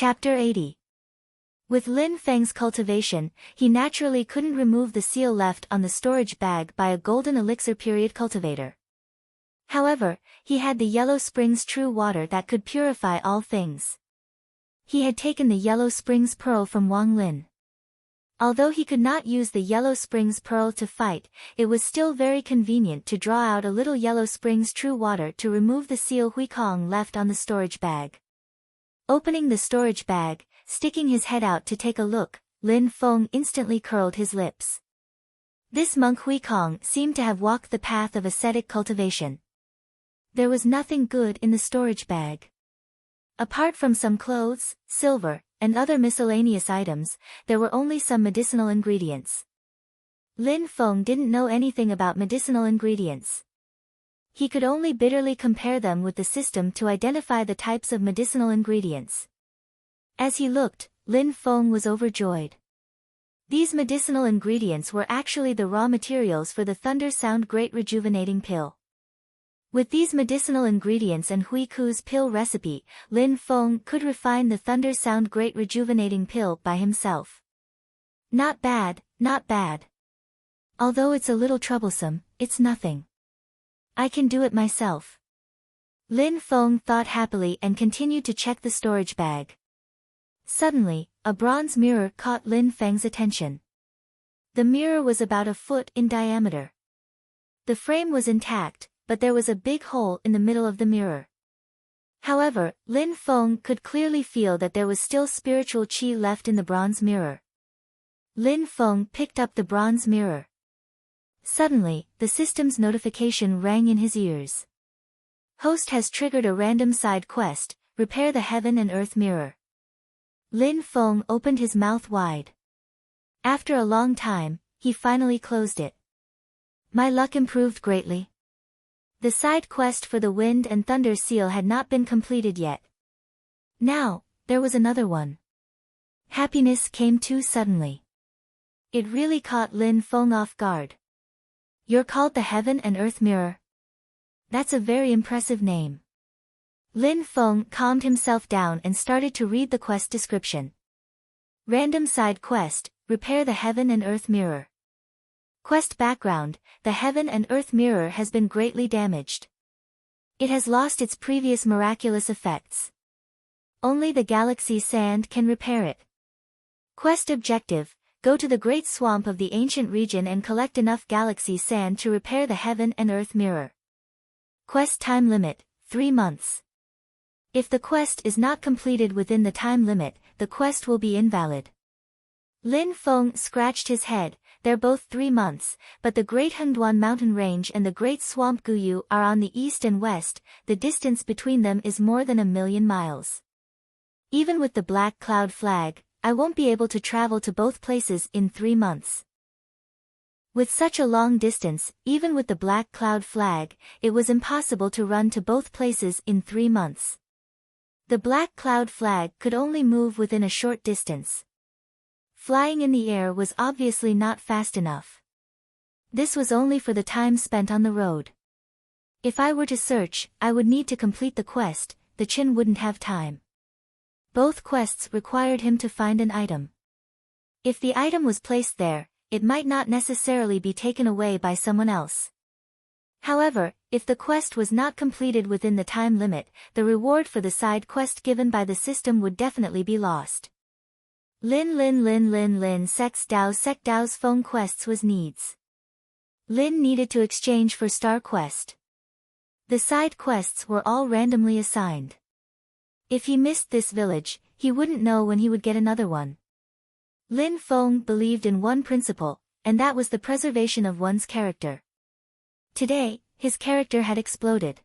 Chapter 80. With Lin Feng's cultivation, he naturally couldn't remove the seal left on the storage bag by a golden elixir period cultivator. However, he had the Yellow Springs True Water that could purify all things. He had taken the Yellow Springs Pearl from Wang Lin. Although he could not use the Yellow Springs Pearl to fight, it was still very convenient to draw out a little Yellow Springs True Water to remove the seal Huikong left on the storage bag. Opening the storage bag, sticking his head out to take a look, Lin Feng instantly curled his lips. This monk Huikong seemed to have walked the path of ascetic cultivation. There was nothing good in the storage bag. Apart from some clothes, silver, and other miscellaneous items, there were only some medicinal ingredients. Lin Feng didn't know anything about medicinal ingredients. He could only bitterly compare them with the system to identify the types of medicinal ingredients. As he looked, Lin Feng was overjoyed. These medicinal ingredients were actually the raw materials for the Thunder Sound Great Rejuvenating Pill. With these medicinal ingredients and Hui Ku's pill recipe, Lin Feng could refine the Thunder Sound Great Rejuvenating Pill by himself. Not bad, not bad. Although it's a little troublesome, it's nothing. I can do it myself. Lin Feng thought happily and continued to check the storage bag. Suddenly, a bronze mirror caught Lin Feng's attention. The mirror was about a foot in diameter. The frame was intact, but there was a big hole in the middle of the mirror. However, Lin Feng could clearly feel that there was still spiritual qi left in the bronze mirror. Lin Feng picked up the bronze mirror. Suddenly, the system's notification rang in his ears. Host has triggered a random side quest, repair the heaven and earth mirror. Lin Feng opened his mouth wide. After a long time, he finally closed it. My luck improved greatly. The side quest for the Wind and Thunder Seal had not been completed yet. Now, there was another one. Happiness came too suddenly. It really caught Lin Feng off guard. You're called the Heaven and Earth Mirror? That's a very impressive name. Lin Feng calmed himself down and started to read the quest description. Random side quest, repair the Heaven and Earth Mirror. Quest background, the Heaven and Earth Mirror has been greatly damaged. It has lost its previous miraculous effects. Only the galaxy sand can repair it. Quest objective, go to the Great Swamp of the ancient region and collect enough galaxy sand to repair the Heaven and Earth Mirror. Quest time limit, 3 months. If the quest is not completed within the time limit, the quest will be invalid. Lin Feng scratched his head. They're both 3 months, but the Great Hengduan Mountain Range and the Great Swamp Guyu are on the east and west, the distance between them is more than 1,000,000 miles. Even with the Black Cloud Flag, I won't be able to travel to both places in 3 months. With such a long distance, even with the Black Cloud Flag, it was impossible to run to both places in 3 months. The Black Cloud Flag could only move within a short distance. Flying in the air was obviously not fast enough. This was only for the time spent on the road. If I were to search, I would need to complete the quest, the Qin wouldn't have time. Both quests required him to find an item. If the item was placed there, it might not necessarily be taken away by someone else. However, if the quest was not completed within the time limit, the reward for the side quest given by the system would definitely be lost. Lin Sex Dao's phone quests was needs. Lin needed to exchange for Star Quest. The side quests were all randomly assigned. If he missed this village, he wouldn't know when he would get another one. Lin Feng believed in one principle, and that was the preservation of one's character. Today, his character had exploded.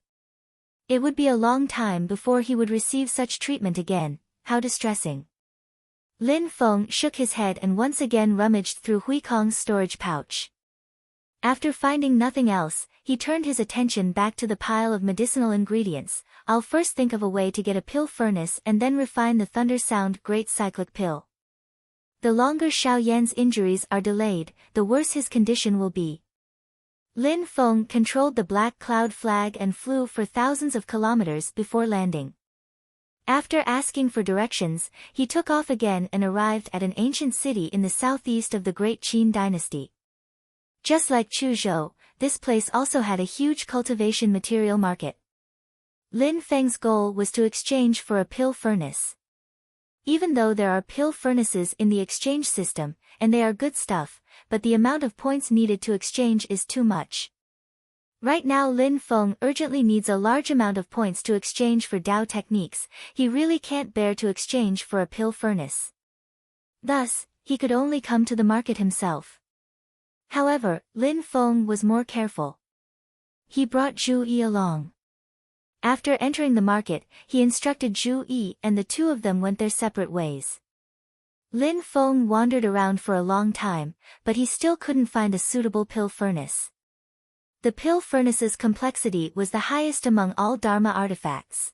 It would be a long time before he would receive such treatment again, how distressing. Lin Feng shook his head and once again rummaged through Huikong's storage pouch. After finding nothing else, he turned his attention back to the pile of medicinal ingredients. I'll first think of a way to get a pill furnace and then refine the Thunder Sound Great Cyclic Pill. The longer Xiao Yan's injuries are delayed, the worse his condition will be. Lin Feng controlled the Black Cloud Flag and flew for thousands of kilometers before landing. After asking for directions, he took off again and arrived at an ancient city in the southeast of the Great Qin dynasty. Just like Chuzhou, this place also had a huge cultivation material market. Lin Feng's goal was to exchange for a pill furnace. Even though there are pill furnaces in the exchange system, and they are good stuff, but the amount of points needed to exchange is too much. Right now Lin Feng urgently needs a large amount of points to exchange for Dao techniques. He really can't bear to exchange for a pill furnace. Thus, he could only come to the market himself. However, Lin Feng was more careful. He brought Zhu Yi along. After entering the market, he instructed Zhu Yi and the two of them went their separate ways. Lin Feng wandered around for a long time, but he still couldn't find a suitable pill furnace. The pill furnace's complexity was the highest among all Dharma artifacts.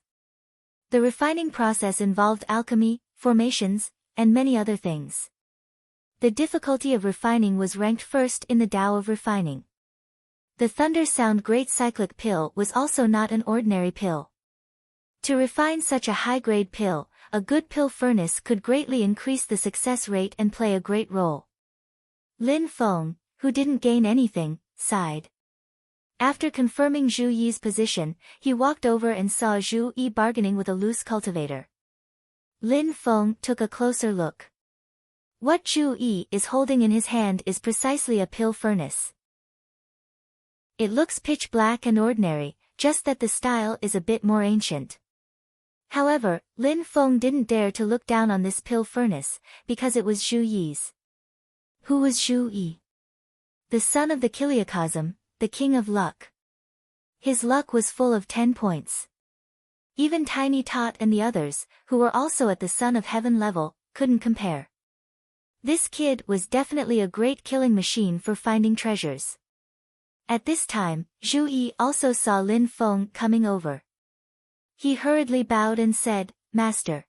The refining process involved alchemy, formations, and many other things. The difficulty of refining was ranked first in the Tao of refining. The thunder sound great cyclic pill was also not an ordinary pill. To refine such a high-grade pill, a good pill furnace could greatly increase the success rate and play a great role. Lin Feng, who didn't gain anything, sighed. After confirming Zhu Yi's position, he walked over and saw Zhu Yi bargaining with a loose cultivator. Lin Feng took a closer look. What Zhu Yi is holding in his hand is precisely a pill furnace. It looks pitch black and ordinary, just that the style is a bit more ancient. However, Lin Feng didn't dare to look down on this pill furnace, because it was Zhu Yi's. Who was Zhu Yi? The son of the Kiliacosm, the king of luck. His luck was full of 10 points. Even Tiny Tot and the others, who were also at the Son of Heaven level, couldn't compare. This kid was definitely a great killing machine for finding treasures. At this time, Zhu Yi also saw Lin Feng coming over. He hurriedly bowed and said, "Master."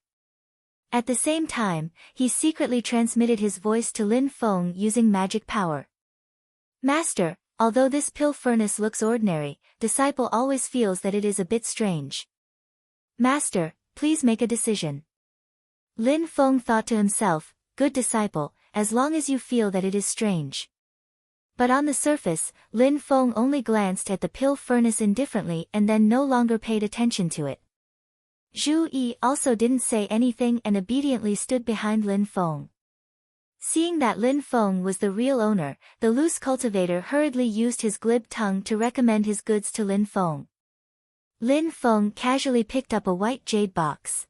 At the same time, he secretly transmitted his voice to Lin Feng using magic power. "Master, although this pill furnace looks ordinary, disciple always feels that it is a bit strange. Master, please make a decision." Lin Feng thought to himself, "Good disciple, as long as you feel that it is strange." But on the surface, Lin Feng only glanced at the pill furnace indifferently and then no longer paid attention to it. Zhu Yi also didn't say anything and obediently stood behind Lin Feng. Seeing that Lin Feng was the real owner, the loose cultivator hurriedly used his glib tongue to recommend his goods to Lin Feng. Lin Feng casually picked up a white jade box.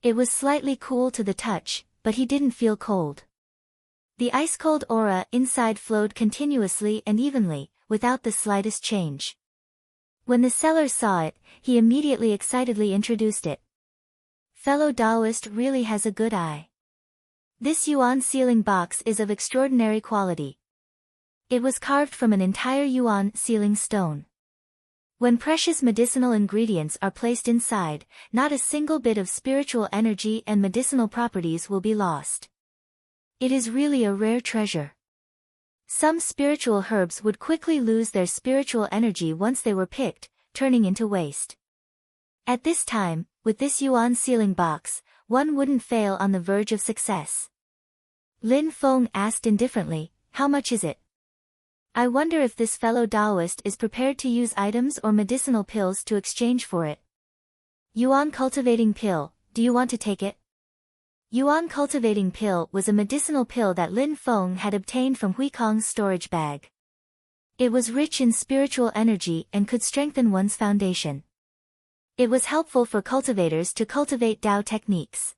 It was slightly cool to the touch, but he didn't feel cold. The ice-cold aura inside flowed continuously and evenly, without the slightest change. When the seller saw it, he immediately excitedly introduced it. "Fellow Taoist really has a good eye. This yuan sealing box is of extraordinary quality. It was carved from an entire yuan sealing stone. When precious medicinal ingredients are placed inside, not a single bit of spiritual energy and medicinal properties will be lost. It is really a rare treasure. Some spiritual herbs would quickly lose their spiritual energy once they were picked, turning into waste. At this time, with this yuan sealing box, one wouldn't fail on the verge of success." Lin Feng asked indifferently, "How much is it? I wonder if this fellow Taoist is prepared to use items or medicinal pills to exchange for it." "Yuan cultivating pill, do you want to take it?" Yuan cultivating pill was a medicinal pill that Lin Feng had obtained from Huikong's storage bag. It was rich in spiritual energy and could strengthen one's foundation. It was helpful for cultivators to cultivate Tao techniques.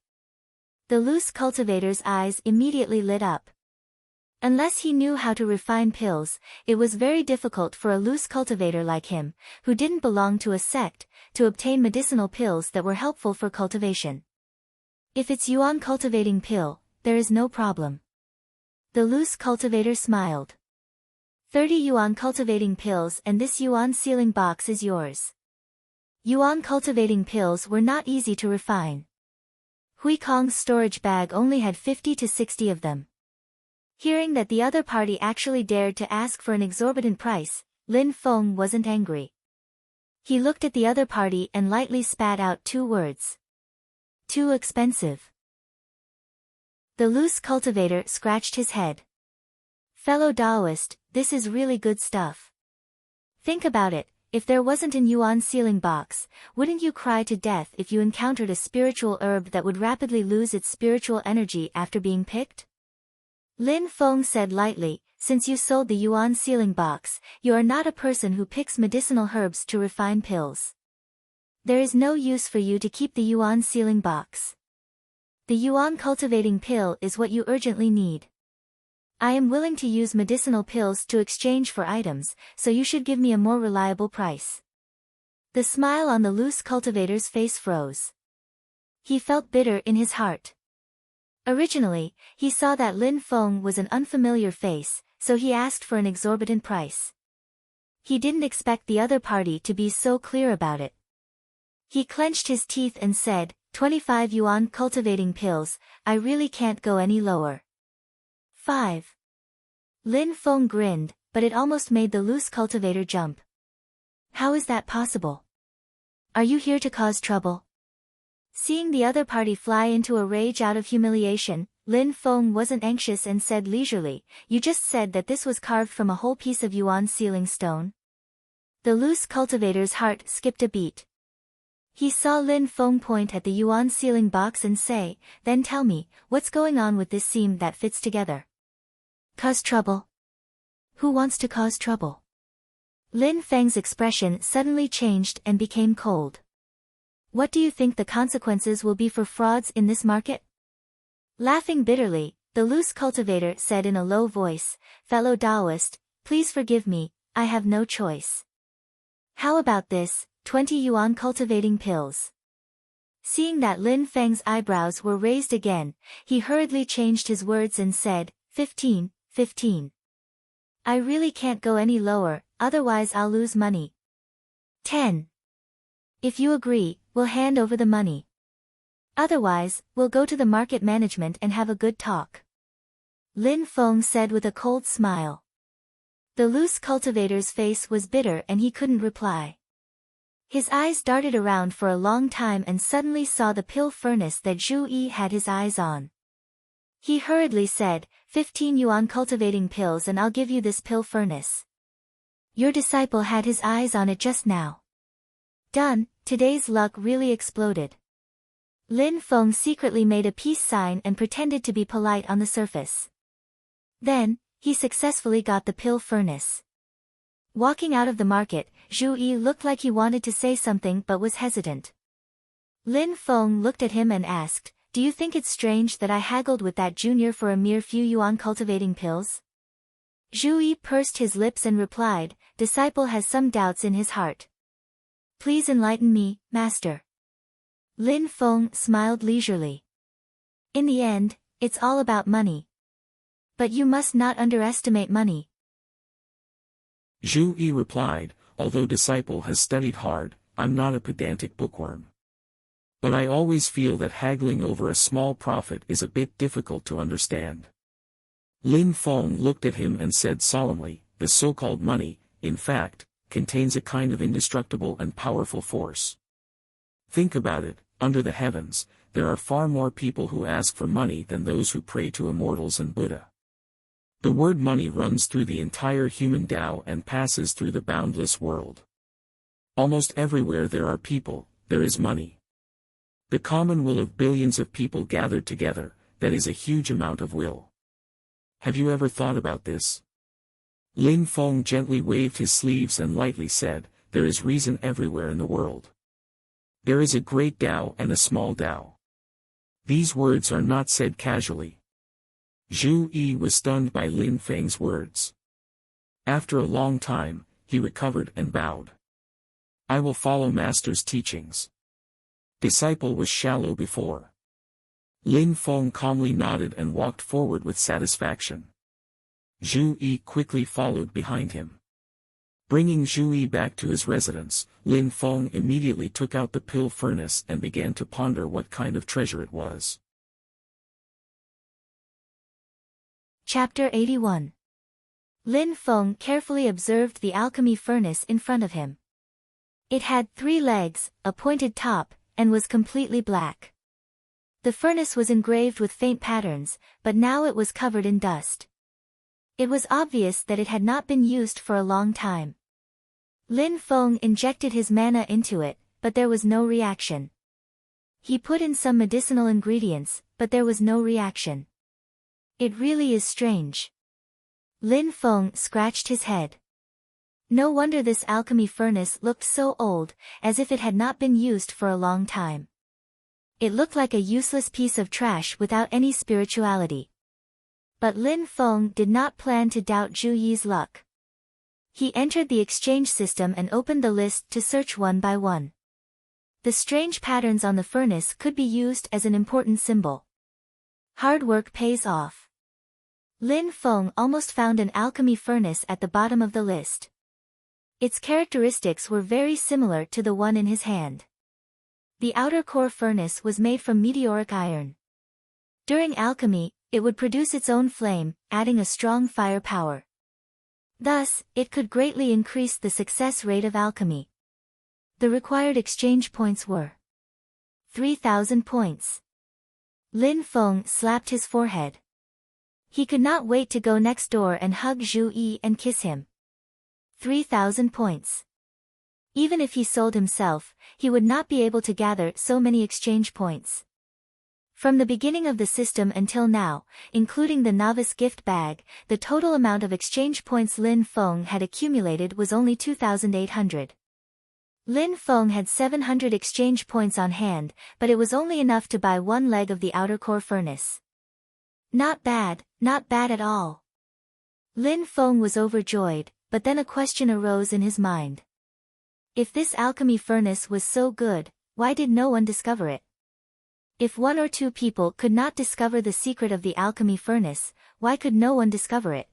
The loose cultivator's eyes immediately lit up. Unless he knew how to refine pills, it was very difficult for a loose cultivator like him, who didn't belong to a sect, to obtain medicinal pills that were helpful for cultivation. "If it's yuan cultivating pill, there is no problem." The loose cultivator smiled. 30 yuan cultivating pills and this yuan sealing box is yours." Yuan cultivating pills were not easy to refine. Huikong's storage bag only had 50 to 60 of them. Hearing that the other party actually dared to ask for an exorbitant price, Lin Feng wasn't angry. He looked at the other party and lightly spat out 2 words. Too expensive. The loose cultivator scratched his head. Fellow Taoist, this is really good stuff. Think about it, if there wasn't an yuan sealing box, wouldn't you cry to death if you encountered a spiritual herb that would rapidly lose its spiritual energy after being picked? Lin Feng said lightly, since you sold the yuan sealing box, you are not a person who picks medicinal herbs to refine pills. There is no use for you to keep the yuan sealing box. The yuan cultivating pill is what you urgently need. I am willing to use medicinal pills to exchange for items, so you should give me a more reliable price. The smile on the loose cultivator's face froze. He felt bitter in his heart. Originally, he saw that Lin Feng was an unfamiliar face, so he asked for an exorbitant price. He didn't expect the other party to be so clear about it. He clenched his teeth and said, 25 yuan cultivating pills, I really can't go any lower. 5. Lin Feng grinned, but it almost made the loose cultivator jump. How is that possible? Are you here to cause trouble? Seeing the other party fly into a rage out of humiliation, Lin Feng wasn't anxious and said leisurely, you just said that this was carved from a whole piece of yuan sealing stone. The loose cultivator's heart skipped a beat. He saw Lin Feng point at the yuan sealing box and say, then tell me, what's going on with this seam that fits together? Cause trouble? Who wants to cause trouble? Lin Feng's expression suddenly changed and became cold. What do you think the consequences will be for frauds in this market? Laughing bitterly, the loose cultivator said in a low voice, fellow Taoist, please forgive me, I have no choice. How about this, 20 yuan cultivating pills? Seeing that Lin Feng's eyebrows were raised again, he hurriedly changed his words and said, 15. I really can't go any lower, otherwise I'll lose money. 10. If you agree, we'll hand over the money. Otherwise, we'll go to the market management and have a good talk. Lin Feng said with a cold smile. The loose cultivator's face was bitter and he couldn't reply. His eyes darted around for a long time and suddenly saw the pill furnace that Zhu Yi had his eyes on. He hurriedly said, 15 yuan cultivating pills and I'll give you this pill furnace. Your disciple had his eyes on it just now. Done, today's luck really exploded. Lin Feng secretly made a peace sign and pretended to be polite on the surface. Then, he successfully got the pill furnace. Walking out of the market, Zhu Yi looked like he wanted to say something but was hesitant. Lin Feng looked at him and asked, do you think it's strange that I haggled with that junior for a mere few yuan cultivating pills? Zhu Yi pursed his lips and replied, disciple has some doubts in his heart. Please enlighten me, master. Lin Feng smiled leisurely. In the end, it's all about money. But you must not underestimate money. Zhu Yi replied, although disciple has studied hard, I'm not a pedantic bookworm. But I always feel that haggling over a small profit is a bit difficult to understand. Lin Feng looked at him and said solemnly, the so-called money, in fact, contains a kind of indestructible and powerful force. Think about it, under the heavens, there are far more people who ask for money than those who pray to immortals and Buddha. The word money runs through the entire human Tao and passes through the boundless world. Almost everywhere there are people, there is money. The common will of billions of people gathered together, that is a huge amount of will. Have you ever thought about this? Lin Feng gently waved his sleeves and lightly said, there is reason everywhere in the world. There is a great Tao and a small Tao. These words are not said casually. Zhu Yi was stunned by Lin Feng's words. After a long time, he recovered and bowed. I will follow master's teachings. Disciple was shallow before. Lin Feng calmly nodded and walked forward with satisfaction. Zhu Yi quickly followed behind him. Bringing Zhu Yi back to his residence, Lin Feng immediately took out the pill furnace and began to ponder what kind of treasure it was. Chapter 81. Lin Feng carefully observed the alchemy furnace in front of him. It had 3 legs, a pointed top, and was completely black. The furnace was engraved with faint patterns, but now it was covered in dust. It was obvious that it had not been used for a long time. Lin Feng injected his mana into it, but there was no reaction. He put in some medicinal ingredients, but there was no reaction. It really is strange. Lin Feng scratched his head. No wonder this alchemy furnace looked so old, as if it had not been used for a long time. It looked like a useless piece of trash without any spirituality. But Lin Feng did not plan to doubt Zhu Yi's luck. He entered the exchange system and opened the list to search one by one. The strange patterns on the furnace could be used as an important symbol. Hard work pays off. Lin Feng almost found an alchemy furnace at the bottom of the list. Its characteristics were very similar to the one in his hand. The outer core furnace was made from meteoric iron. During alchemy, it would produce its own flame, adding a strong fire power. Thus, it could greatly increase the success rate of alchemy. The required exchange points were 3,000 points. Lin Feng slapped his forehead. He could not wait to go next door and hug Zhu Yi and kiss him. 3,000 points. Even if he sold himself, he would not be able to gather so many exchange points. From the beginning of the system until now, including the novice gift bag, the total amount of exchange points Lin Feng had accumulated was only 2,800. Lin Feng had 700 exchange points on hand, but it was only enough to buy one leg of the outer core furnace. Not bad at all. Lin Feng was overjoyed, but then a question arose in his mind. If this alchemy furnace was so good, why did no one discover it? If one or two people could not discover the secret of the alchemy furnace, why could no one discover it?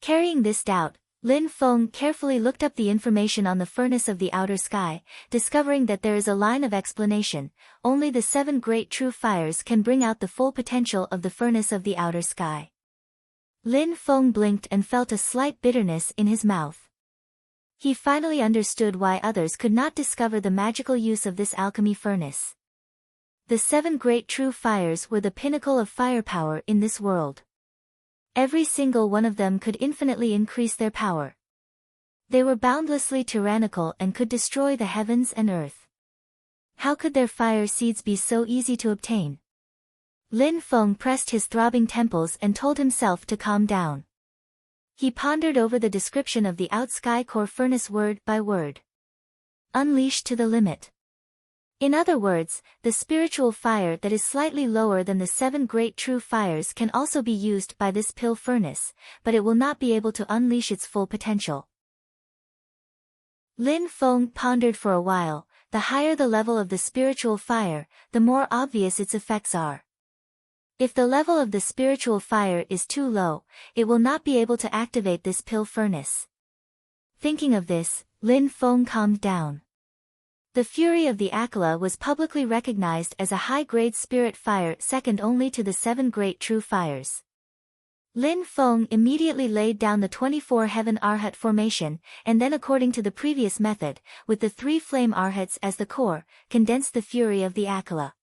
Carrying this doubt, Lin Feng carefully looked up the information on the furnace of the outer sky, discovering that there is a line of explanation: only the 7 great true fires can bring out the full potential of the furnace of the outer sky. Lin Feng blinked and felt a slight bitterness in his mouth. He finally understood why others could not discover the magical use of this alchemy furnace. The 7 great true fires were the pinnacle of firepower in this world. Every single one of them could infinitely increase their power. They were boundlessly tyrannical and could destroy the heavens and earth. How could their fire seeds be so easy to obtain? Lin Feng pressed his throbbing temples and told himself to calm down. He pondered over the description of the out-sky core furnace word by word. Unleash to the limit. In other words, the spiritual fire that is slightly lower than the 7 great true fires can also be used by this pill furnace, but it will not be able to unleash its full potential. Lin Feng pondered for a while. The higher the level of the spiritual fire, the more obvious its effects are. If the level of the spiritual fire is too low, it will not be able to activate this pill furnace. Thinking of this, Lin Feng calmed down. The fury of the Akala was publicly recognized as a high-grade spirit fire second only to the 7 great true fires. Lin Feng immediately laid down the 24 heaven arhat formation, and then according to the previous method, with the 3 flame arhats as the core, condensed the fury of the Akala.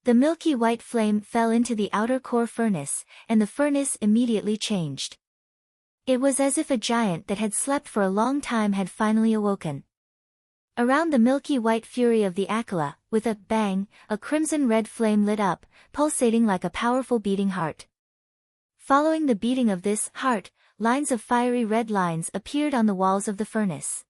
The milky white flame fell into the outer core furnace, and the furnace immediately changed. It was as if a giant that had slept for a long time had finally awoken. Around the milky white fury of the Akala, with a bang, a crimson-red flame lit up, pulsating like a powerful beating heart. Following the beating of this heart, lines of fiery red lines appeared on the walls of the furnace.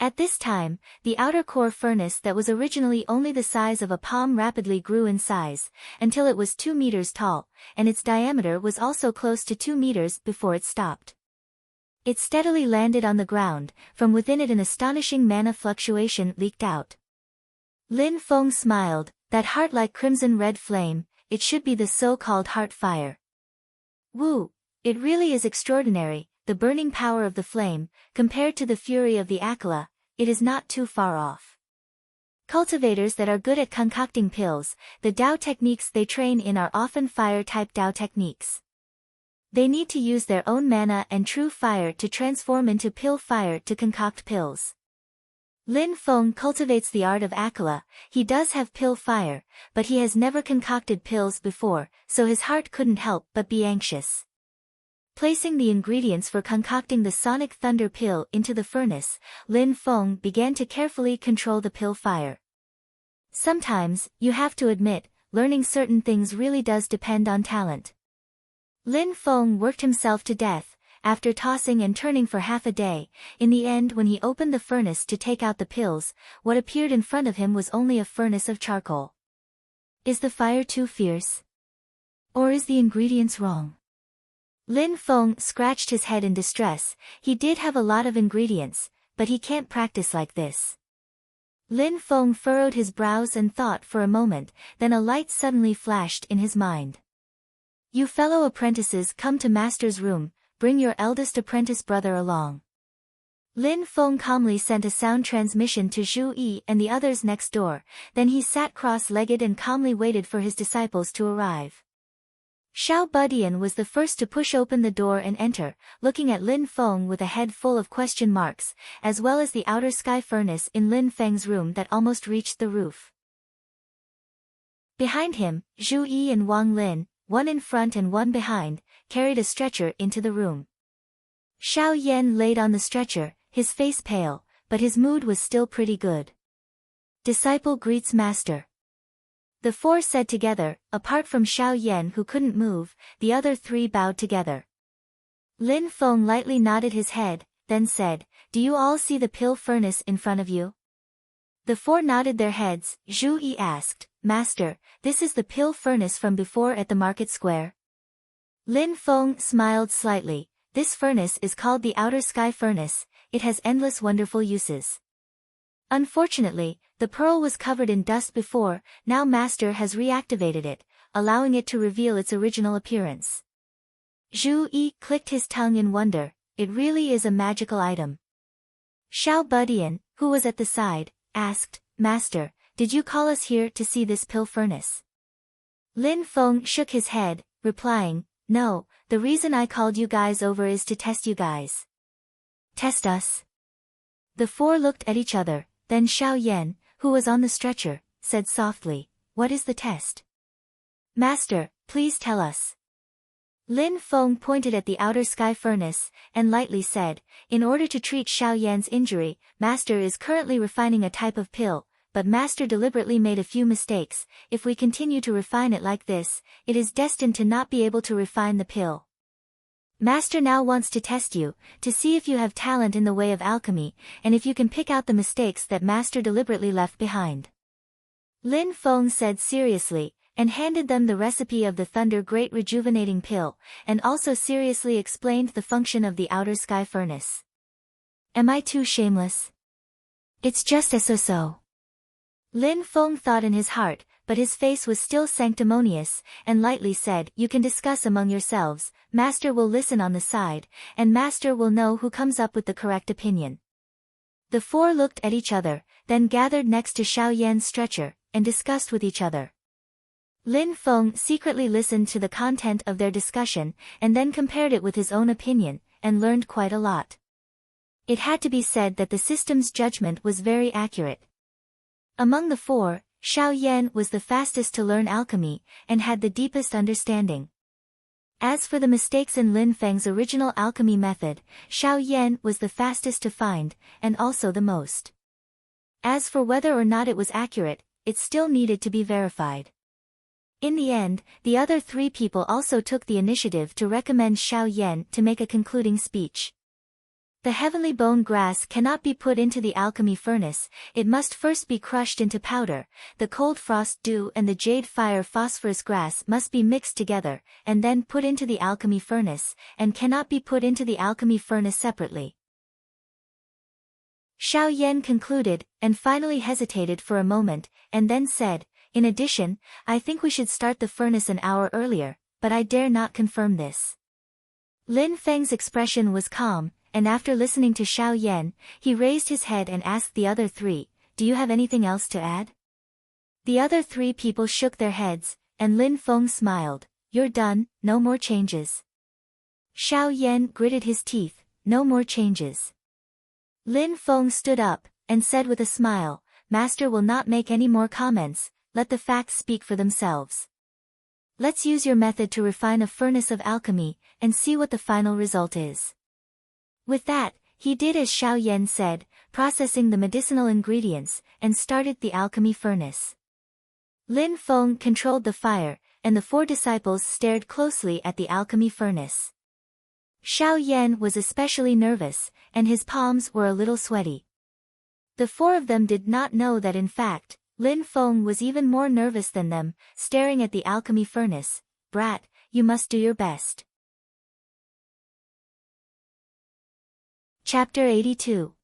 At this time, the outer core furnace that was originally only the size of a palm rapidly grew in size, until it was 2 meters tall, and its diameter was also close to 2 meters before it stopped. It steadily landed on the ground. From within it an astonishing mana fluctuation leaked out. Lin Feng smiled. That heart-like crimson-red flame, it should be the so-called heart fire. Woo! It really is extraordinary, the burning power of the flame, compared to the fury of the Akala, it is not too far off. Cultivators that are good at concocting pills, the Dao techniques they train in are often fire-type Dao techniques. They need to use their own mana and true fire to transform into pill fire to concoct pills. Lin Feng cultivates the art of Akala. He does have pill fire, but he has never concocted pills before, so his heart couldn't help but be anxious. Placing the ingredients for concocting the sonic thunder pill into the furnace, Lin Feng began to carefully control the pill fire. Sometimes, you have to admit, learning certain things really does depend on talent. Lin Feng worked himself to death, after tossing and turning for half a day. In the end, when he opened the furnace to take out the pills, what appeared in front of him was only a furnace of charcoal. Is the fire too fierce? Or is the ingredients wrong? Lin Feng scratched his head in distress. He did have a lot of ingredients, but he can't practice like this. Lin Feng furrowed his brows and thought for a moment, then a light suddenly flashed in his mind. You fellow apprentices, come to master's room. Bring your eldest apprentice brother along. Lin Feng calmly sent a sound transmission to Zhu Yi and the others next door, then he sat cross-legged and calmly waited for his disciples to arrive. Xiao Budian was the first to push open the door and enter, looking at Lin Feng with a head full of question marks, as well as the outer sky furnace in Lin Feng's room that almost reached the roof. Behind him, Zhu Yi and Wang Lin, one in front and one behind, carried a stretcher into the room. Xiao Yan laid on the stretcher, his face pale, but his mood was still pretty good. Disciple greets master. The four said together. Apart from Xiao Yan who couldn't move, the other three bowed together. Lin Feng lightly nodded his head, then said, Do you all see the pill furnace in front of you? The four nodded their heads. Zhu Yi asked, Master, this is the pill furnace from before at the market square? Lin Feng smiled slightly. This furnace is called the outer sky furnace. It has endless wonderful uses. Unfortunately, the pearl was covered in dust before. Now master has reactivated it, allowing it to reveal its original appearance. Zhu Yi clicked his tongue in wonder. It really is a magical item. Xiao Budian, who was at the side, asked, Master, did you call us here to see this pill furnace? Lin Feng shook his head, replying, No, the reason I called you guys over is to test you guys. Test us? The four looked at each other, then Xiao Yan, who was on the stretcher, said softly, What is the test? Master, please tell us. Lin Feng pointed at the outer sky furnace, and lightly said, In order to treat Xiao Yan's injury, master is currently refining a type of pill, but master deliberately made a few mistakes. If we continue to refine it like this, it is destined to not be able to refine the pill. Master now wants to test you, to see if you have talent in the way of alchemy, and if you can pick out the mistakes that master deliberately left behind. Lin Feng said seriously, and handed them the recipe of the Thunder Great Rejuvenating Pill, and also seriously explained the function of the outer sky furnace. Am I too shameless? It's just so. Lin Feng thought in his heart, but his face was still sanctimonious, and lightly said, You can discuss among yourselves, master will listen on the side, and master will know who comes up with the correct opinion. The four looked at each other, then gathered next to Xiao Yan's stretcher, and discussed with each other. Lin Feng secretly listened to the content of their discussion, and then compared it with his own opinion, and learned quite a lot. It had to be said that the system's judgment was very accurate. Among the four, Xiao Yan was the fastest to learn alchemy, and had the deepest understanding. As for the mistakes in Lin Feng's original alchemy method, Xiao Yan was the fastest to find, and also the most. As for whether or not it was accurate, it still needed to be verified. In the end, the other three people also took the initiative to recommend Xiao Yan to make a concluding speech. The heavenly bone grass cannot be put into the alchemy furnace, it must first be crushed into powder. The cold frost dew and the jade fire phosphorus grass must be mixed together, and then put into the alchemy furnace, and cannot be put into the alchemy furnace separately. Xiao Yan concluded, and finally hesitated for a moment, and then said, In addition, I think we should start the furnace an hour earlier, but I dare not confirm this. Lin Feng's expression was calm, and after listening to Xiao Yan, he raised his head and asked the other three, Do you have anything else to add? The other three people shook their heads, and Lin Feng smiled, You're done, no more changes. Xiao Yan gritted his teeth, No more changes. Lin Feng stood up, and said with a smile, "Master will not make any more comments, let the facts speak for themselves. Let's use your method to refine a furnace of alchemy, and see what the final result is." With that, he did as Xiao Yan said, processing the medicinal ingredients, and started the alchemy furnace. Lin Feng controlled the fire, and the 4 disciples stared closely at the alchemy furnace. Xiao Yan was especially nervous, and his palms were a little sweaty. The 4 of them did not know that in fact, Lin Feng was even more nervous than them, staring at the alchemy furnace. "Brat, you must do your best." Chapter 82.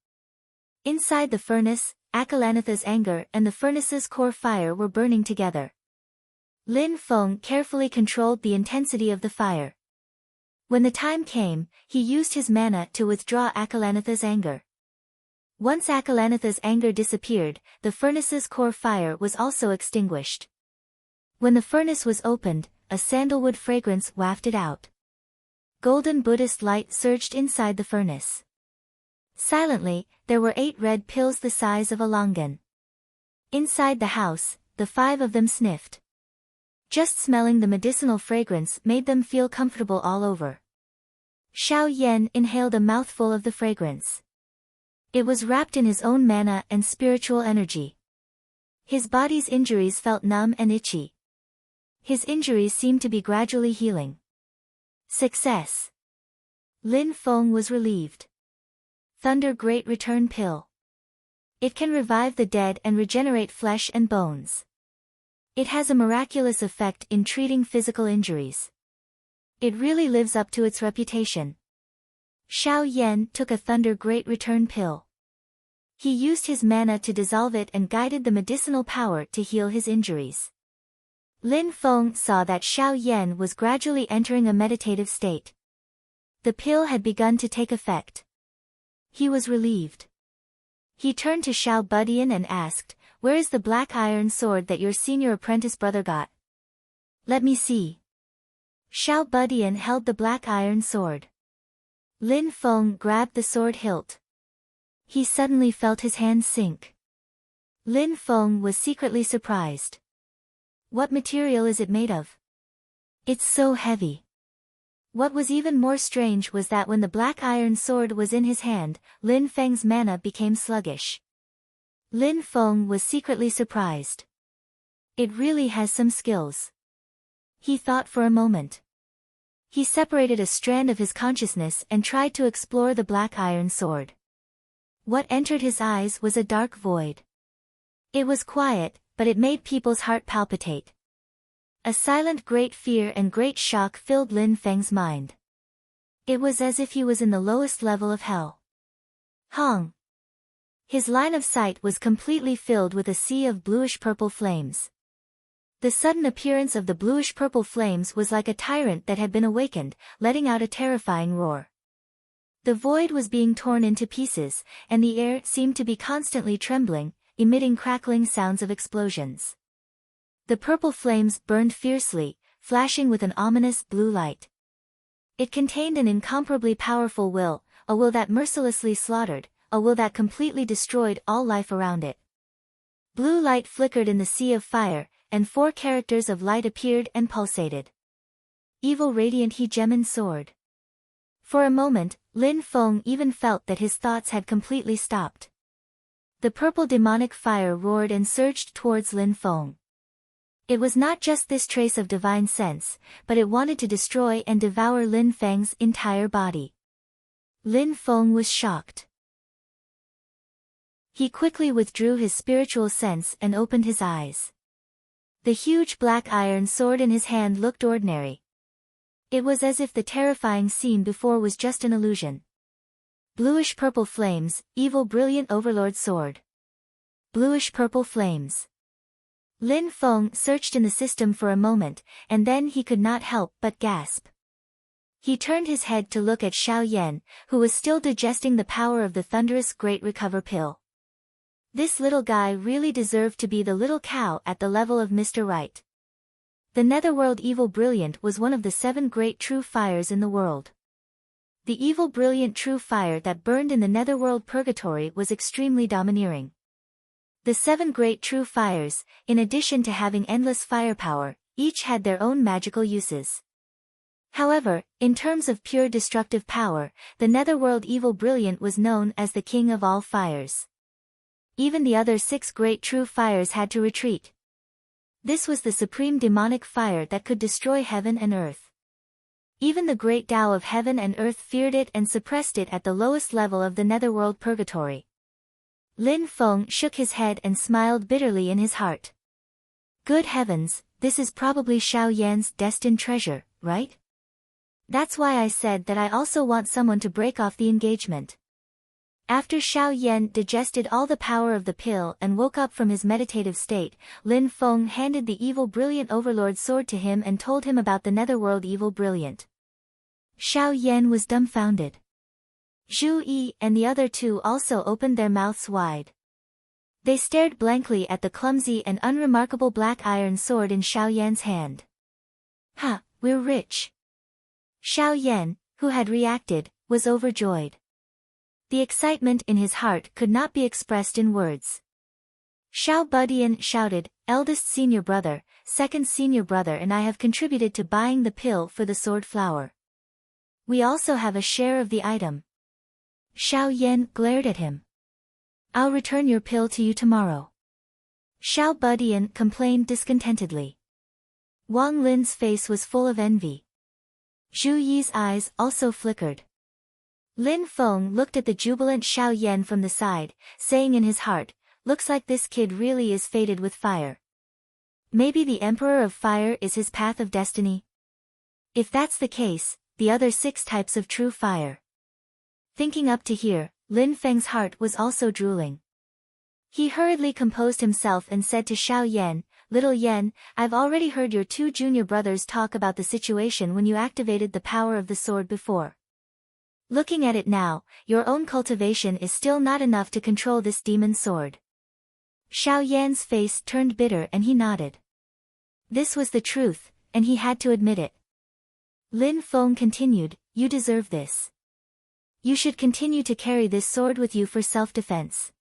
Inside the furnace, Akalanatha's anger and the furnace's core fire were burning together. Lin Feng carefully controlled the intensity of the fire. When the time came, he used his mana to withdraw Akalanatha's anger. Once Akalanatha's anger disappeared, the furnace's core fire was also extinguished. When the furnace was opened, a sandalwood fragrance wafted out. Golden Buddhist light surged inside the furnace. Silently, there were 8 red pills the size of a longan. Inside the house, the 5 of them sniffed. Just smelling the medicinal fragrance made them feel comfortable all over. Xiao Yan inhaled a mouthful of the fragrance. It was wrapped in his own mana and spiritual energy. His body's injuries felt numb and itchy. His injuries seemed to be gradually healing. Success. Lin Feng was relieved. Thunder Great Return Pill. It can revive the dead and regenerate flesh and bones. It has a miraculous effect in treating physical injuries. It really lives up to its reputation. Xiao Yan took a Thunder Great Return Pill. He used his mana to dissolve it and guided the medicinal power to heal his injuries. Lin Feng saw that Xiao Yan was gradually entering a meditative state. The pill had begun to take effect. He was relieved. He turned to Xiao Budian and asked, "Where is the black iron sword that your senior apprentice brother got?" "Let me see." Xiao Budian held the black iron sword. Lin Feng grabbed the sword hilt. He suddenly felt his hand sink. Lin Feng was secretly surprised. "What material is it made of?" "It's so heavy." What was even more strange was that when the black iron sword was in his hand, Lin Feng's mana became sluggish. Lin Feng was secretly surprised. "It really has some skills." He thought for a moment. He separated a strand of his consciousness and tried to explore the black iron sword. What entered his eyes was a dark void. It was quiet, but it made people's heart palpitate. A silent great fear and great shock filled Lin Feng's mind. It was as if he was in the lowest level of hell. Hong. His line of sight was completely filled with a sea of bluish-purple flames. The sudden appearance of the bluish-purple flames was like a tyrant that had been awakened, letting out a terrifying roar. The void was being torn into pieces, and the air seemed to be constantly trembling, emitting crackling sounds of explosions. The purple flames burned fiercely, flashing with an ominous blue light. It contained an incomparably powerful will, a will that mercilessly slaughtered, a will that completely destroyed all life around it. Blue light flickered in the sea of fire, and 4 characters of light appeared and pulsated. Evil Radiant Hegemon Sword. For a moment, Lin Feng even felt that his thoughts had completely stopped. The purple demonic fire roared and surged towards Lin Feng. It was not just this trace of divine sense, but it wanted to destroy and devour Lin Feng's entire body. Lin Feng was shocked. He quickly withdrew his spiritual sense and opened his eyes. The huge black iron sword in his hand looked ordinary. It was as if the terrifying scene before was just an illusion. Bluish-purple flames, evil brilliant overlord sword. Bluish-purple flames. Lin Feng searched in the system for a moment, and then he could not help but gasp. He turned his head to look at Xiao Yan, who was still digesting the power of the thunderous Great Recover pill. This little guy really deserved to be the little cow at the level of Mr. Right. The Netherworld Evil Brilliant was one of the 7 great true fires in the world. The evil brilliant true fire that burned in the netherworld purgatory was extremely domineering. The 7 great true fires, in addition to having endless firepower, each had their own magical uses. However, in terms of pure destructive power, the netherworld evil brilliant was known as the king of all fires. Even the other 6 great true fires had to retreat. This was the supreme demonic fire that could destroy heaven and earth. Even the great Tao of heaven and earth feared it and suppressed it at the lowest level of the netherworld purgatory. Lin Feng shook his head and smiled bitterly in his heart. Good heavens, this is probably Xiao Yan's destined treasure, right? That's why I said that I also want someone to break off the engagement. After Xiao Yan digested all the power of the pill and woke up from his meditative state, Lin Feng handed the evil brilliant overlord sword to him and told him about the netherworld evil brilliant. Xiao Yan was dumbfounded. Zhu Yi and the other 2 also opened their mouths wide. They stared blankly at the clumsy and unremarkable black iron sword in Xiao Yan's hand. Ha, we're rich. Xiao Yan, who had reacted, was overjoyed. The excitement in his heart could not be expressed in words. Xiao Budian shouted, eldest senior brother, second senior brother, and I have contributed to buying the pill for the sword flower. We also have a share of the item. Xiao Yan glared at him. I'll return your pill to you tomorrow. Xiao Budian complained discontentedly. Wang Lin's face was full of envy. Zhu Yi's eyes also flickered. Lin Feng looked at the jubilant Xiao Yan from the side, saying in his heart, looks like this kid really is fated with fire. Maybe the Emperor of Fire is his path of destiny? If that's the case, the other 6 types of true fire. Thinking up to here, Lin Feng's heart was also drooling. He hurriedly composed himself and said to Xiao Yan, Little Yan, I've already heard your 2 junior brothers talk about the situation when you activated the power of the sword before. Looking at it now, your own cultivation is still not enough to control this demon sword. Xiao Yan's face turned bitter and he nodded. This was the truth, and he had to admit it. Lin Feng continued, you deserve this. You should continue to carry this sword with you for self-defense.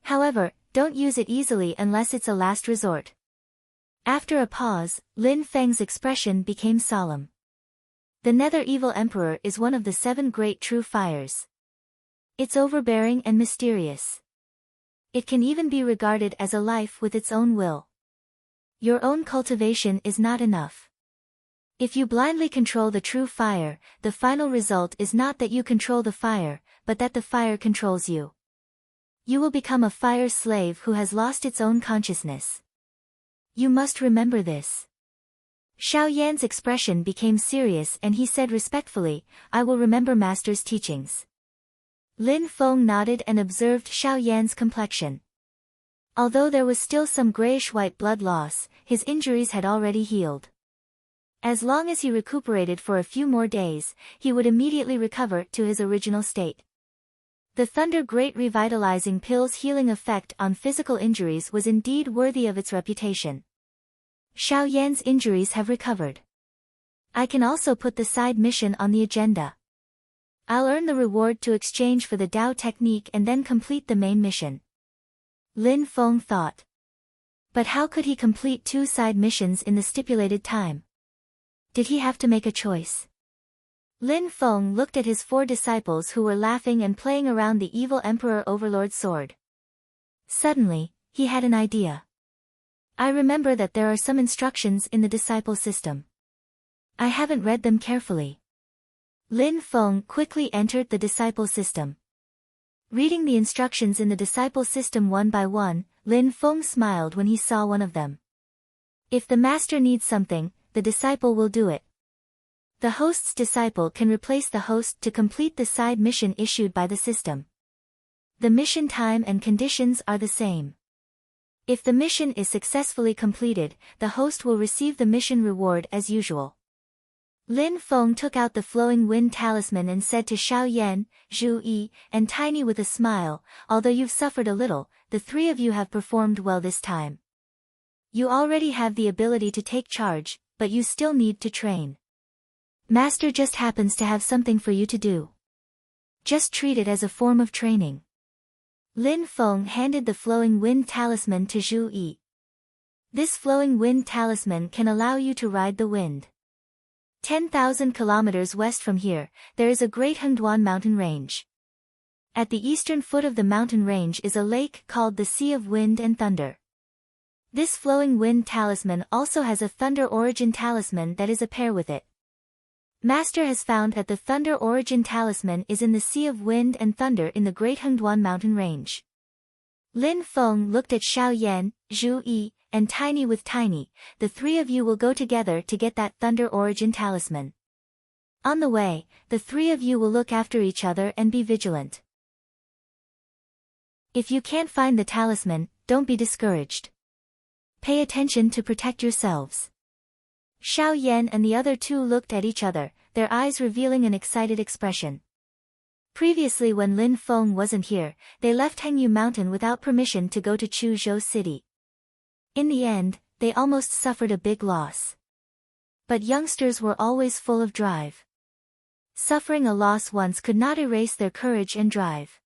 However, don't use it easily unless it's a last resort. After a pause, Lin Feng's expression became solemn. The Nether Evil Emperor is one of the 7 great true fires. It's overbearing and mysterious. It can even be regarded as a life with its own will. Your own cultivation is not enough. If you blindly control the true fire, the final result is not that you control the fire, but that the fire controls you. You will become a fire slave who has lost its own consciousness. You must remember this. Xiao Yan's expression became serious and he said respectfully, I will remember Master's teachings. Lin Feng nodded and observed Xiao Yan's complexion. Although there was still some grayish-white blood loss, his injuries had already healed. As long as he recuperated for a few more days, he would immediately recover to his original state. The Thunder Great Revitalizing Pill's healing effect on physical injuries was indeed worthy of its reputation. Xiao Yan's injuries have recovered. I can also put the side mission on the agenda. I'll earn the reward to exchange for the Dao technique and then complete the main mission. Lin Feng thought. But how could he complete 2 side missions in the stipulated time? Did he have to make a choice? Lin Feng looked at his 4 disciples who were laughing and playing around the evil Emperor Overlord's sword. Suddenly, he had an idea. I remember that there are some instructions in the disciple system. I haven't read them carefully. Lin Feng quickly entered the disciple system. Reading the instructions in the disciple system one by one, Lin Feng smiled when he saw one of them. If the master needs something, the disciple will do it. The host's disciple can replace the host to complete the side mission issued by the system. The mission time and conditions are the same. If the mission is successfully completed, the host will receive the mission reward as usual. Lin Feng took out the flowing wind talisman and said to Xiao Yan, Zhu Yi, and Tiny with a smile, although you've suffered a little, the 3 of you have performed well this time. You already have the ability to take charge, but you still need to train. Master just happens to have something for you to do. Just treat it as a form of training. Lin Feng handed the flowing wind talisman to Zhu Yi. This flowing wind talisman can allow you to ride the wind. 10,000 kilometers west from here, there is a great Hengduan mountain range. At the eastern foot of the mountain range is a lake called the Sea of Wind and Thunder. This flowing wind talisman also has a thunder origin talisman that is a pair with it. Master has found that the thunder origin talisman is in the Sea of Wind and Thunder in the Great Hengduan mountain range. Lin Feng looked at Xiao Yan, Zhu Yi, and Tiny with Tiny. The three of you will go together to get that thunder origin talisman. On the way, the three of you will look after each other and be vigilant. If you can't find the talisman, don't be discouraged. Pay attention to protect yourselves. Xiao Yan and the other two looked at each other, their eyes revealing an excited expression. Previously when Lin Feng wasn't here, they left Hengyu Mountain without permission to go to Chuzhou City. In the end, they almost suffered a big loss. But youngsters were always full of drive. Suffering a loss once could not erase their courage and drive.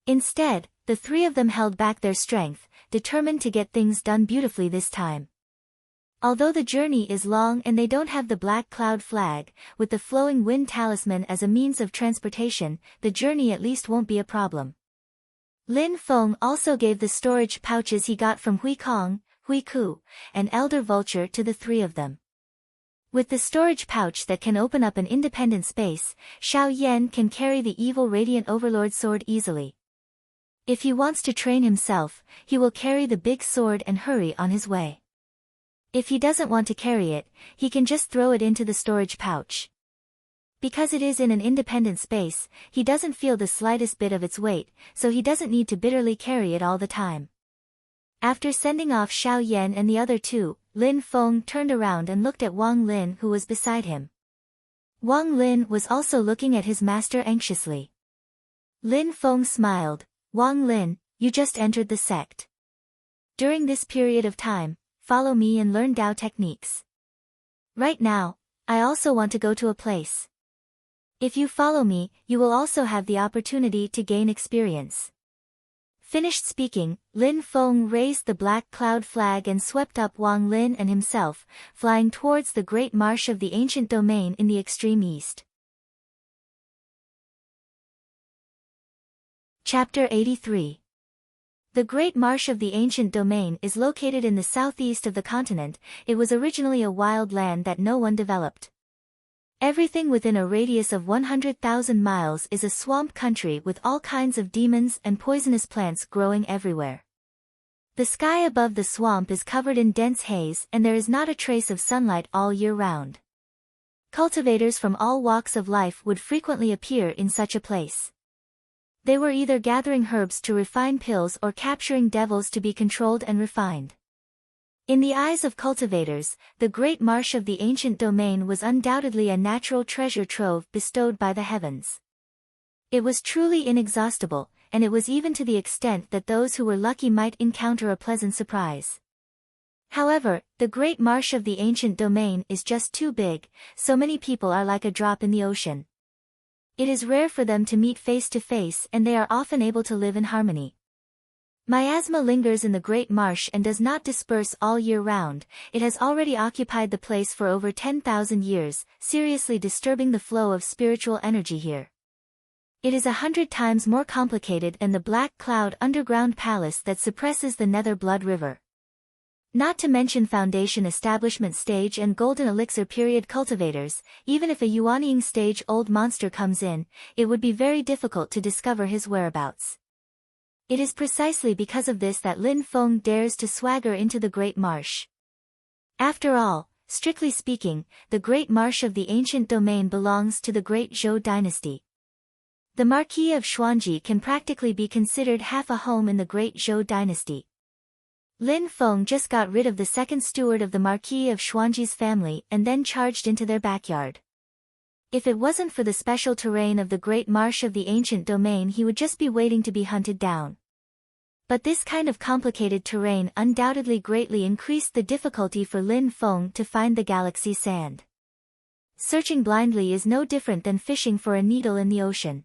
Instead, the three of them held back their strength, determined to get things done beautifully this time. Although the journey is long and they don't have the black cloud flag, with the flowing wind talisman as a means of transportation, the journey at least won't be a problem. Lin Feng also gave the storage pouches he got from Hui Kong, Hui Ku, and Elder Vulture to the three of them. With the storage pouch that can open up an independent space, Xiao Yan can carry the evil Radiant Overlord sword easily. If he wants to train himself, he will carry the big sword and hurry on his way. If he doesn't want to carry it, he can just throw it into the storage pouch. Because it is in an independent space, he doesn't feel the slightest bit of its weight, so he doesn't need to bitterly carry it all the time. After sending off Xiao Yan and the other two, Lin Feng turned around and looked at Wang Lin who was beside him. Wang Lin was also looking at his master anxiously. Lin Feng smiled. Wang Lin, you just entered the sect. During this period of time, follow me and learn Dao techniques. Right now, I also want to go to a place. If you follow me, you will also have the opportunity to gain experience. Finished speaking, Lin Feng raised the black cloud flag and swept up Wang Lin and himself, flying towards the great marsh of the ancient domain in the extreme east. Chapter 83. The Great Marsh of the Ancient Domain is located in the southeast of the continent. It was originally a wild land that no one developed. Everything within a radius of 100,000 miles is a swamp country with all kinds of demons and poisonous plants growing everywhere. The sky above the swamp is covered in dense haze and there is not a trace of sunlight all year round. Cultivators from all walks of life would frequently appear in such a place. They were either gathering herbs to refine pills or capturing devils to be controlled and refined. In the eyes of cultivators, the great marsh of the ancient domain was undoubtedly a natural treasure trove bestowed by the heavens. It was truly inexhaustible, and it was even to the extent that those who were lucky might encounter a pleasant surprise. However, the great marsh of the ancient domain is just too big, so many people are like a drop in the ocean. It is rare for them to meet face to face and they are often able to live in harmony. Miasma lingers in the great marsh and does not disperse all year round. It has already occupied the place for over 10,000 years, seriously disturbing the flow of spiritual energy here. It is 100 times more complicated than the Black Cloud underground palace that suppresses the Nether Blood River. Not to mention Foundation Establishment Stage and Golden Elixir Period cultivators, even if a Yuanying Stage old monster comes in, it would be very difficult to discover his whereabouts. It is precisely because of this that Lin Feng dares to swagger into the Great Marsh. After all, strictly speaking, the Great Marsh of the ancient domain belongs to the Great Zhou dynasty. The Marquis of Xuanji can practically be considered half a home in the Great Zhou dynasty. Lin Feng just got rid of the second steward of the Marquis of Xuanji's family and then charged into their backyard. If it wasn't for the special terrain of the Great Marsh of the ancient domain, he would just be waiting to be hunted down. But this kind of complicated terrain undoubtedly greatly increased the difficulty for Lin Feng to find the galaxy sand. searching blindly is no different than fishing for a needle in the ocean.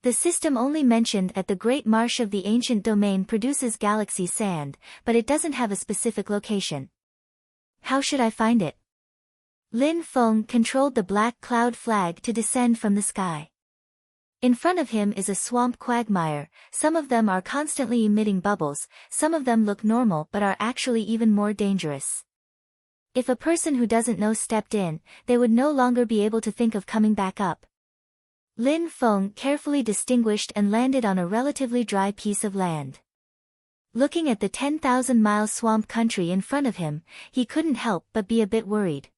The system only mentioned at the Great Marsh of the ancient domain produces galaxy sand, but it doesn't have a specific location. How should I find it? Lin Feng controlled the black cloud flag to descend from the sky. In front of him is a swamp quagmire, some of them are constantly emitting bubbles, some of them look normal but are actually even more dangerous. If a person who doesn't know stepped in, they would no longer be able to think of coming back up. Lin Feng carefully distinguished and landed on a relatively dry piece of land. Looking at the 10,000-mile swamp country in front of him, he couldn't help but be a bit worried.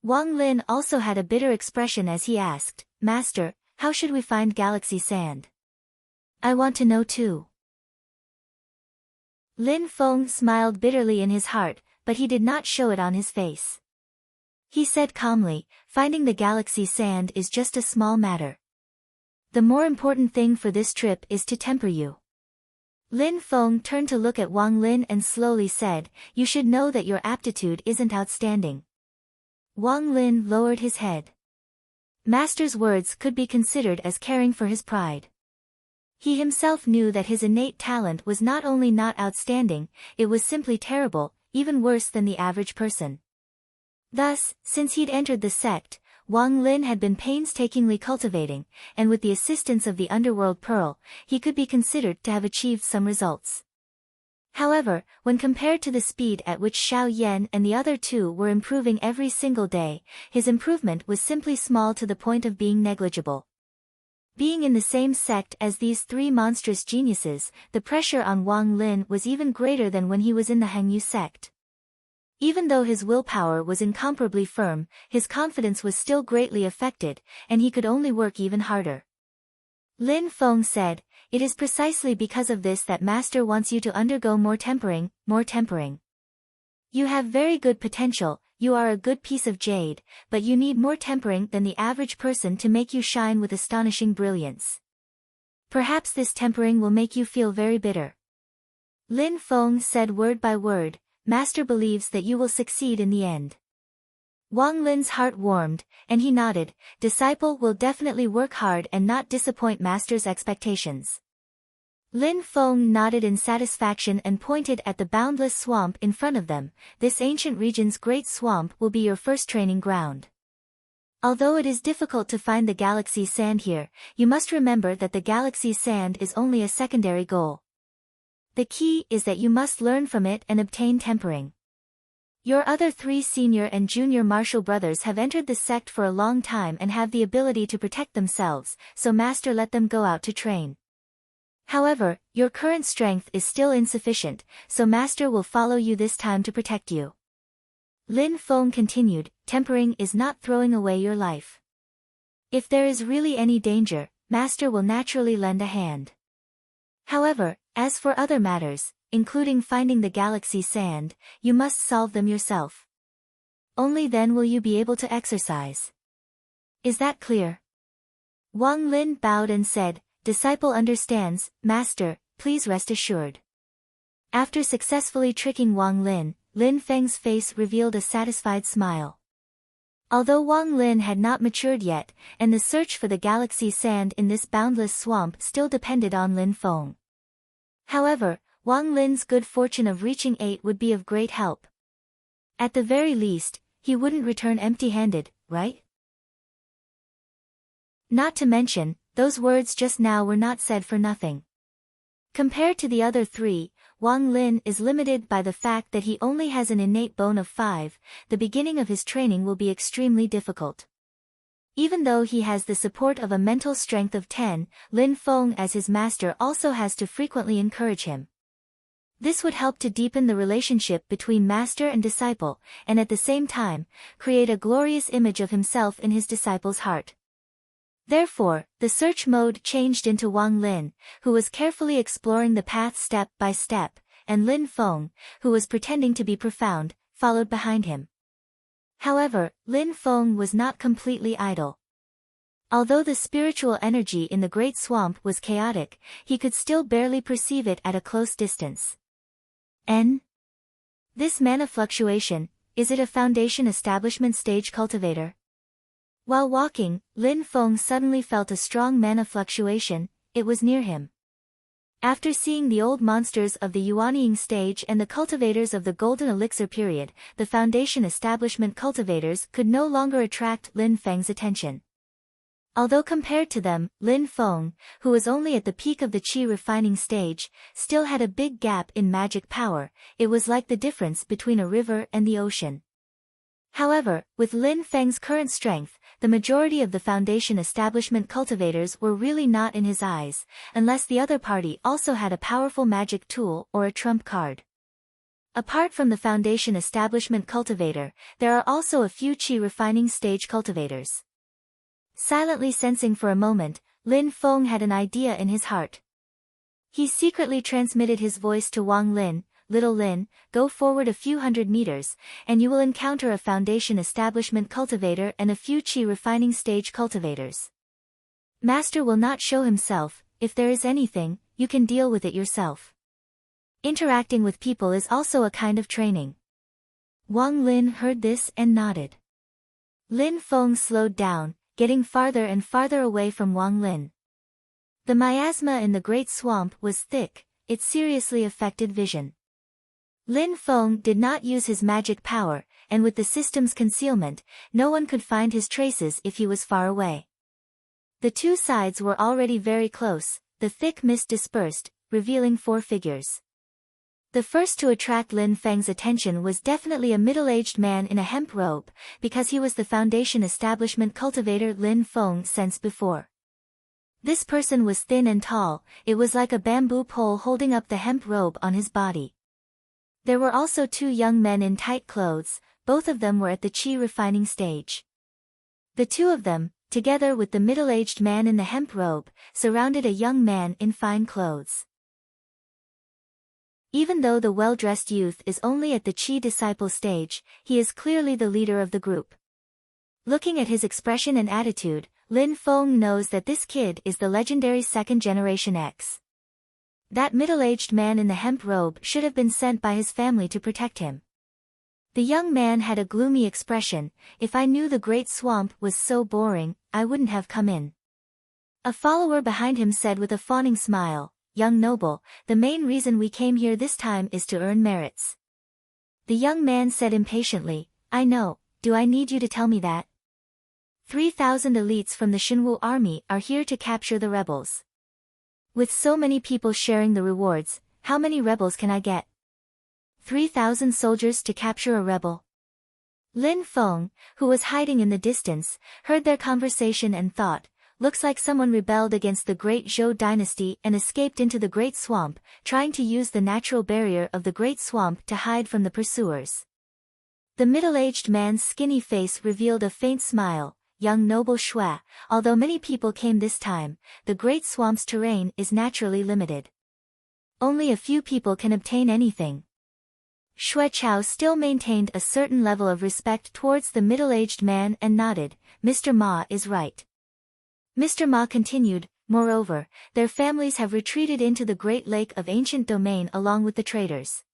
Wang Lin also had a bitter expression as he asked, "Master, how should we find galaxy sand? I want to know too." Lin Feng smiled bitterly in his heart, but he did not show it on his face. He said calmly, "Finding the galaxy sand is just a small matter. The more important thing for this trip is to temper you." Lin Feng turned to look at Wang Lin and slowly said, "You should know that your aptitude isn't outstanding." Wang Lin lowered his head. Master's words could be considered as caring for his pride. He himself knew that his innate talent was not only not outstanding, it was simply terrible, even worse than the average person. Thus, since he'd entered the sect, Wang Lin had been painstakingly cultivating, and with the assistance of the underworld pearl, he could be considered to have achieved some results. However, when compared to the speed at which Xiao Yan and the other two were improving every single day, his improvement was simply small to the point of being negligible. Being in the same sect as these three monstrous geniuses, the pressure on Wang Lin was even greater than when he was in the Hangyu sect. Even though his willpower was incomparably firm, his confidence was still greatly affected, and he could only work even harder. Lin Feng said, "It is precisely because of this that Master wants you to undergo more tempering, more tempering. You have very good potential, you are a good piece of jade, but you need more tempering than the average person to make you shine with astonishing brilliance. Perhaps this tempering will make you feel very bitter." Lin Feng said word by word, "Master believes that you will succeed in the end." Wang Lin's heart warmed, and he nodded, "Disciple will definitely work hard and not disappoint Master's expectations." Lin Feng nodded in satisfaction and pointed at the boundless swamp in front of them. "This ancient region's great swamp will be your first training ground. Although it is difficult to find the galaxy sand here, you must remember that the galaxy sand is only a secondary goal. The key is that you must learn from it and obtain tempering. Your other three senior and junior martial brothers have entered the sect for a long time and have the ability to protect themselves, so Master let them go out to train. However, your current strength is still insufficient, so Master will follow you this time to protect you." Lin Feng continued, "Tempering is not throwing away your life. If there is really any danger, Master will naturally lend a hand. However, as for other matters, including finding the galaxy sand, you must solve them yourself. Only then will you be able to exercise. Is that clear?" Wang Lin bowed and said, "Disciple understands, Master, please rest assured." After successfully tricking Wang Lin, Lin Feng's face revealed a satisfied smile. Although Wang Lin had not matured yet, and the search for the galaxy sand in this boundless swamp still depended on Lin Feng. However, Wang Lin's good fortune of reaching 8 would be of great help. At the very least, he wouldn't return empty-handed, right? Not to mention, those words just now were not said for nothing. Compared to the other three, Wang Lin is limited by the fact that he only has an innate bone of 5, the beginning of his training will be extremely difficult. Even though he has the support of a mental strength of 10, Lin Feng as his master also has to frequently encourage him. This would help to deepen the relationship between master and disciple, and at the same time, create a glorious image of himself in his disciple's heart. Therefore, the search mode changed into Wang Lin, who was carefully exploring the path step by step, and Lin Feng, who was pretending to be profound, followed behind him. However, Lin Feng was not completely idle. Although the spiritual energy in the great swamp was chaotic, he could still barely perceive it at a close distance. This mana fluctuation, is it a foundation establishment stage cultivator? While walking, Lin Feng suddenly felt a strong mana fluctuation. It was near him. After seeing the old monsters of the Yuanying stage and the cultivators of the Golden Elixir period, the Foundation Establishment cultivators could no longer attract Lin Feng's attention. Although compared to them, Lin Feng, who was only at the peak of the Qi refining stage, still had a big gap in magic power. It was like the difference between a river and the ocean. However, with Lin Feng's current strength, the majority of the Foundation Establishment cultivators were really not in his eyes, unless the other party also had a powerful magic tool or a trump card. Apart from the Foundation Establishment cultivator, there are also a few Qi refining stage cultivators. Silently sensing for a moment, Lin Feng had an idea in his heart. He secretly transmitted his voice to Wang Lin. Little Lin, go forward a few hundred meters, and you will encounter a Foundation Establishment cultivator and a few Qi refining stage cultivators. Master will not show himself. If there is anything, you can deal with it yourself. Interacting with people is also a kind of training. Wang Lin heard this and nodded. Lin Feng slowed down, getting farther and farther away from Wang Lin. The miasma in the Great Swamp was thick. It seriously affected vision. Lin Feng did not use his magic power, and with the system's concealment, no one could find his traces if he was far away. The two sides were already very close. The thick mist dispersed, revealing 4 figures. The first to attract Lin Feng's attention was definitely a middle-aged man in a hemp robe, because he was the Foundation Establishment cultivator Lin Feng sensed before. This person was thin and tall. It was like a bamboo pole holding up the hemp robe on his body. There were also 2 young men in tight clothes. Both of them were at the Qi refining stage. The 2 of them, together with the middle-aged man in the hemp robe, surrounded a young man in fine clothes. Even though the well-dressed youth is only at the Qi disciple stage, he is clearly the leader of the group. Looking at his expression and attitude, Lin Feng knows that this kid is the legendary second generation X. That middle-aged man in the hemp robe should have been sent by his family to protect him. The young man had a gloomy expression. If I knew the Great Swamp was so boring, I wouldn't have come in. A follower behind him said with a fawning smile, young noble, the main reason we came here this time is to earn merits. The young man said impatiently, I know, do I need you to tell me that? 3,000 elites from the Shinwu army are here to capture the rebels. With so many people sharing the rewards, how many rebels can I get? 3,000 soldiers to capture a rebel. Lin Feng, who was hiding in the distance, heard their conversation and thought, looks like someone rebelled against the Great Zhou dynasty and escaped into the Great Swamp, trying to use the natural barrier of the Great Swamp to hide from the pursuers. The middle-aged man's skinny face revealed a faint smile. Young noble Shui, although many people came this time, the Great Swamp's terrain is naturally limited. Only a few people can obtain anything. Shui Chao still maintained a certain level of respect towards the middle-aged man and nodded. Mr. Ma is right. Mr. Ma continued, moreover, their families have retreated into the Great Lake of Ancient Domain along with the traders.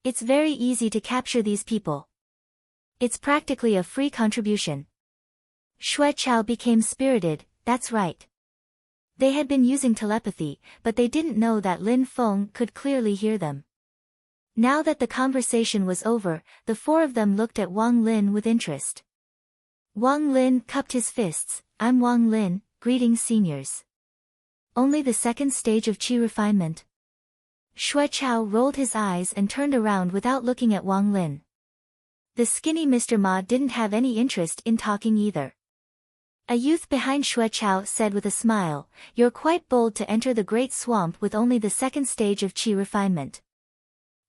It's very easy to capture these people. It's practically a free contribution. Shui Chao became spirited. That's right. They had been using telepathy, but they didn't know that Lin Feng could clearly hear them. Now that the conversation was over, the 4 of them looked at Wang Lin with interest. Wang Lin cupped his fists. I'm Wang Lin, greetings seniors. Only the 2nd stage of Qi refinement. Shui Chao rolled his eyes and turned around without looking at Wang Lin. The skinny Mr. Ma didn't have any interest in talking either. A youth behind Shui Chao said with a smile, you're quite bold to enter the Great Swamp with only the 2nd stage of Qi refinement.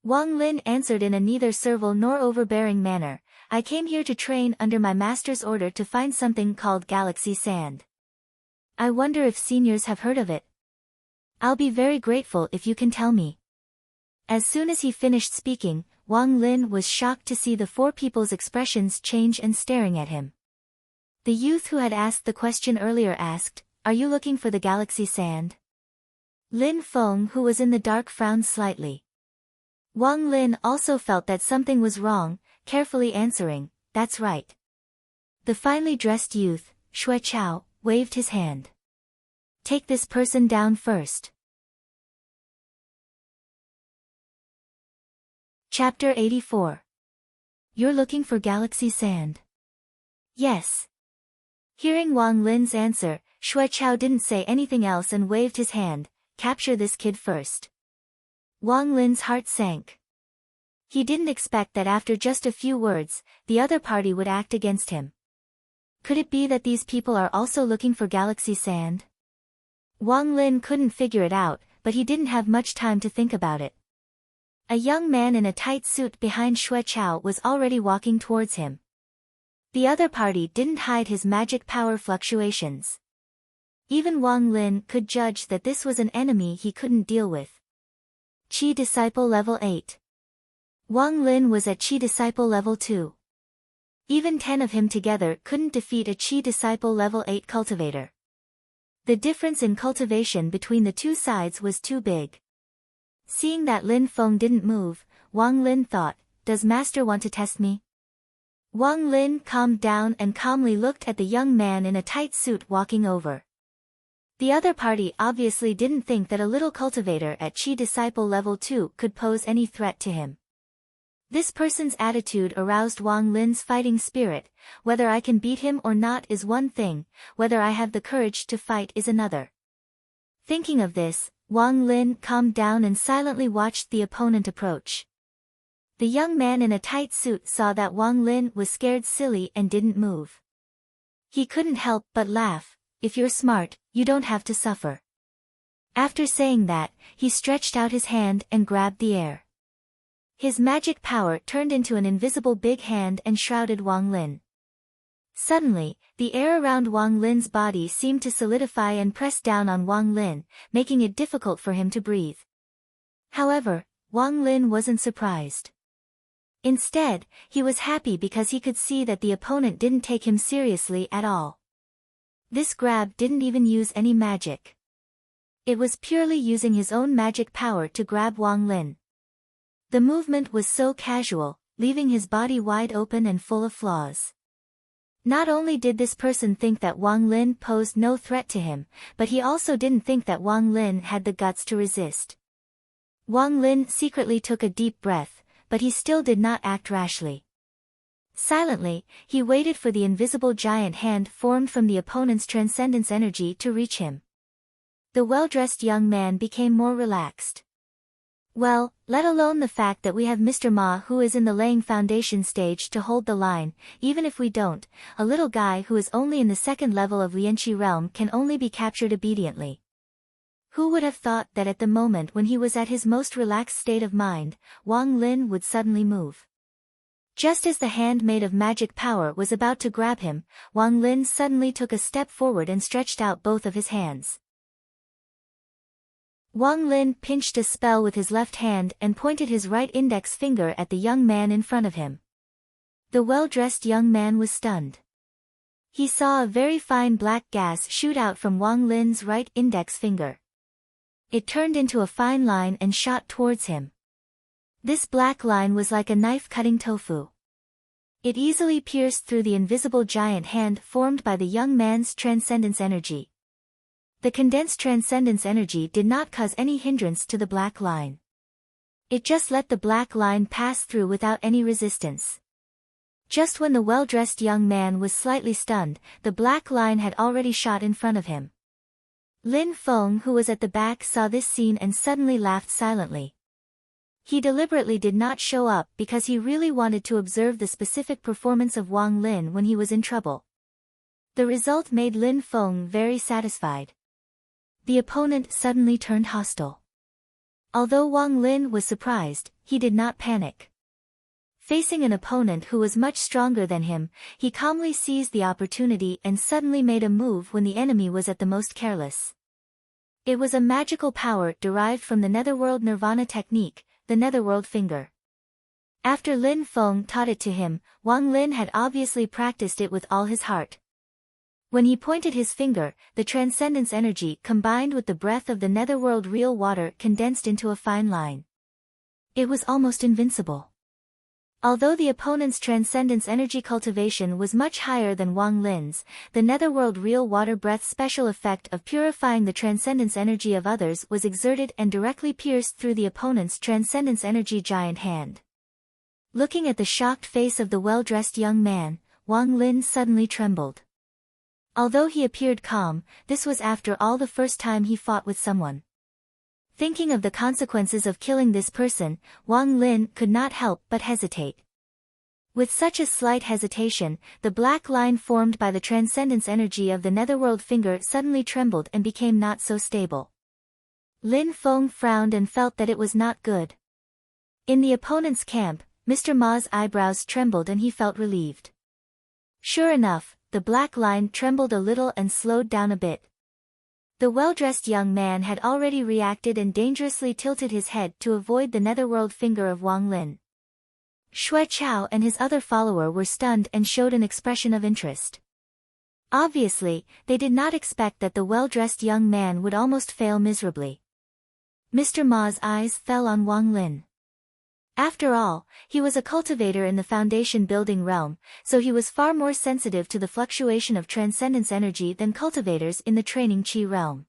Wang Lin answered in a neither servile nor overbearing manner, I came here to train under my master's order to find something called Galaxy Sand. I wonder if seniors have heard of it. I'll be very grateful if you can tell me. As soon as he finished speaking, Wang Lin was shocked to see the 4 people's expressions change and staring at him. The youth who had asked the question earlier asked, are you looking for the Galaxy Sand? Lin Feng, who was in the dark, frowned slightly. Wang Lin also felt that something was wrong, carefully answering, that's right. The finely dressed youth, Xue Chao, waved his hand. Take this person down first. Chapter 84. You're looking for galaxy sand? Yes. Hearing Wang Lin's answer, Xue Chao didn't say anything else and waved his hand. Capture this kid first. Wang Lin's heart sank. He didn't expect that after just a few words, the other party would act against him. Could it be that these people are also looking for galaxy sand? Wang Lin couldn't figure it out, but he didn't have much time to think about it. A young man in a tight suit behind Xue Chao was already walking towards him. The other party didn't hide his magic power fluctuations. Even Wang Lin could judge that this was an enemy he couldn't deal with. Chi Disciple Level 8. Wang Lin was at Chi Disciple Level 2. Even 10 of him together couldn't defeat a Chi Disciple Level 8 cultivator. The difference in cultivation between the two sides was too big. Seeing that Lin Feng didn't move, Wang Lin thought, does Master want to test me? Wang Lin calmed down and calmly looked at the young man in a tight suit walking over. The other party obviously didn't think that a little cultivator at Chi Disciple Level 2 could pose any threat to him. This person's attitude aroused Wang Lin's fighting spirit. Whether I can beat him or not is one thing, whether I have the courage to fight is another. Thinking of this, Wang Lin calmed down and silently watched the opponent approach. The young man in a tight suit saw that Wang Lin was scared silly and didn't move. He couldn't help but laugh. If you're smart, you don't have to suffer. After saying that, he stretched out his hand and grabbed the air. His magic power turned into an invisible big hand and shrouded Wang Lin. Suddenly, the air around Wang Lin's body seemed to solidify and press down on Wang Lin, making it difficult for him to breathe. However, Wang Lin wasn't surprised. Instead, he was happy because he could see that the opponent didn't take him seriously at all. This grab didn't even use any magic. It was purely using his own magic power to grab Wang Lin. The movement was so casual, leaving his body wide open and full of flaws. Not only did this person think that Wang Lin posed no threat to him, but he also didn't think that Wang Lin had the guts to resist. Wang Lin secretly took a deep breath, but he still did not act rashly. Silently, he waited for the invisible giant hand formed from the opponent's transcendence energy to reach him. The well-dressed young man became more relaxed. Well, let alone the fact that we have Mr. Ma who is in the laying foundation stage to hold the line, even if we don't, a little guy who is only in the second level of Lianqi realm can only be captured obediently. Who would have thought that at the moment when he was at his most relaxed state of mind, Wang Lin would suddenly move? Just as the hand made of magic power was about to grab him, Wang Lin suddenly took a step forward and stretched out both of his hands. Wang Lin pinched a spell with his left hand and pointed his right index finger at the young man in front of him. The well-dressed young man was stunned. He saw a very fine black gas shoot out from Wang Lin's right index finger. It turned into a fine line and shot towards him. This black line was like a knife cutting tofu. It easily pierced through the invisible giant hand formed by the young man's transcendence energy. The condensed transcendence energy did not cause any hindrance to the black line. It just let the black line pass through without any resistance. Just when the well-dressed young man was slightly stunned, the black line had already shot in front of him. Lin Feng, who was at the back, saw this scene and suddenly laughed silently. He deliberately did not show up because he really wanted to observe the specific performance of Wang Lin when he was in trouble. The result made Lin Feng very satisfied. The opponent suddenly turned hostile. Although Wang Lin was surprised, he did not panic. Facing an opponent who was much stronger than him, he calmly seized the opportunity and suddenly made a move when the enemy was at the most careless. It was a magical power derived from the Netherworld Nirvana technique, the Netherworld Finger. After Lin Feng taught it to him, Wang Lin had obviously practiced it with all his heart. When he pointed his finger, the transcendence energy combined with the breath of the Netherworld real water condensed into a fine line. It was almost invincible. Although the opponent's transcendence energy cultivation was much higher than Wang Lin's, the netherworld real water breath's special effect of purifying the transcendence energy of others was exerted and directly pierced through the opponent's transcendence energy giant hand. Looking at the shocked face of the well-dressed young man, Wang Lin suddenly trembled. Although he appeared calm, this was after all the first time he fought with someone. Thinking of the consequences of killing this person, Wang Lin could not help but hesitate. With such a slight hesitation, the black line formed by the transcendence energy of the netherworld finger suddenly trembled and became not so stable. Lin Feng frowned and felt that it was not good. In the opponent's camp, Mr. Ma's eyebrows trembled and he felt relieved. Sure enough, the black line trembled a little and slowed down a bit. The well-dressed young man had already reacted and dangerously tilted his head to avoid the netherworld finger of Wang Lin. Xue Chao and his other follower were stunned and showed an expression of interest. Obviously, they did not expect that the well-dressed young man would almost fail miserably. Mr. Ma's eyes fell on Wang Lin. After all, he was a cultivator in the foundation building realm, so he was far more sensitive to the fluctuation of transcendence energy than cultivators in the training qi realm.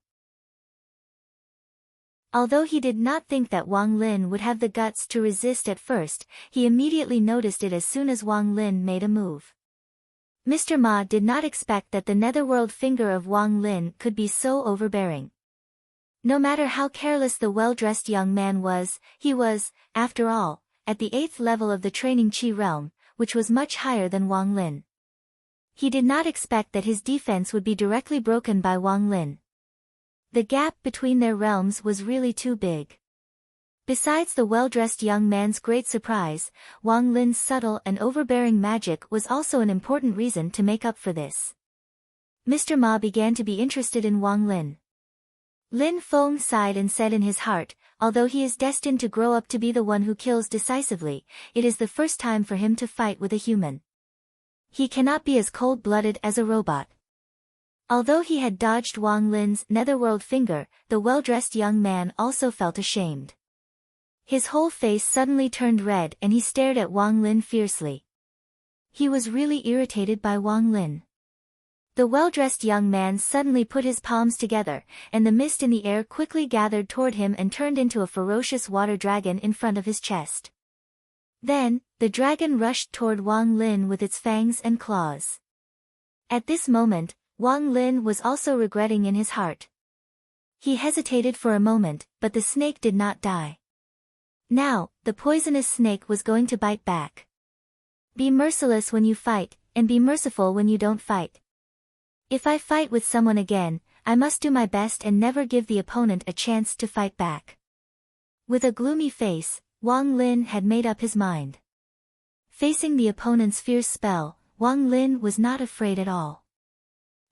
Although he did not think that Wang Lin would have the guts to resist at first, he immediately noticed it as soon as Wang Lin made a move. Mr. Ma did not expect that the netherworld finger of Wang Lin could be so overbearing. No matter how careless the well-dressed young man was, he was, after all, at the 8th level of the training qi realm, which was much higher than Wang Lin. He did not expect that his defense would be directly broken by Wang Lin. The gap between their realms was really too big. Besides the well-dressed young man's great surprise, Wang Lin's subtle and overbearing magic was also an important reason to make up for this. Mr. Ma began to be interested in Wang Lin. Lin Feng sighed and said in his heart, although he is destined to grow up to be the one who kills decisively, it is the first time for him to fight with a human. He cannot be as cold-blooded as a robot. Although he had dodged Wang Lin's netherworld finger, the well-dressed young man also felt ashamed. His whole face suddenly turned red and he stared at Wang Lin fiercely. He was really irritated by Wang Lin. The well-dressed young man suddenly put his palms together, and the mist in the air quickly gathered toward him and turned into a ferocious water dragon in front of his chest. Then, the dragon rushed toward Wang Lin with its fangs and claws. At this moment, Wang Lin was also regretting in his heart. He hesitated for a moment, but the snake did not die. Now, the poisonous snake was going to bite back. Be merciless when you fight, and be merciful when you don't fight. If I fight with someone again, I must do my best and never give the opponent a chance to fight back. With a gloomy face, Wang Lin had made up his mind. Facing the opponent's fierce spell, Wang Lin was not afraid at all.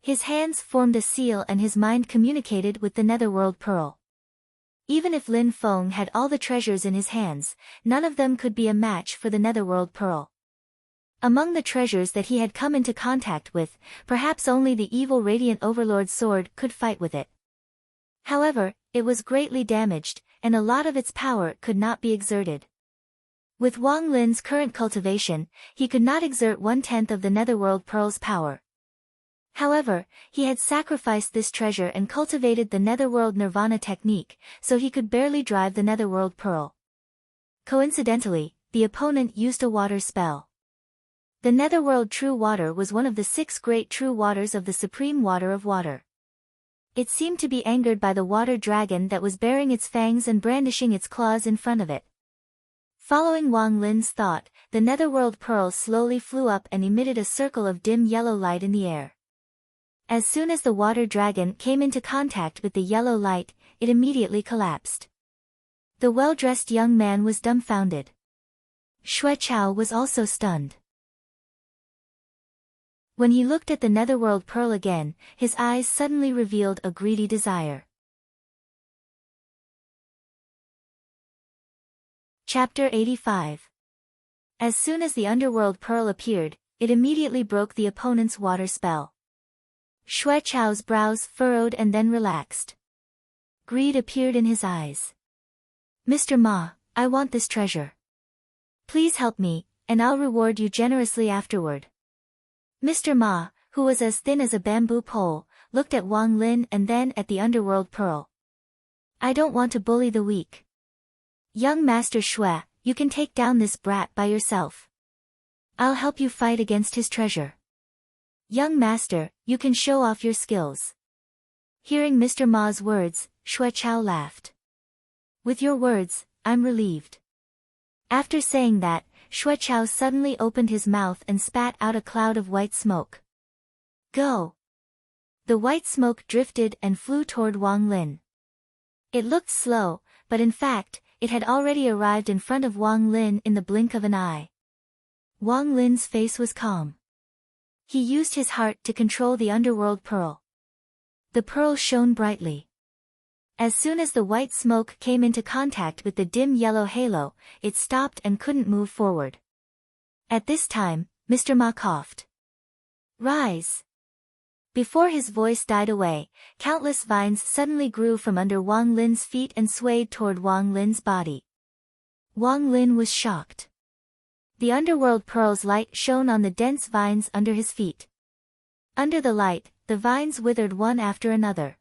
His hands formed a seal and his mind communicated with the netherworld pearl. Even if Lin Feng had all the treasures in his hands, none of them could be a match for the netherworld pearl. Among the treasures that he had come into contact with, perhaps only the evil Radiant Overlord's sword could fight with it. However, it was greatly damaged, and a lot of its power could not be exerted. With Wang Lin's current cultivation, he could not exert 1/10 of the netherworld pearl's power. However, he had sacrificed this treasure and cultivated the netherworld nirvana technique, so he could barely drive the netherworld pearl. Coincidentally, the opponent used a water spell. The netherworld true water was one of the 6 great true waters of the supreme water of water. It seemed to be angered by the water dragon that was baring its fangs and brandishing its claws in front of it. Following Wang Lin's thought, the netherworld pearl slowly flew up and emitted a circle of dim yellow light in the air. As soon as the water dragon came into contact with the yellow light, it immediately collapsed. The well-dressed young man was dumbfounded. Xue Chao was also stunned. When he looked at the netherworld pearl again, his eyes suddenly revealed a greedy desire. Chapter 85. As soon as the underworld pearl appeared, it immediately broke the opponent's water spell. Xue Chao's brows furrowed and then relaxed. Greed appeared in his eyes. Mr. Ma, I want this treasure. Please help me, and I'll reward you generously afterward. Mr. Ma, who was as thin as a bamboo pole, looked at Wang Lin and then at the underworld pearl. I don't want to bully the weak. Young Master Shui, you can take down this brat by yourself. I'll help you fight against his treasure. Young Master, you can show off your skills. Hearing Mr. Ma's words, Shui Chao laughed. With your words, I'm relieved. After saying that, Shui Chao suddenly opened his mouth and spat out a cloud of white smoke. Go! The white smoke drifted and flew toward Wang Lin. It looked slow, but in fact, it had already arrived in front of Wang Lin in the blink of an eye. Wang Lin's face was calm. He used his heart to control the underworld pearl. The pearl shone brightly. As soon as the white smoke came into contact with the dim yellow halo, it stopped and couldn't move forward. At this time, Mr. Ma coughed. Rise! Before his voice died away, countless vines suddenly grew from under Wang Lin's feet and swayed toward Wang Lin's body. Wang Lin was shocked. The underworld pearl's light shone on the dense vines under his feet. Under the light, the vines withered one after another.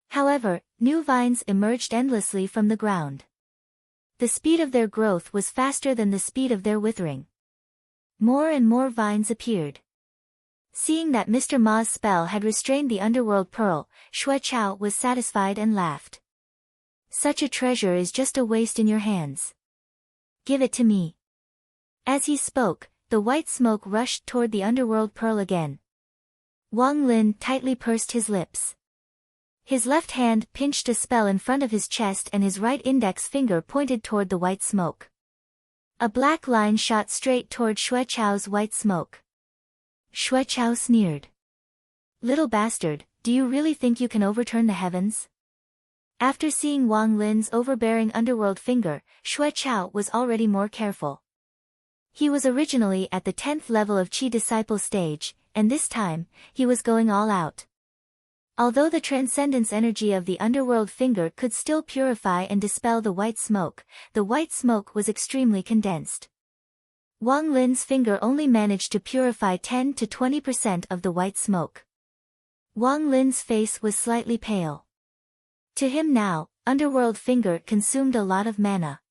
However, new vines emerged endlessly from the ground. The speed of their growth was faster than the speed of their withering. More and more vines appeared. Seeing that Mr. Ma's spell had restrained the underworld pearl, Shui Chao was satisfied and laughed. Such a treasure is just a waste in your hands. Give it to me. As he spoke, the white smoke rushed toward the underworld pearl again. Wang Lin tightly pursed his lips. His left hand pinched a spell in front of his chest and his right index finger pointed toward the white smoke. A black line shot straight toward Shui Chao's white smoke. Shui Chao sneered. Little bastard, do you really think you can overturn the heavens? After seeing Wang Lin's overbearing underworld finger, Shui Chao was already more careful. He was originally at the 10th level of Qi disciple stage, and this time, he was going all out. Although the transcendence energy of the underworld finger could still purify and dispel the white smoke was extremely condensed. Wang Lin's finger only managed to purify 10 to 20% of the white smoke. Wang Lin's face was slightly pale. To him now, underworld finger consumed a lot of mana.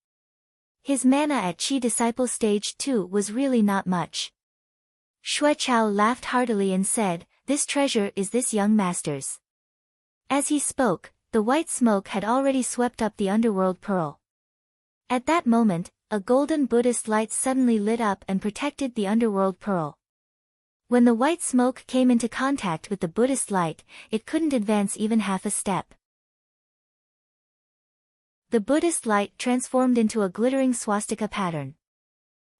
His mana at Qi disciple stage 2 was really not much. Shui Chao laughed heartily and said, "This treasure is this young master's." As he spoke, the white smoke had already swept up the underworld pearl. At that moment, a golden Buddhist light suddenly lit up and protected the underworld pearl. When the white smoke came into contact with the Buddhist light, it couldn't advance even half a step. The Buddhist light transformed into a glittering swastika pattern.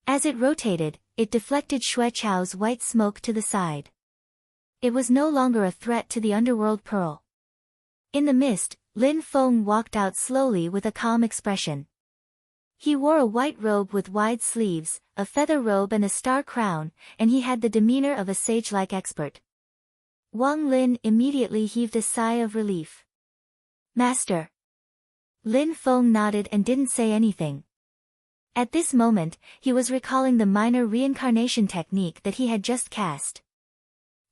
As it rotated, it deflected Shui Chao's white smoke to the side. It was no longer a threat to the underworld pearl. In the mist, Lin Feng walked out slowly with a calm expression. He wore a white robe with wide sleeves, a feather robe and a star crown, and he had the demeanor of a sage-like expert. Wang Lin immediately heaved a sigh of relief. "Master." Lin Feng nodded and didn't say anything. At this moment, he was recalling the minor reincarnation technique that he had just cast.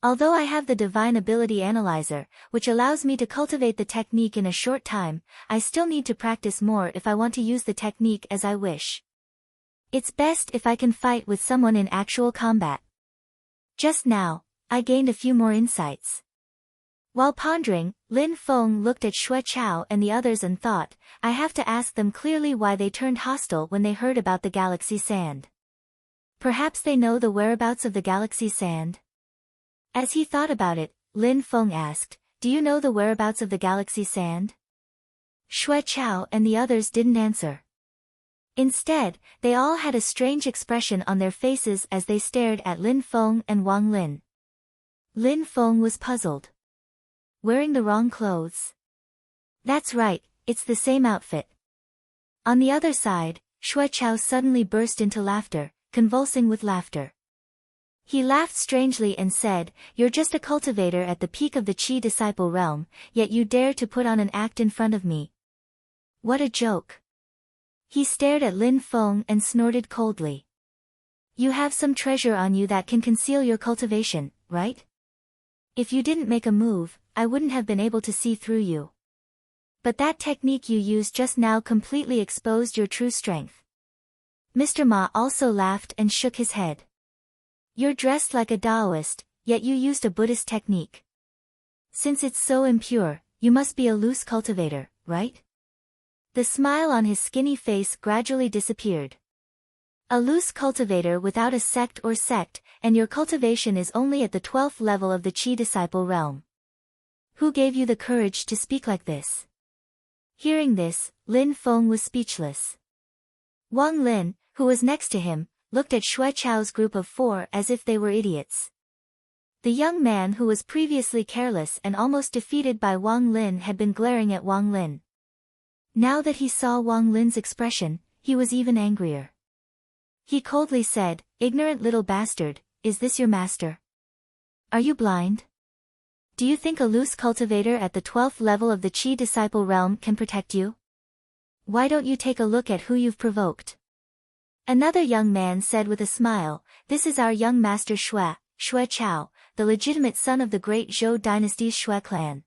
Although I have the Divine Ability Analyzer, which allows me to cultivate the technique in a short time, I still need to practice more if I want to use the technique as I wish. It's best if I can fight with someone in actual combat. Just now, I gained a few more insights. While pondering, Lin Feng looked at Shui Chao and the others and thought, I have to ask them clearly why they turned hostile when they heard about the galaxy sand. Perhaps they know the whereabouts of the galaxy sand? As he thought about it, Lin Feng asked, "Do you know the whereabouts of the galaxy sand?" Shui Chao and the others didn't answer. Instead, they all had a strange expression on their faces as they stared at Lin Feng and Wang Lin. Lin Feng was puzzled. Wearing the wrong clothes? That's right, it's the same outfit. On the other side, Shui Chao suddenly burst into laughter, convulsing with laughter. He laughed strangely and said, "You're just a cultivator at the peak of the Qi disciple realm, yet you dare to put on an act in front of me. What a joke." He stared at Lin Feng and snorted coldly. You have some treasure on you that can conceal your cultivation, right? If you didn't make a move, I wouldn't have been able to see through you. But that technique you used just now completely exposed your true strength. Mr. Ma also laughed and shook his head. You're dressed like a Taoist, yet you used a Buddhist technique. Since it's so impure, you must be a loose cultivator, right? The smile on his skinny face gradually disappeared. A loose cultivator without a sect, and your cultivation is only at the 12th level of the Qi disciple realm. Who gave you the courage to speak like this? Hearing this, Lin Feng was speechless. Wang Lin, who was next to him, looked at Xue Chao's group of 4 as if they were idiots. The young man who was previously careless and almost defeated by Wang Lin had been glaring at Wang Lin. Now that he saw Wang Lin's expression, he was even angrier. He coldly said, "Ignorant little bastard, is this your master? Are you blind? Do you think a loose cultivator at the 12th level of the Qi disciple realm can protect you? Why don't you take a look at who you've provoked?" Another young man said with a smile, "This is our young master Xue Chao, the legitimate son of the great Zhou dynasty's Xue clan.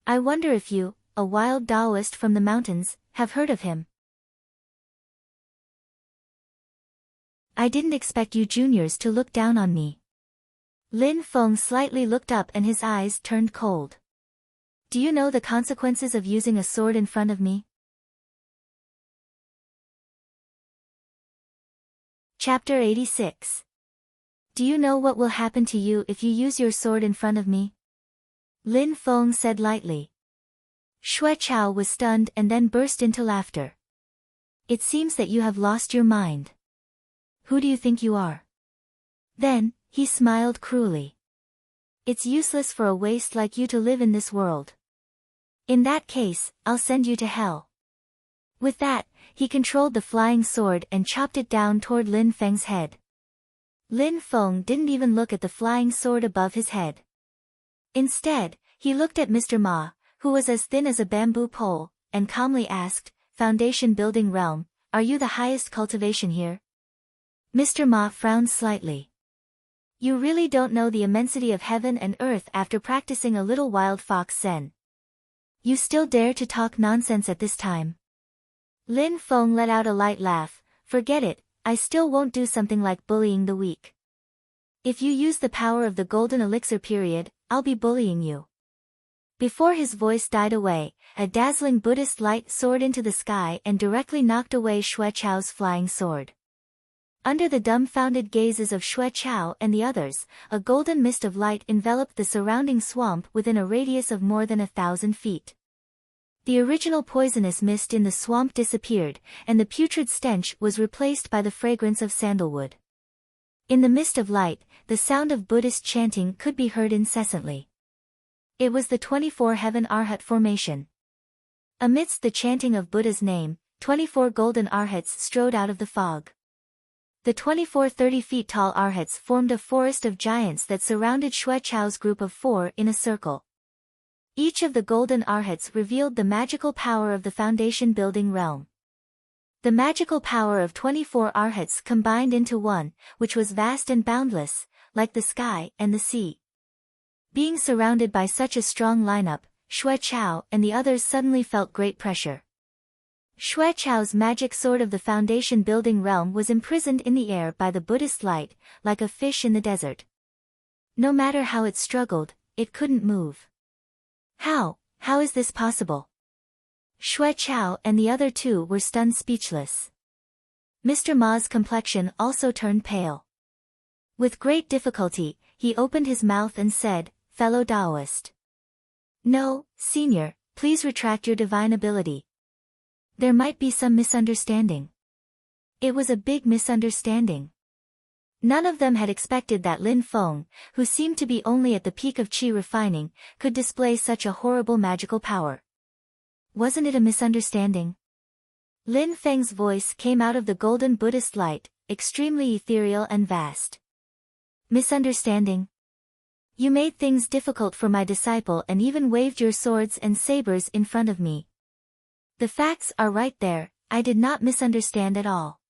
I wonder if you, a wild Taoist from the mountains, have heard of him." "I didn't expect you juniors to look down on me." Lin Feng slightly looked up and his eyes turned cold. "Do you know the consequences of using a sword in front of me?" Chapter 86. Do you know what will happen to you if you use your sword in front of me? Lin Feng said lightly. Xue Chao was stunned and then burst into laughter. "It seems that you have lost your mind. Who do you think you are?" Then, he smiled cruelly. "It's useless for a waste like you to live in this world. In that case, I'll send you to hell." With that, he controlled the flying sword and chopped it down toward Lin Feng's head. Lin Feng didn't even look at the flying sword above his head. Instead, he looked at Mr. Ma, who was as thin as a bamboo pole, and calmly asked, "Foundation building realm, are you the highest cultivation here?" Mr. Ma frowned slightly. "You really don't know the immensity of heaven and earth after practicing a little wild fox Zen. You still dare to talk nonsense at this time?" Lin Feng let out a light laugh. "Forget it, I still won't do something like bullying the weak. If you use the power of the golden elixir period, I'll be bullying you." Before his voice died away, a dazzling Buddhist light soared into the sky and directly knocked away Xue Chao's flying sword. Under the dumbfounded gazes of Xue Chao and the others, a golden mist of light enveloped the surrounding swamp within a radius of more than 1,000 feet. The original poisonous mist in the swamp disappeared, and the putrid stench was replaced by the fragrance of sandalwood. In the mist of light, the sound of Buddhist chanting could be heard incessantly. It was the 24 Heaven Arhat formation. Amidst the chanting of Buddha's name, 24 golden arhats strode out of the fog. The 24 30-feet-tall arhats formed a forest of giants that surrounded Xue Chao's group of 4 in a circle. Each of the golden arhats revealed the magical power of the foundation building realm. The magical power of 24 arhats combined into one, which was vast and boundless, like the sky and the sea. Being surrounded by such a strong lineup, Xue Chao and the others suddenly felt great pressure. Xue Chao's magic sword of the foundation building realm was imprisoned in the air by the Buddhist light, like a fish in the desert. No matter how it struggled, it couldn't move. How is this possible? Xue Chao and the other 2 were stunned speechless. Mr. Ma's complexion also turned pale. With great difficulty, he opened his mouth and said, "Fellow Taoist. No, senior, please retract your divine ability. There might be some misunderstanding." It was a big misunderstanding. None of them had expected that Lin Feng, who seemed to be only at the peak of qi refining, could display such a horrible magical power. Wasn't it a misunderstanding? Lin Feng's voice came out of the golden Buddhist light, extremely ethereal and vast. "Misunderstanding? You made things difficult for my disciple and even waved your swords and sabers in front of me. The facts are right there, I did not misunderstand at all."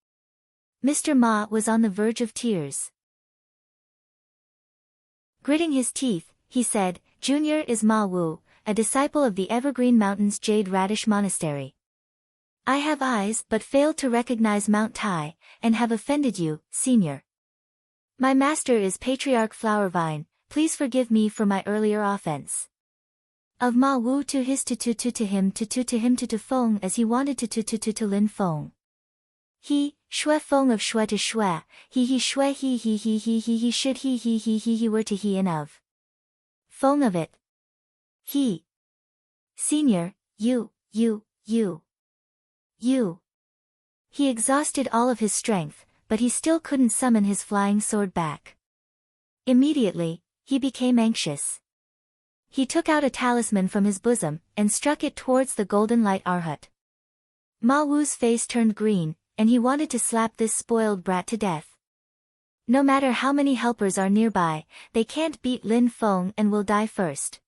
Mr. Ma was on the verge of tears. Gritting his teeth, he said, Junior is Ma Wu, a disciple of the Evergreen Mountains Jade Radish Monastery. I have eyes but failed to recognize Mount Tai, and have offended you, Senior. My master is Patriarch Flowervine, please forgive me for my earlier offense. Of Ma Wu to his to him to Feng as he wanted to Lin Feng. He, Shui Feng of Shui to Shui, he Shui he should he were to he and of. Feng of it. He. Senior, you. He exhausted all of his strength, but he still couldn't summon his flying sword back. Immediately, he became anxious. He took out a talisman from his bosom, and struck it towards the golden light Arhat. Ma Wu's face turned green, and he wanted to slap this spoiled brat to death. No matter how many helpers are nearby, they can't beat Lin Feng and will die first.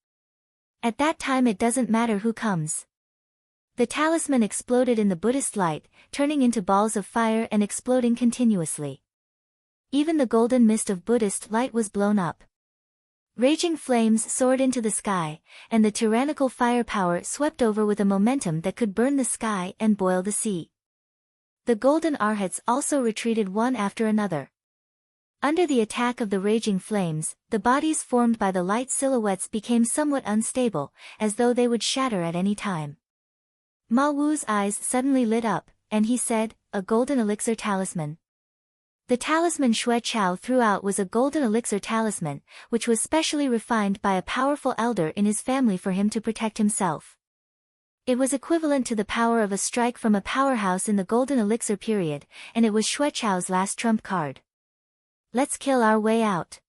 At that time it doesn't matter who comes. The talisman exploded in the Buddhist light, turning into balls of fire and exploding continuously. Even the golden mist of Buddhist light was blown up. Raging flames soared into the sky, and the tyrannical firepower swept over with a momentum that could burn the sky and boil the sea. The golden arhats also retreated one after another. Under the attack of the raging flames, the bodies formed by the light silhouettes became somewhat unstable, as though they would shatter at any time. Ma Wu's eyes suddenly lit up, and he said, a golden elixir talisman. The talisman Xue Chao threw out was a golden elixir talisman, which was specially refined by a powerful elder in his family for him to protect himself. It was equivalent to the power of a strike from a powerhouse in the golden elixir period, and it was Xue Chao's last trump card. Let's kill our way out.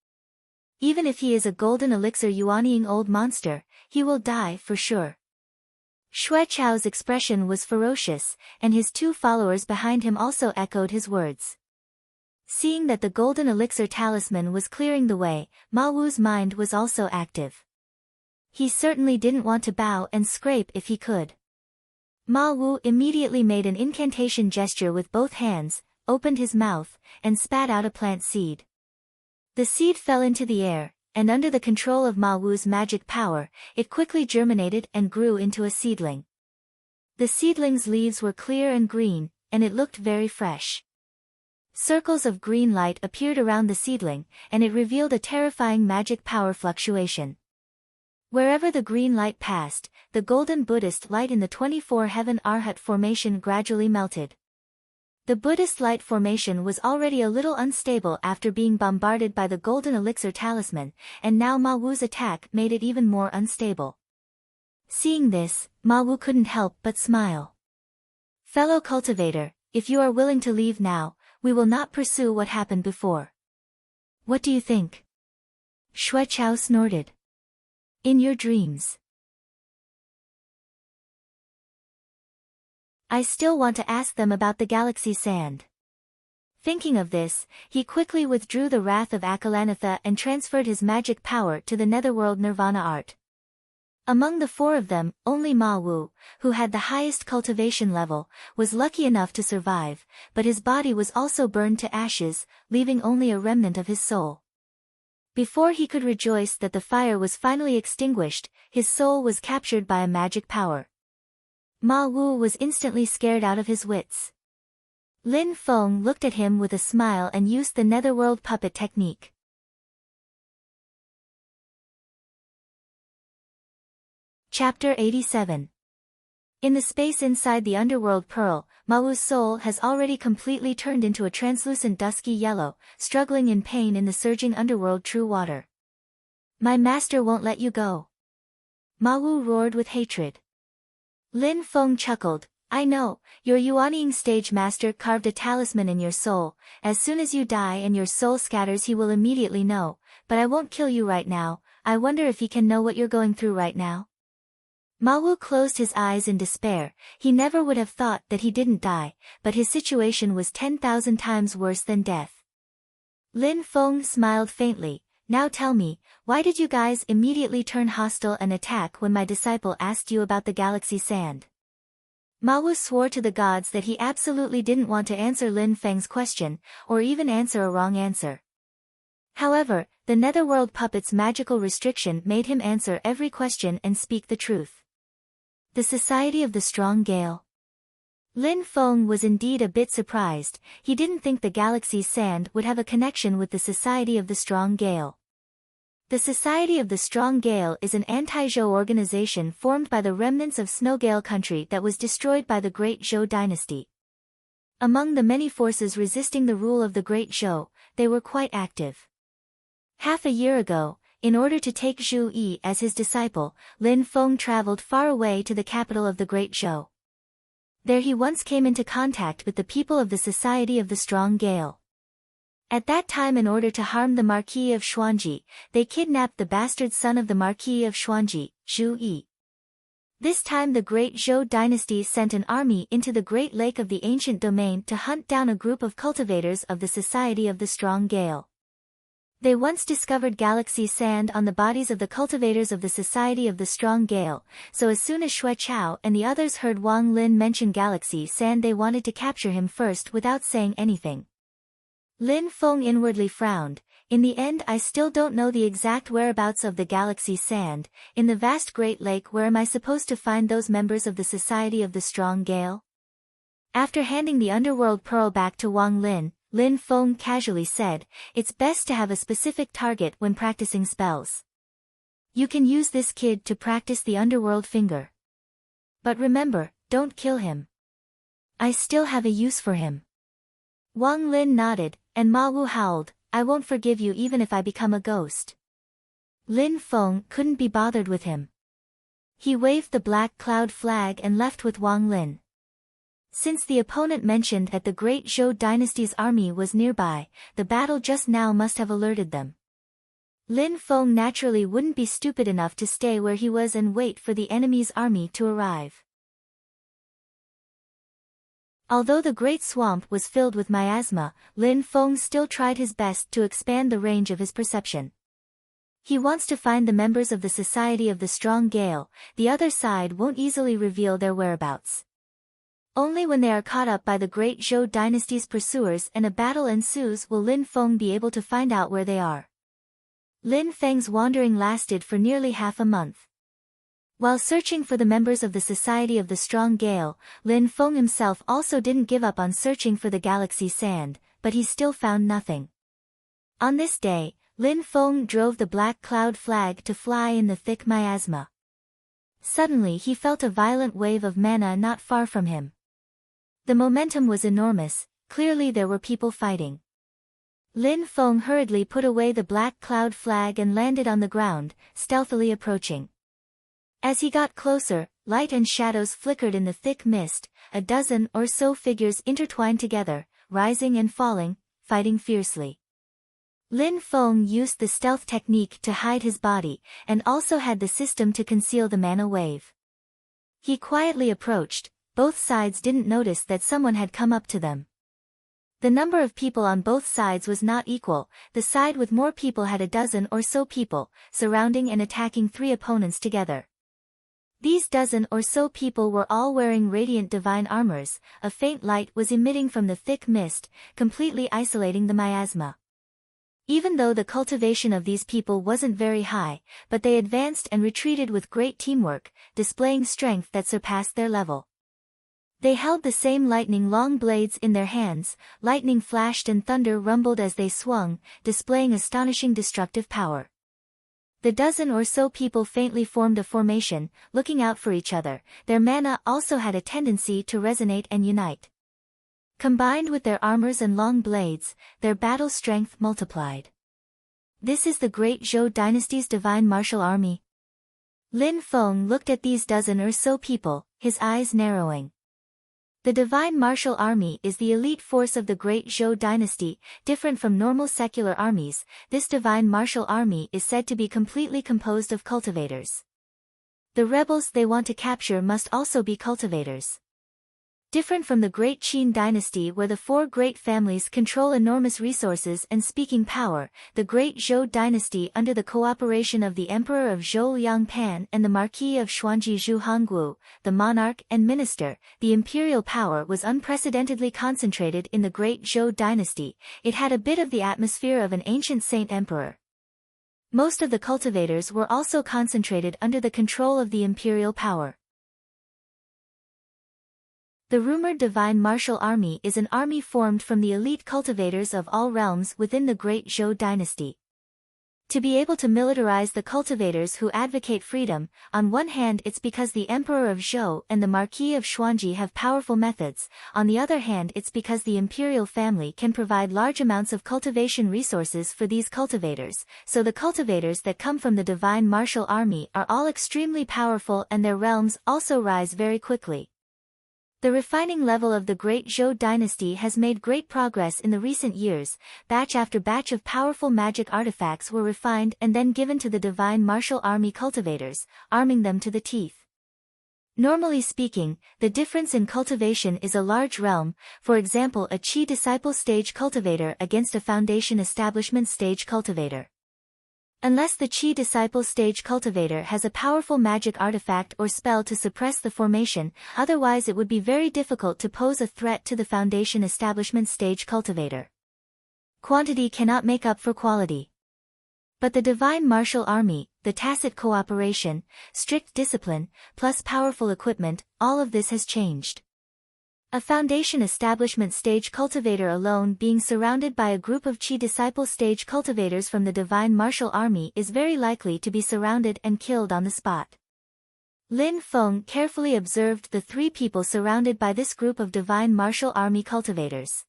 Even if he is a golden elixir yuanying old monster, he will die for sure. Xue Chao's expression was ferocious, and his two followers behind him also echoed his words. Seeing that the golden elixir talisman was clearing the way, Ma Wu's mind was also active. He certainly didn't want to bow and scrape if he could. Ma Wu immediately made an incantation gesture with both hands, opened his mouth, and spat out a plant seed. The seed fell into the air, and under the control of Ma Wu's magic power, it quickly germinated and grew into a seedling. The seedling's leaves were clear and green, and it looked very fresh. Circles of green light appeared around the seedling, and it revealed a terrifying magic power fluctuation. Wherever the green light passed, the golden Buddhist light in the 24 heaven Arhat formation gradually melted. The Buddhist light formation was already a little unstable after being bombarded by the golden elixir talisman, and now Ma Wu's attack made it even more unstable. Seeing this, Ma Wu couldn't help but smile. Fellow cultivator, if you are willing to leave now, we will not pursue what happened before. What do you think? Xue Chao snorted. In your dreams. I still want to ask them about the galaxy sand. Thinking of this, he quickly withdrew the wrath of Akalanatha and transferred his magic power to the netherworld nirvana art. Among the four of them, only Ma Wu, who had the highest cultivation level, was lucky enough to survive, but his body was also burned to ashes, leaving only a remnant of his soul. Before he could rejoice that the fire was finally extinguished, his soul was captured by a magic power. Ma Wu was instantly scared out of his wits. Lin Feng looked at him with a smile and used the netherworld puppet technique. Chapter 87. In the space inside the underworld pearl, Ma Wu's soul has already completely turned into a translucent dusky yellow, struggling in pain in the surging underworld true water. My master won't let you go. Ma Wu roared with hatred. Lin Feng chuckled, I know, your yuanying stage master carved a talisman in your soul, as soon as you die and your soul scatters he will immediately know, but I won't kill you right now, I wonder if he can know what you're going through right now? Ma Wu closed his eyes in despair, he never would have thought that he didn't die, but his situation was 10,000 times worse than death. Lin Feng smiled faintly, now tell me, why did you guys immediately turn hostile and attack when my disciple asked you about the galaxy sand? Ma Wu swore to the gods that he absolutely didn't want to answer Lin Feng's question, or even answer a wrong answer. However, the netherworld puppet's magical restriction made him answer every question and speak the truth. The Society of the Strong Gale. Lin Feng was indeed a bit surprised. He didn't think the galaxy's sand would have a connection with the Society of the Strong Gale. The Society of the Strong Gale is an anti-Zhou organization formed by the remnants of Snowgale country that was destroyed by the Great Zhou dynasty. Among the many forces resisting the rule of the Great Zhou, they were quite active. Half a year ago, in order to take Zhu Yi as his disciple, Lin Feng traveled far away to the capital of the Great Zhou. There he once came into contact with the people of the Society of the Strong Gale. At that time, in order to harm the Marquis of Xuanji, they kidnapped the bastard son of the Marquis of Xuanji, Zhu Yi. This time the Great Zhou dynasty sent an army into the Great Lake of the ancient domain to hunt down a group of cultivators of the Society of the Strong Gale. They once discovered galaxy sand on the bodies of the cultivators of the Society of the Strong Gale, so as soon as Xue Chao and the others heard Wang Lin mention galaxy sand, they wanted to capture him first without saying anything. Lin Feng inwardly frowned. In the end, I still don't know the exact whereabouts of the galaxy sand. In the vast Great Lake, where am I supposed to find those members of the Society of the Strong Gale? After handing the underworld pearl back to Wang Lin, Lin Feng casually said, "It's best to have a specific target when practicing spells. You can use this kid to practice the underworld finger. But remember, don't kill him. I still have a use for him." Wang Lin nodded, and Ma Wu howled, "I won't forgive you even if I become a ghost." Lin Feng couldn't be bothered with him. He waved the black cloud flag and left with Wang Lin. Since the opponent mentioned that the Great Zhou dynasty's army was nearby, the battle just now must have alerted them. Lin Feng naturally wouldn't be stupid enough to stay where he was and wait for the enemy's army to arrive. Although the Great Swamp was filled with miasma, Lin Feng still tried his best to expand the range of his perception. He wants to find the members of the Society of the Strong Gale. The other side won't easily reveal their whereabouts. Only when they are caught up by the Great Zhou dynasty's pursuers and a battle ensues will Lin Feng be able to find out where they are. Lin Feng's wandering lasted for nearly half a month. While searching for the members of the Society of the Strong Gale, Lin Feng himself also didn't give up on searching for the galaxy sand, but he still found nothing. On this day, Lin Feng drove the black cloud flag to fly in the thick miasma. Suddenly he felt a violent wave of mana not far from him. The momentum was enormous. Clearly there were people fighting. Lin Feng hurriedly put away the black cloud flag and landed on the ground, stealthily approaching. As he got closer, light and shadows flickered in the thick mist. A dozen or so figures intertwined together, rising and falling, fighting fiercely. Lin Feng used the stealth technique to hide his body, and also had the system to conceal the mana wave. He quietly approached. Both sides didn't notice that someone had come up to them. The number of people on both sides was not equal. The side with more people had a dozen or so people, surrounding and attacking three opponents together. These dozen or so people were all wearing radiant divine armors. A faint light was emitting from the thick mist, completely isolating the miasma. Even though the cultivation of these people wasn't very high, but they advanced and retreated with great teamwork, displaying strength that surpassed their level. They held the same lightning-long blades in their hands. Lightning flashed and thunder rumbled as they swung, displaying astonishing destructive power. The dozen or so people faintly formed a formation, looking out for each other. Their mana also had a tendency to resonate and unite. Combined with their armors and long blades, their battle strength multiplied. This is the Great Zhou dynasty's divine martial army. Lin Feng looked at these dozen or so people, his eyes narrowing. The divine martial army is the elite force of the Great Zhou dynasty. Different from normal secular armies, this divine martial army is said to be completely composed of cultivators. The rebels they want to capture must also be cultivators. Different from the Great Qin dynasty where the four great families control enormous resources and speaking power, the Great Zhou dynasty under the cooperation of the Emperor of Zhou Liangpan and the Marquis of Xuanji Zhu Hongguo, the monarch and minister, the imperial power was unprecedentedly concentrated in the Great Zhou dynasty. It had a bit of the atmosphere of an ancient saint emperor. Most of the cultivators were also concentrated under the control of the imperial power. The rumored divine martial army is an army formed from the elite cultivators of all realms within the Great Zhou dynasty. To be able to militarize the cultivators who advocate freedom, on one hand it's because the Emperor of Zhou and the Marquis of Xuanji have powerful methods, on the other hand it's because the imperial family can provide large amounts of cultivation resources for these cultivators, so the cultivators that come from the divine martial army are all extremely powerful and their realms also rise very quickly. The refining level of the Great Zhou dynasty has made great progress in the recent years. Batch after batch of powerful magic artifacts were refined and then given to the divine martial army cultivators, arming them to the teeth. Normally speaking, the difference in cultivation is a large realm, for example a Qi disciple stage cultivator against a foundation establishment stage cultivator. Unless the Qi disciple stage cultivator has a powerful magic artifact or spell to suppress the formation, otherwise it would be very difficult to pose a threat to the foundation establishment stage cultivator. Quantity cannot make up for quality. But the divine martial army, the tacit cooperation, strict discipline, plus powerful equipment, all of this has changed. A foundation establishment stage cultivator alone being surrounded by a group of Qi disciple stage cultivators from the divine martial army is very likely to be surrounded and killed on the spot. Lin Feng carefully observed the three people surrounded by this group of divine martial army cultivators.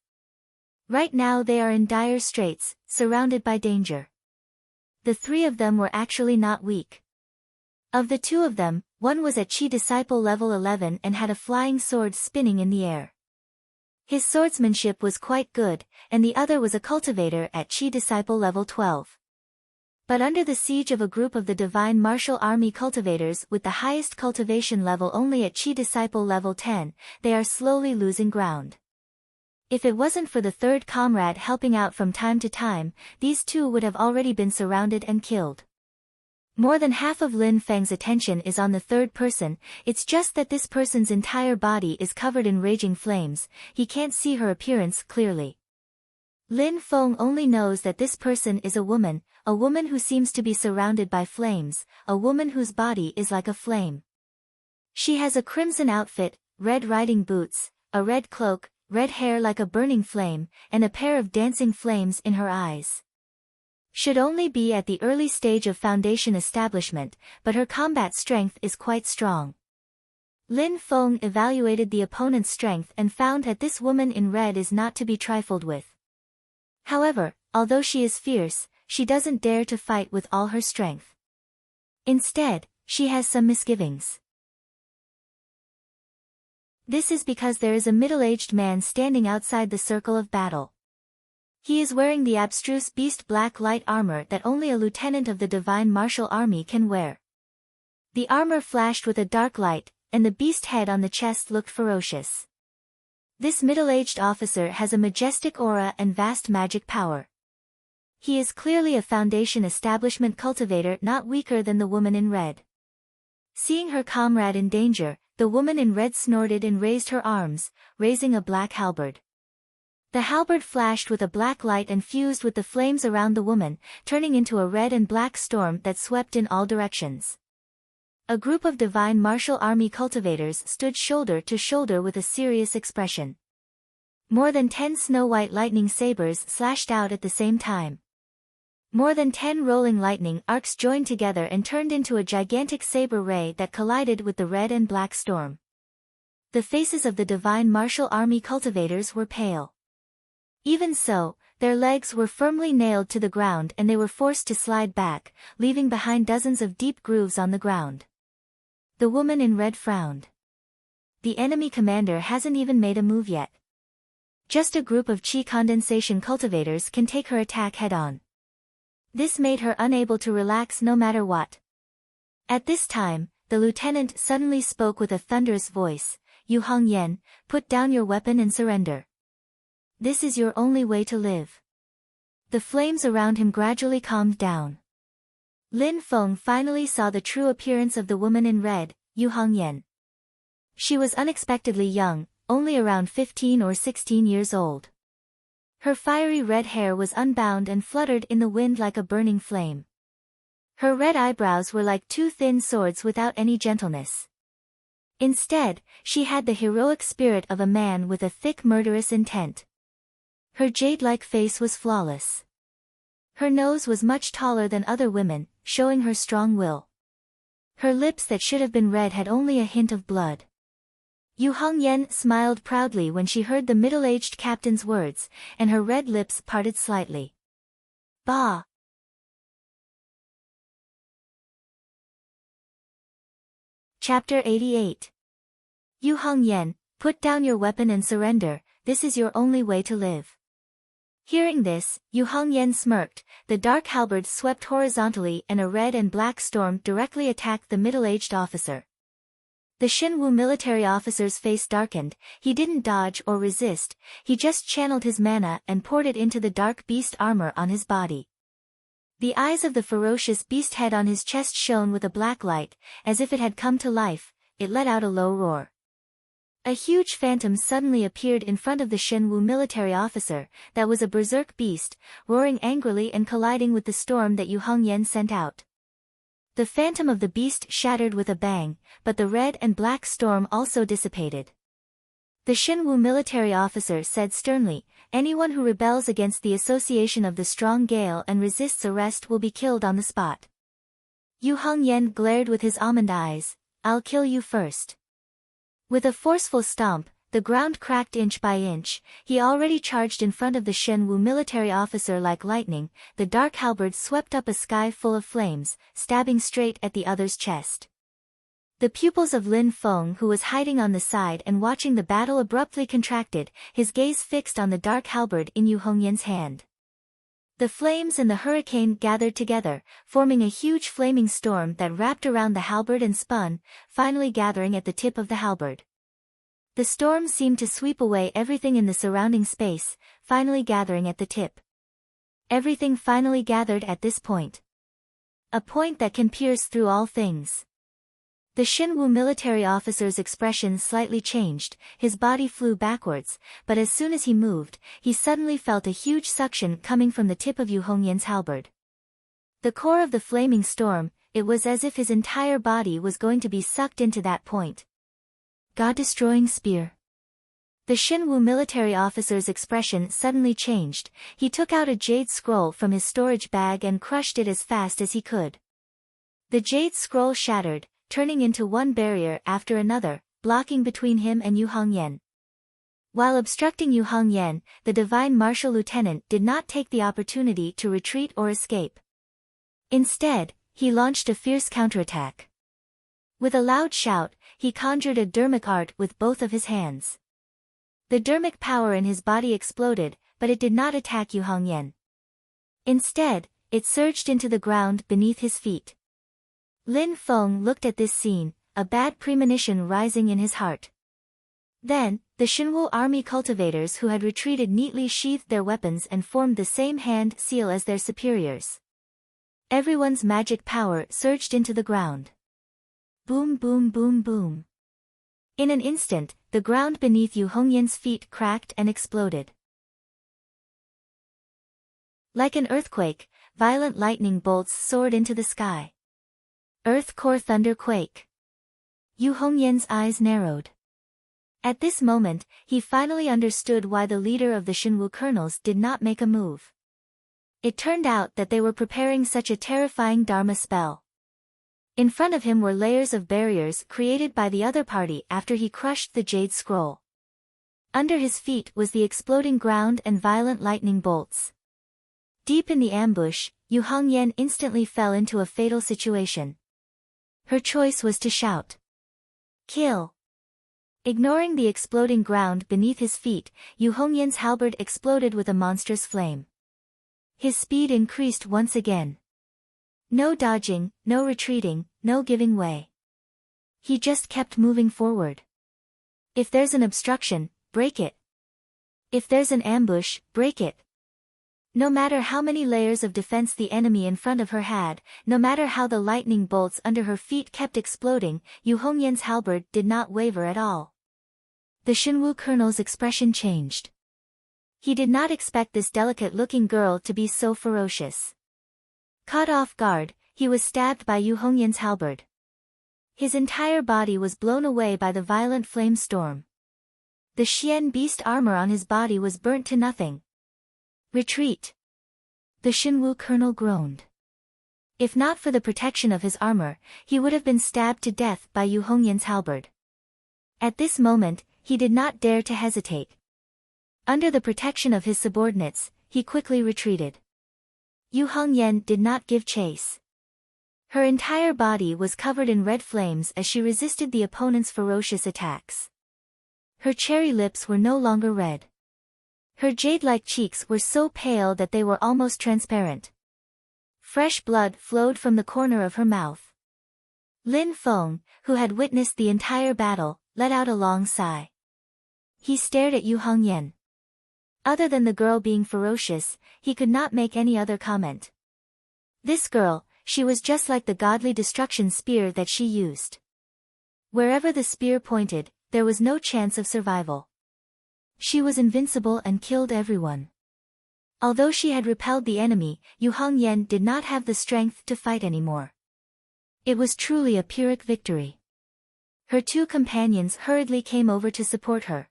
Right now they are in dire straits, surrounded by danger. The three of them were actually not weak. Of the two of them, one was at Qi disciple level 11 and had a flying sword spinning in the air. His swordsmanship was quite good, and the other was a cultivator at Qi disciple level 12. But under the siege of a group of the divine martial army cultivators with the highest cultivation level only at Qi disciple level 10, they are slowly losing ground. If it wasn't for the third comrade helping out from time to time, these two would have already been surrounded and killed. More than half of Lin Feng's attention is on the third person, it's just that this person's entire body is covered in raging flames, he can't see her appearance clearly. Lin Feng only knows that this person is a woman who seems to be surrounded by flames, a woman whose body is like a flame. She has a crimson outfit, red riding boots, a red cloak, red hair like a burning flame, and a pair of dancing flames in her eyes. Should only be at the early stage of foundation establishment, but her combat strength is quite strong. Lin Feng evaluated the opponent's strength and found that this woman in red is not to be trifled with. However, although she is fierce, she doesn't dare to fight with all her strength. Instead, she has some misgivings. This is because there is a middle-aged man standing outside the circle of battle. He is wearing the abstruse beast black light armor that only a lieutenant of the divine martial army can wear. The armor flashed with a dark light, and the beast head on the chest looked ferocious. This middle-aged officer has a majestic aura and vast magic power. He is clearly a foundation establishment cultivator not weaker than the woman in red. Seeing her comrade in danger, the woman in red snorted and raised her arms, raising a black halberd. The halberd flashed with a black light and fused with the flames around the woman, turning into a red and black storm that swept in all directions. A group of divine martial army cultivators stood shoulder to shoulder with a serious expression. More than 10 snow-white lightning sabers slashed out at the same time. More than 10 rolling lightning arcs joined together and turned into a gigantic saber ray that collided with the red and black storm. The faces of the divine martial army cultivators were pale. Even so, their legs were firmly nailed to the ground and they were forced to slide back, leaving behind dozens of deep grooves on the ground. The woman in red frowned. The enemy commander hasn't even made a move yet. Just a group of Qi condensation cultivators can take her attack head-on. This made her unable to relax no matter what. At this time, the lieutenant suddenly spoke with a thunderous voice, Yu Hongyan, put down your weapon and surrender. This is your only way to live. The flames around him gradually calmed down. Lin Feng finally saw the true appearance of the woman in red, Yu Hongyan. She was unexpectedly young, only around 15 or 16 years old. Her fiery red hair was unbound and fluttered in the wind like a burning flame. Her red eyebrows were like two thin swords without any gentleness. Instead, she had the heroic spirit of a man with a thick murderous intent. Her jade-like face was flawless. Her nose was much taller than other women, showing her strong will. Her lips that should have been red had only a hint of blood. Yu Hongyan smiled proudly when she heard the middle-aged captain's words, and her red lips parted slightly. Bah! Chapter 88. Yu Hongyan, put down your weapon and surrender, this is your only way to live. Hearing this, Yu Hongyan smirked, the dark halberd swept horizontally and a red and black storm directly attacked the middle-aged officer. The Shinwu military officer's face darkened, he didn't dodge or resist, he just channeled his mana and poured it into the dark beast armor on his body. The eyes of the ferocious beast head on his chest shone with a black light, as if it had come to life, it let out a low roar. A huge phantom suddenly appeared in front of the Shenwu military officer, that was a berserk beast, roaring angrily and colliding with the storm that Yu Hongyan sent out. The phantom of the beast shattered with a bang, but the red and black storm also dissipated. The Shenwu military officer said sternly, anyone who rebels against the association of the strong gale and resists arrest will be killed on the spot. Yu Hongyan glared with his almond eyes, I'll kill you first. With a forceful stomp, the ground cracked inch by inch, he already charged in front of the Shenwu military officer like lightning, the dark halberd swept up a sky full of flames, stabbing straight at the other's chest. The pupils of Lin Feng who was hiding on the side and watching the battle abruptly contracted, his gaze fixed on the dark halberd in Yu Hongyan's hand. The flames and the hurricane gathered together, forming a huge flaming storm that wrapped around the halberd and spun, finally gathering at the tip of the halberd. The storm seemed to sweep away everything in the surrounding space, finally gathering at the tip. Everything finally gathered at this point. A point that can pierce through all things. The Shinwu military officer's expression slightly changed, his body flew backwards, but as soon as he moved, he suddenly felt a huge suction coming from the tip of Yu Hongyan's halberd. The core of the flaming storm, it was as if his entire body was going to be sucked into that point. God-destroying spear. The Shinwu military officer's expression suddenly changed, he took out a jade scroll from his storage bag and crushed it as fast as he could. The jade scroll shattered, turning into one barrier after another, blocking between him and Yu Hongyan. While obstructing Yu Hongyan, the divine martial lieutenant did not take the opportunity to retreat or escape. Instead, he launched a fierce counterattack. With a loud shout, he conjured a dermic art with both of his hands. The dermic power in his body exploded, but it did not attack Yu Hongyan. Instead, it surged into the ground beneath his feet. Lin Feng looked at this scene, a bad premonition rising in his heart. Then, the Shinwu army cultivators who had retreated neatly sheathed their weapons and formed the same hand seal as their superiors. Everyone's magic power surged into the ground. Boom boom boom boom. In an instant, the ground beneath Yu Hongyan's feet cracked and exploded. Like an earthquake, violent lightning bolts soared into the sky. Earth core thunder quake. Yu Hongyan's eyes narrowed. At this moment, he finally understood why the leader of the Shinwu colonels did not make a move. It turned out that they were preparing such a terrifying Dharma spell. In front of him were layers of barriers created by the other party after he crushed the jade scroll. Under his feet was the exploding ground and violent lightning bolts. Deep in the ambush, Yu Hongyan instantly fell into a fatal situation. Her choice was to shout, "Kill!" Ignoring the exploding ground beneath his feet, Yu Hongyan's halberd exploded with a monstrous flame. His speed increased once again. No dodging, no retreating, no giving way. He just kept moving forward. If there's an obstruction, break it. If there's an ambush, break it. No matter how many layers of defense the enemy in front of her had, no matter how the lightning bolts under her feet kept exploding, Yu Hongyan's halberd did not waver at all. The Shinwu colonel's expression changed. He did not expect this delicate-looking girl to be so ferocious. Caught off guard, he was stabbed by Yu Hongyan's halberd. His entire body was blown away by the violent flame storm. The Xian beast armor on his body was burnt to nothing. Retreat! The Shinwu colonel groaned. If not for the protection of his armor, he would have been stabbed to death by Yu Hongyan's halberd. At this moment, he did not dare to hesitate. Under the protection of his subordinates, he quickly retreated. Yu Hongyan did not give chase. Her entire body was covered in red flames as she resisted the opponent's ferocious attacks. Her cherry lips were no longer red. Her jade-like cheeks were so pale that they were almost transparent. Fresh blood flowed from the corner of her mouth. Lin Feng, who had witnessed the entire battle, let out a long sigh. He stared at Yu Hongyan. Other than the girl being ferocious, he could not make any other comment. This girl, she was just like the godly destruction spear that she used. Wherever the spear pointed, there was no chance of survival. She was invincible and killed everyone. Although she had repelled the enemy, Yu Hongyan did not have the strength to fight anymore. It was truly a Pyrrhic victory. Her two companions hurriedly came over to support her.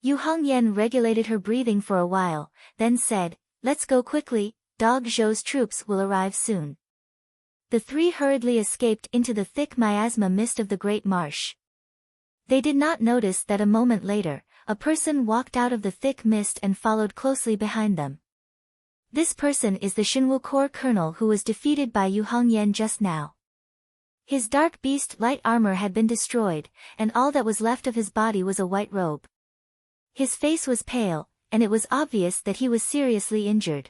Yu Hongyan regulated her breathing for a while, then said, "Let's go quickly, Dog Zhou's troops will arrive soon." The three hurriedly escaped into the thick miasma mist of the great marsh. They did not notice that a moment later, a person walked out of the thick mist and followed closely behind them. This person is the Shinwu Corps colonel who was defeated by Yu Hongyan just now. His dark beast light armor had been destroyed, and all that was left of his body was a white robe. His face was pale, and it was obvious that he was seriously injured.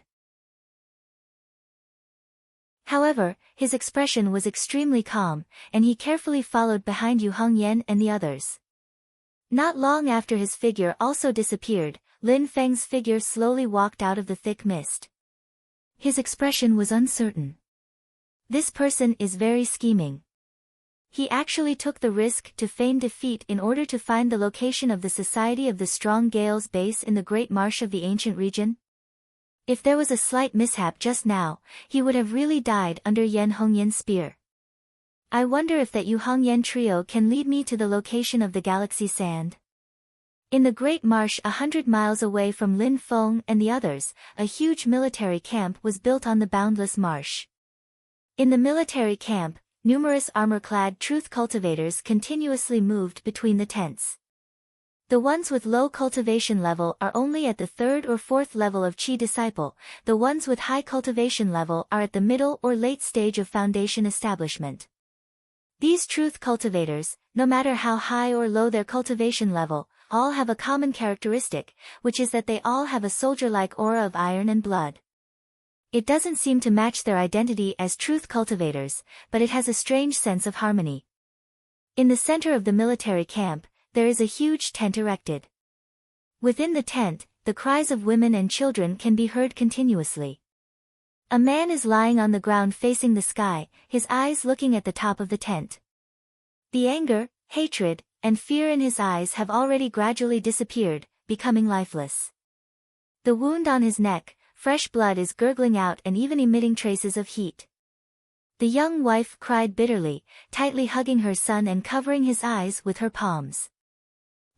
However, his expression was extremely calm, and he carefully followed behind Yu Hongyan and the others. Not long after his figure also disappeared, Lin Feng's figure slowly walked out of the thick mist. His expression was uncertain. This person is very scheming. He actually took the risk to feign defeat in order to find the location of the Society of the Strong Gale's base in the Great Marsh of the ancient region. If there was a slight mishap just now, he would have really died under Yen Hongyan's spear. I wonder if that Yu Hongyan trio can lead me to the location of the galaxy sand. In the Great Marsh 100 miles away from Lin Feng and the others, a huge military camp was built on the boundless marsh. In the military camp, numerous armor-clad truth cultivators continuously moved between the tents. The ones with low cultivation level are only at the 3rd or 4th level of Qi disciple, the ones with high cultivation level are at the middle or late stage of foundation establishment. These truth cultivators, no matter how high or low their cultivation level, all have a common characteristic, which is that they all have a soldier-like aura of iron and blood. It doesn't seem to match their identity as truth cultivators, but it has a strange sense of harmony. In the center of the military camp, there is a huge tent erected. Within the tent, the cries of women and children can be heard continuously. A man is lying on the ground facing the sky, his eyes looking at the top of the tent. The anger, hatred, and fear in his eyes have already gradually disappeared, becoming lifeless. The wound on his neck, fresh blood is gurgling out and even emitting traces of heat. The young wife cried bitterly, tightly hugging her son and covering his eyes with her palms.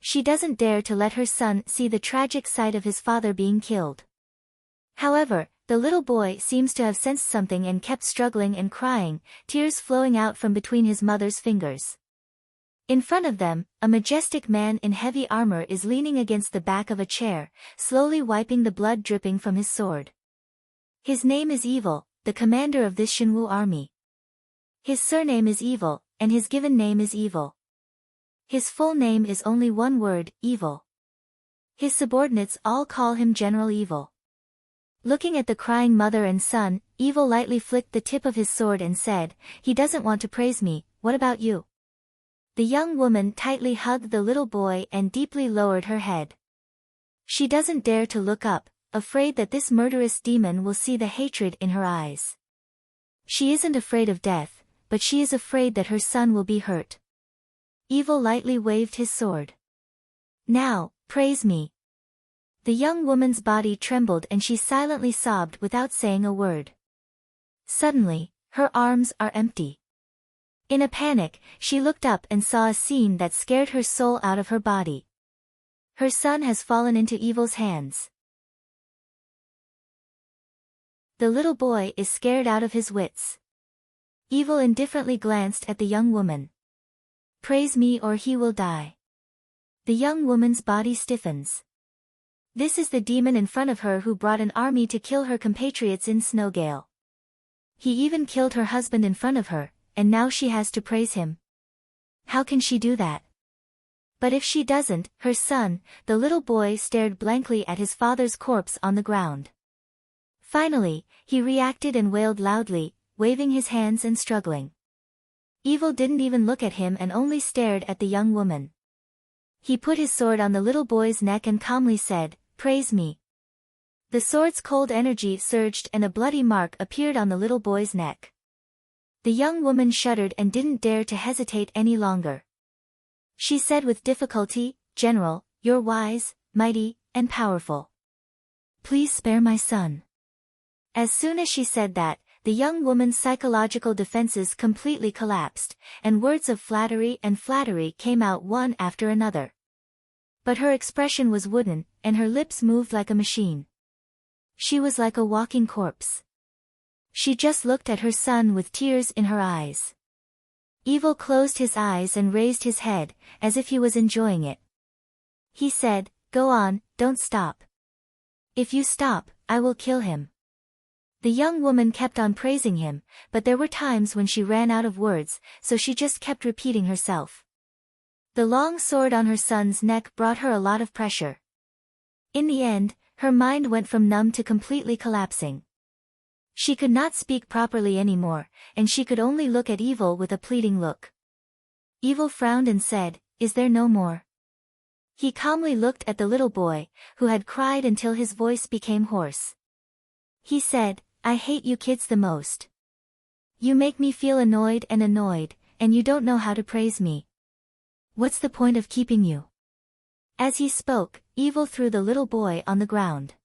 She doesn't dare to let her son see the tragic sight of his father being killed. However, the little boy seems to have sensed something and kept struggling and crying, tears flowing out from between his mother's fingers. In front of them, a majestic man in heavy armor is leaning against the back of a chair, slowly wiping the blood dripping from his sword. His name is Evil, the commander of this Shinwu army. His surname is Evil, and his given name is Evil. His full name is only one word, Evil. His subordinates all call him General Evil. Looking at the crying mother and son, Evil lightly flicked the tip of his sword and said, "He doesn't want to praise me, what about you?" The young woman tightly hugged the little boy and deeply lowered her head. She doesn't dare to look up, afraid that this murderous demon will see the hatred in her eyes. She isn't afraid of death, but she is afraid that her son will be hurt. Evil lightly waved his sword. Now, praise me. The young woman's body trembled and she silently sobbed without saying a word. Suddenly, her arms are empty. In a panic, she looked up and saw a scene that scared her soul out of her body. Her son has fallen into evil's hands. The little boy is scared out of his wits. Evil indifferently glanced at the young woman. Praise me or he will die. The young woman's body stiffens. This is the demon in front of her who brought an army to kill her compatriots in Snowgale. He even killed her husband in front of her, and now she has to praise him. How can she do that? But if she doesn't, her son, the little boy, stared blankly at his father's corpse on the ground. Finally, he reacted and wailed loudly, waving his hands and struggling. Evil didn't even look at him and only stared at the young woman. He put his sword on the little boy's neck and calmly said, "Praise me." The sword's cold energy surged and a bloody mark appeared on the little boy's neck. The young woman shuddered and didn't dare to hesitate any longer. She said with difficulty, "General, you're wise, mighty, and powerful. Please spare my son." As soon as she said that, the young woman's psychological defenses completely collapsed, and words of flattery and flattery came out one after another. But her expression was wooden, and her lips moved like a machine. She was like a walking corpse. She just looked at her son with tears in her eyes. Evil closed his eyes and raised his head, as if he was enjoying it. He said, "Go on, don't stop. If you stop, I will kill him." The young woman kept on praising him, but there were times when she ran out of words, so she just kept repeating herself. The long sword on her son's neck brought her a lot of pressure. In the end, her mind went from numb to completely collapsing. She could not speak properly anymore, and she could only look at Evil with a pleading look. Evil frowned and said, "Is there no more?" He calmly looked at the little boy, who had cried until his voice became hoarse. He said, "I hate you kids the most. You make me feel annoyed, and you don't know how to praise me. What's the point of keeping you?" As he spoke, Evil threw the little boy on the ground.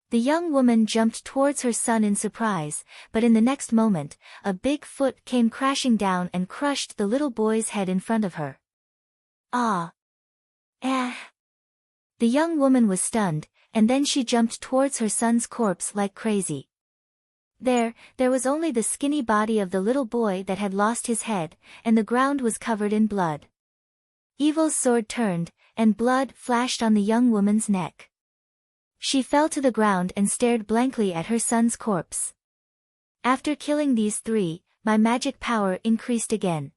The young woman jumped towards her son in surprise, but in the next moment, a big foot came crashing down and crushed the little boy's head in front of her. Ah! Eh! The young woman was stunned, and then she jumped towards her son's corpse like crazy. There was only the skinny body of the little boy that had lost his head, and the ground was covered in blood. Evil's sword turned, and blood flashed on the young woman's neck. She fell to the ground and stared blankly at her son's corpse. After killing these three, my magic power increased again.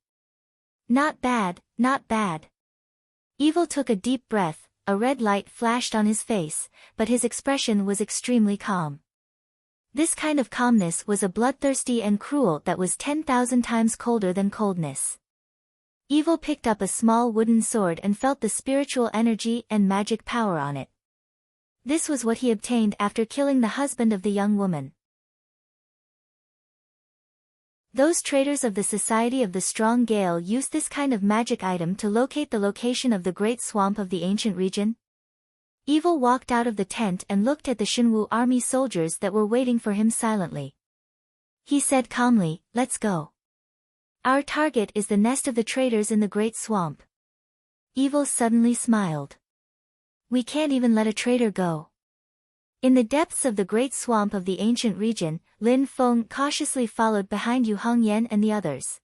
Not bad, not bad. Evil took a deep breath, a red light flashed on his face, but his expression was extremely calm. This kind of calmness was a bloodthirsty and cruel that was 10,000 times colder than coldness. Evil picked up a small wooden sword and felt the spiritual energy and magic power on it. This was what he obtained after killing the husband of the young woman. Those traders of the Society of the Strong Gale used this kind of magic item to locate the location of the Great Swamp of the ancient region. Evil walked out of the tent and looked at the Shinwu army soldiers that were waiting for him silently. He said calmly, "Let's go. Our target is the nest of the traders in the Great Swamp." Evil suddenly smiled. "We can't even let a trader go." In the depths of the Great Swamp of the ancient region, Lin Feng cautiously followed behind Yu Hongyan and the others.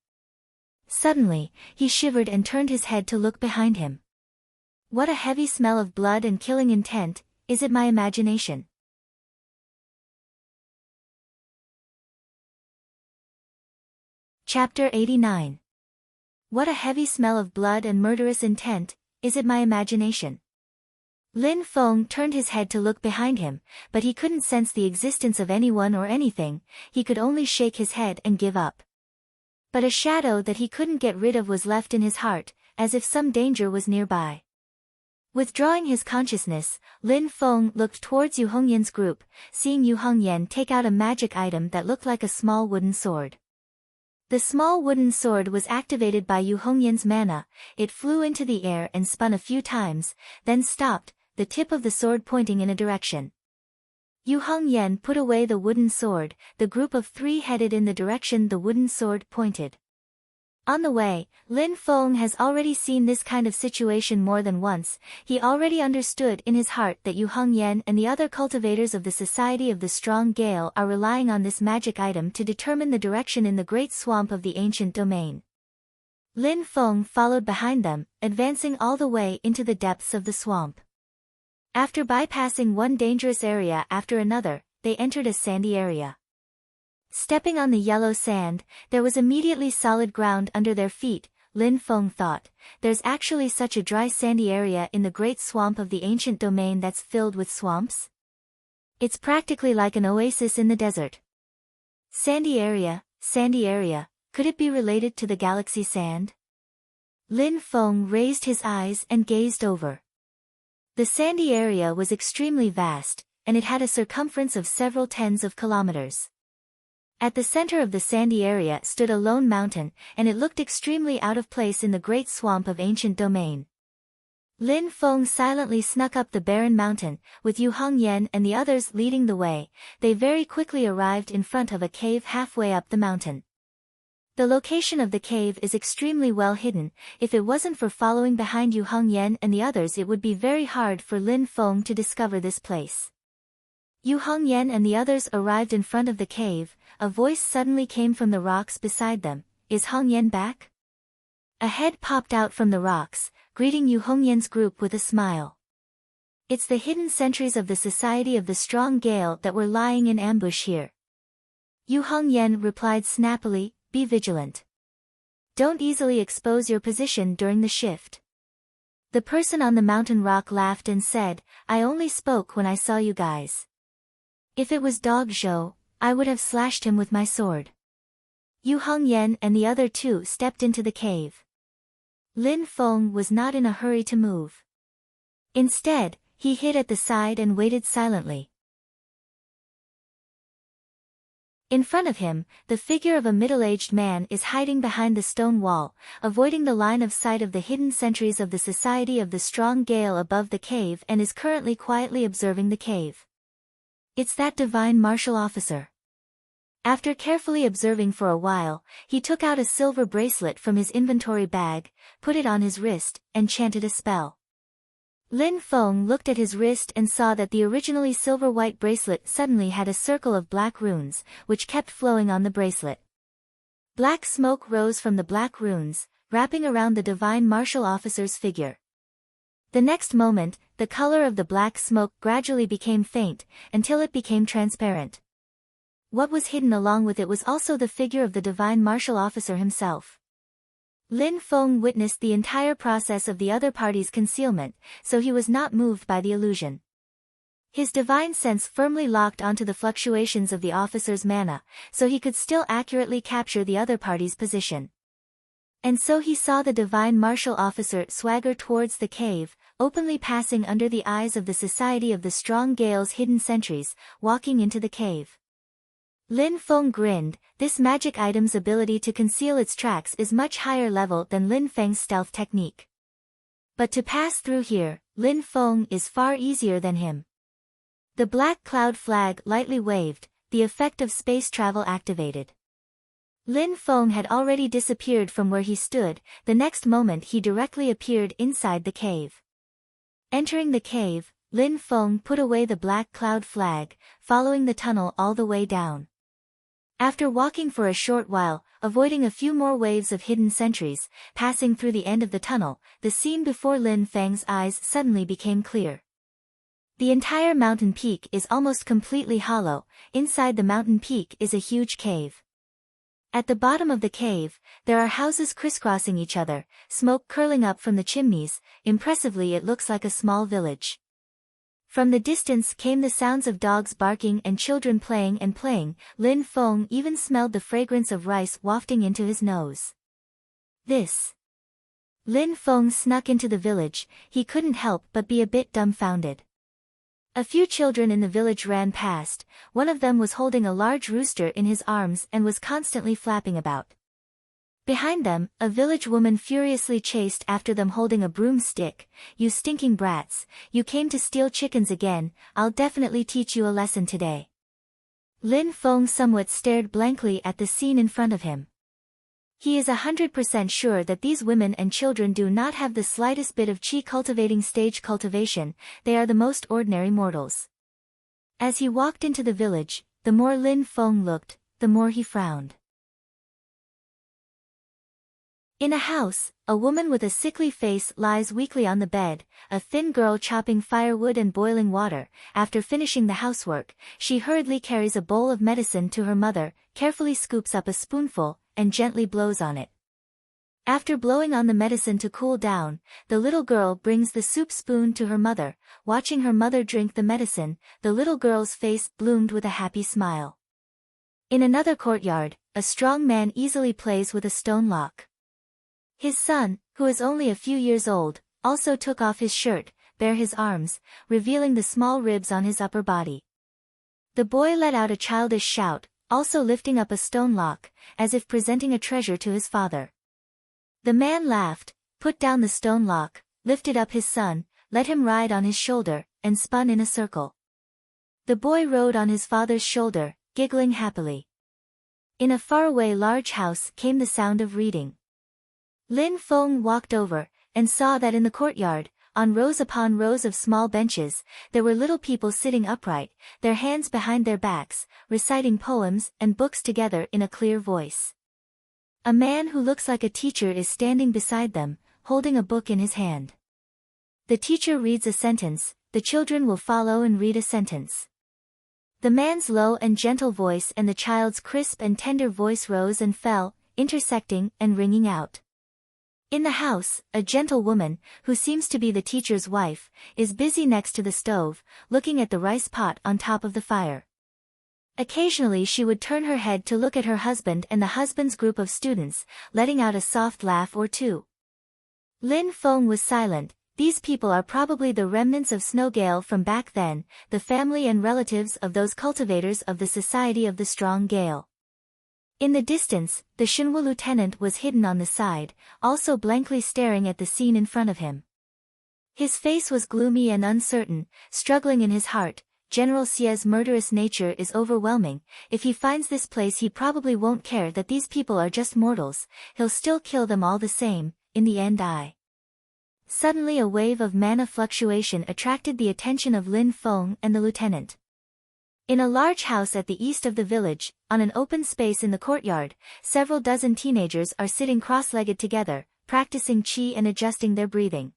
Suddenly, he shivered and turned his head to look behind him. What a heavy smell of blood and killing intent. Is it my imagination? Chapter 89. What a heavy smell of blood and murderous intent. Is it my imagination? Lin Feng turned his head to look behind him, but he couldn't sense the existence of anyone or anything. He could only shake his head and give up. But a shadow that he couldn't get rid of was left in his heart, as if some danger was nearby. Withdrawing his consciousness, Lin Feng looked towards Yu Hongyan's group, seeing Yu Hongyan take out a magic item that looked like a small wooden sword. The small wooden sword was activated by Yu Hongyan's mana. It flew into the air and spun a few times, then stopped, the tip of the sword pointing in a direction. Yu Hongyan put away the wooden sword, the group of three headed in the direction the wooden sword pointed. On the way, Lin Feng has already seen this kind of situation more than once. He already understood in his heart that Yu Hongyan and the other cultivators of the Society of the Strong Gale are relying on this magic item to determine the direction in the great swamp of the ancient domain. Lin Feng followed behind them, advancing all the way into the depths of the swamp. After bypassing one dangerous area after another, they entered a sandy area. Stepping on the yellow sand, there was immediately solid ground under their feet. Lin Feng thought, there's actually such a dry sandy area in the great swamp of the ancient domain that's filled with swamps? It's practically like an oasis in the desert. Sandy area, could it be related to the galaxy sand? Lin Feng raised his eyes and gazed over. The sandy area was extremely vast, and it had a circumference of several tens of kilometers. At the center of the sandy area stood a lone mountain, and it looked extremely out of place in the great swamp of ancient domain. Lin Feng silently snuck up the barren mountain, with Yu Hongyan and the others leading the way. They very quickly arrived in front of a cave halfway up the mountain. The location of the cave is extremely well hidden. If it wasn't for following behind Yu Hongyan and the others, it would be very hard for Lin Feng to discover this place. Yu Hongyan and the others arrived in front of the cave. A voice suddenly came from the rocks beside them. Is Hongyan back? A head popped out from the rocks, greeting Yu Hongyan's group with a smile. It's the hidden sentries of the Society of the Strong Gale that were lying in ambush here. Yu Hongyan replied snappily, be vigilant. Don't easily expose your position during the shift. The person on the mountain rock laughed and said, I only spoke when I saw you guys. If it was Dog Zhou, I would have slashed him with my sword. Yu Hongyan and the other two stepped into the cave. Lin Feng was not in a hurry to move. Instead, he hid at the side and waited silently. In front of him, the figure of a middle-aged man is hiding behind the stone wall, avoiding the line of sight of the hidden sentries of the Society of the Strong Gale above the cave, and is currently quietly observing the cave. It's that divine martial officer. After carefully observing for a while, he took out a silver bracelet from his inventory bag, put it on his wrist, and chanted a spell. Lin Feng looked at his wrist and saw that the originally silver-white bracelet suddenly had a circle of black runes, which kept flowing on the bracelet. Black smoke rose from the black runes, wrapping around the divine martial officer's figure. The next moment, the color of the black smoke gradually became faint, until it became transparent. What was hidden along with it was also the figure of the divine martial officer himself. Lin Feng witnessed the entire process of the other party's concealment, so he was not moved by the illusion. His divine sense firmly locked onto the fluctuations of the officer's mana, so he could still accurately capture the other party's position. And so he saw the divine martial officer swagger towards the cave, openly passing under the eyes of the Society of the Strong Gale's hidden sentries, walking into the cave. Lin Feng grinned. This magic item's ability to conceal its tracks is much higher level than Lin Feng's stealth technique. But to pass through here, Lin Feng is far easier than him. The black cloud flag lightly waved, the effect of space travel activated. Lin Feng had already disappeared from where he stood. The next moment he directly appeared inside the cave. Entering the cave, Lin Feng put away the black cloud flag, following the tunnel all the way down. After walking for a short while, avoiding a few more waves of hidden sentries, passing through the end of the tunnel, the scene before Lin Feng's eyes suddenly became clear. The entire mountain peak is almost completely hollow. Inside the mountain peak is a huge cave. At the bottom of the cave, there are houses crisscrossing each other, smoke curling up from the chimneys. Impressively, it looks like a small village. From the distance came the sounds of dogs barking and children playing and playing. Lin Feng even smelled the fragrance of rice wafting into his nose. Lin Feng snuck into the village. He couldn't help but be a bit dumbfounded. A few children in the village ran past. One of them was holding a large rooster in his arms and was constantly flapping about. Behind them, a village woman furiously chased after them holding a broomstick. "You stinking brats, you came to steal chickens again, I'll definitely teach you a lesson today." Lin Feng somewhat stared blankly at the scene in front of him. He is 100% sure that these women and children do not have the slightest bit of qi cultivating stage cultivation. They are the most ordinary mortals. As he walked into the village, the more Lin Feng looked, the more he frowned. In a house, a woman with a sickly face lies weakly on the bed, a thin girl chopping firewood and boiling water. After finishing the housework, she hurriedly carries a bowl of medicine to her mother, carefully scoops up a spoonful, and gently blows on it. After blowing on the medicine to cool down, the little girl brings the soup spoon to her mother. Watching her mother drink the medicine, the little girl's face bloomed with a happy smile. In another courtyard, a strong man easily plays with a stone lock. His son, who is only a few years old, also took off his shirt, bare his arms, revealing the small ribs on his upper body. The boy let out a childish shout, also lifting up a stone lock, as if presenting a treasure to his father. The man laughed, put down the stone lock, lifted up his son, let him ride on his shoulder, and spun in a circle. The boy rode on his father's shoulder, giggling happily. In a faraway large house came the sound of reading. Lin Feng walked over, and saw that in the courtyard, on rows upon rows of small benches, there were little people sitting upright, their hands behind their backs, reciting poems and books together in a clear voice. A man who looks like a teacher is standing beside them, holding a book in his hand. The teacher reads a sentence, the children will follow and read a sentence. The man's low and gentle voice and the child's crisp and tender voice rose and fell, intersecting and ringing out. In the house, a gentle woman, who seems to be the teacher's wife, is busy next to the stove, looking at the rice pot on top of the fire. Occasionally she would turn her head to look at her husband and the husband's group of students, letting out a soft laugh or two. Lin Feng was silent. These people are probably the remnants of Snowgale from back then, the family and relatives of those cultivators of the Society of the Strong Gale. In the distance, the Shinwu lieutenant was hidden on the side, also blankly staring at the scene in front of him. His face was gloomy and uncertain, struggling in his heart. General Xie's murderous nature is overwhelming. If he finds this place, he probably won't care that these people are just mortals, he'll still kill them all the same. In the end Suddenly a wave of mana fluctuation attracted the attention of Lin Feng and the lieutenant. In a large house at the east of the village, on an open space in the courtyard, several dozen teenagers are sitting cross-legged together, practicing qi and adjusting their breathing.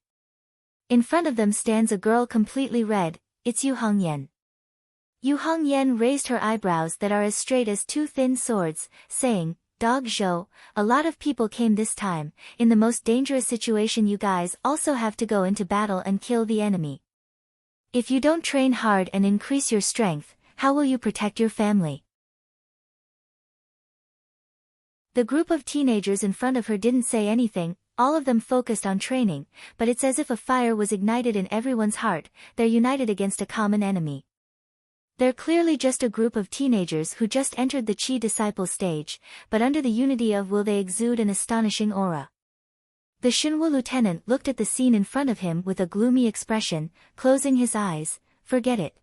In front of them stands a girl completely red. It's Yu Hongyan. Yu Hongyan raised her eyebrows that are as straight as two thin swords, saying, "Dog Zhou, a lot of people came this time. In the most dangerous situation you guys also have to go into battle and kill the enemy. If you don't train hard and increase your strength, how will you protect your family?" The group of teenagers in front of her didn't say anything, all of them focused on training, but it's as if a fire was ignited in everyone's heart. They're united against a common enemy. They're clearly just a group of teenagers who just entered the Qi disciple stage, but under the unity of will they exude an astonishing aura. The Shinwu lieutenant looked at the scene in front of him with a gloomy expression, closing his eyes. Forget it.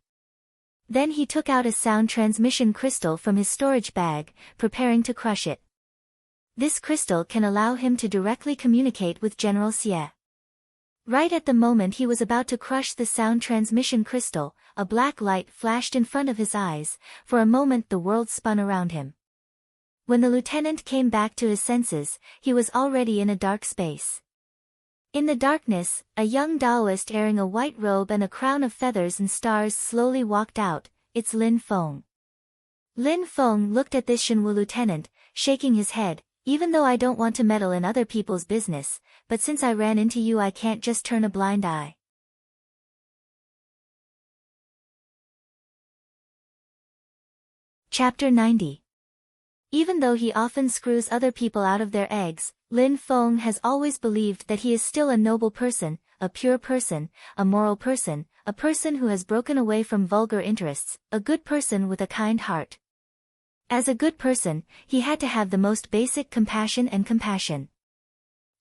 Then he took out a sound transmission crystal from his storage bag, preparing to crush it. This crystal can allow him to directly communicate with General Xie. Right at the moment he was about to crush the sound transmission crystal, a black light flashed in front of his eyes. For a moment the world spun around him. When the lieutenant came back to his senses, he was already in a dark space. In the darkness, a young Taoist wearing a white robe and a crown of feathers and stars slowly walked out. It's Lin Feng. Lin Feng looked at this Shinwu lieutenant, shaking his head. Even though I don't want to meddle in other people's business, but since I ran into you I can't just turn a blind eye. Chapter 90. Even though he often screws other people out of their eggs, Lin Feng has always believed that he is still a noble person, a pure person, a moral person, a person who has broken away from vulgar interests, a good person with a kind heart. As a good person, he had to have the most basic compassion and compassion.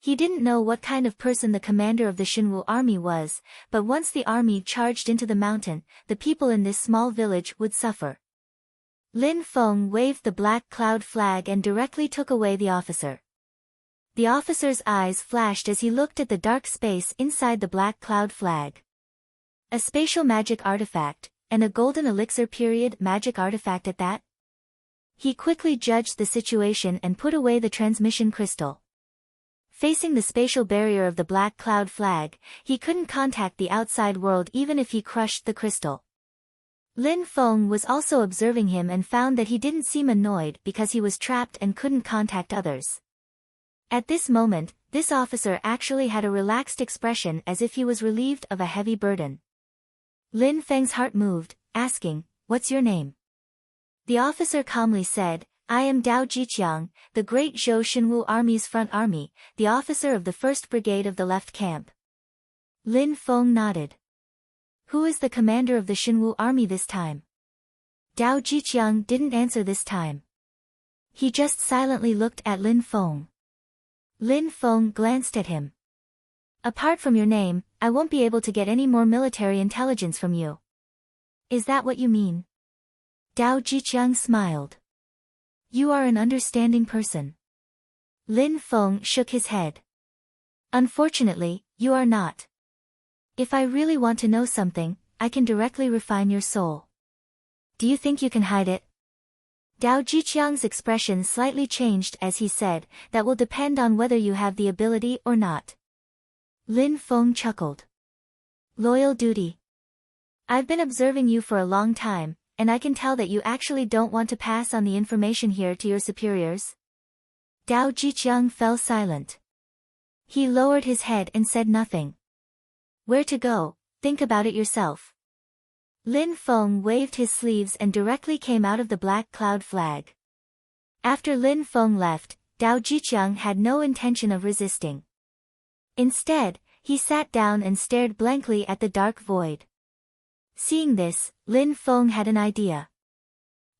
He didn't know what kind of person the commander of the Xinwu army was, but once the army charged into the mountain, the people in this small village would suffer. Lin Feng waved the black cloud flag and directly took away the officer. The officer's eyes flashed as he looked at the dark space inside the black cloud flag. A spatial magic artifact, and a golden elixir period magic artifact at that? He quickly judged the situation and put away the transmission crystal. Facing the spatial barrier of the black cloud flag, he couldn't contact the outside world even if he crushed the crystal. Lin Feng was also observing him and found that he didn't seem annoyed because he was trapped and couldn't contact others. At this moment, this officer actually had a relaxed expression as if he was relieved of a heavy burden. Lin Feng's heart moved, asking, "What's your name?" The officer calmly said, "I am Dao Jiqiang, the great Zhou Xinwu army's front army, the officer of the 1st Brigade of the left camp." Lin Feng nodded. "Who is the commander of the Xinwu army this time?" Dao Jiqiang didn't answer this time. He just silently looked at Lin Feng. Lin Feng glanced at him. "Apart from your name, I won't be able to get any more military intelligence from you." "Is that what you mean?" Dao Jiqiang smiled. "You are an understanding person." Lin Feng shook his head. "Unfortunately, you are not. If I really want to know something, I can directly refine your soul. Do you think you can hide it?" Dao Jiqiang's expression slightly changed as he said, "That will depend on whether you have the ability or not." Lin Feng chuckled. "Loyal duty. I've been observing you for a long time, and I can tell that you actually don't want to pass on the information here to your superiors." Dao Jiqiang fell silent. He lowered his head and said nothing. "Where to go? Think about it yourself." Lin Feng waved his sleeves and directly came out of the black cloud flag. After Lin Feng left, Dao Jiqiang had no intention of resisting. Instead, he sat down and stared blankly at the dark void. Seeing this, Lin Feng had an idea.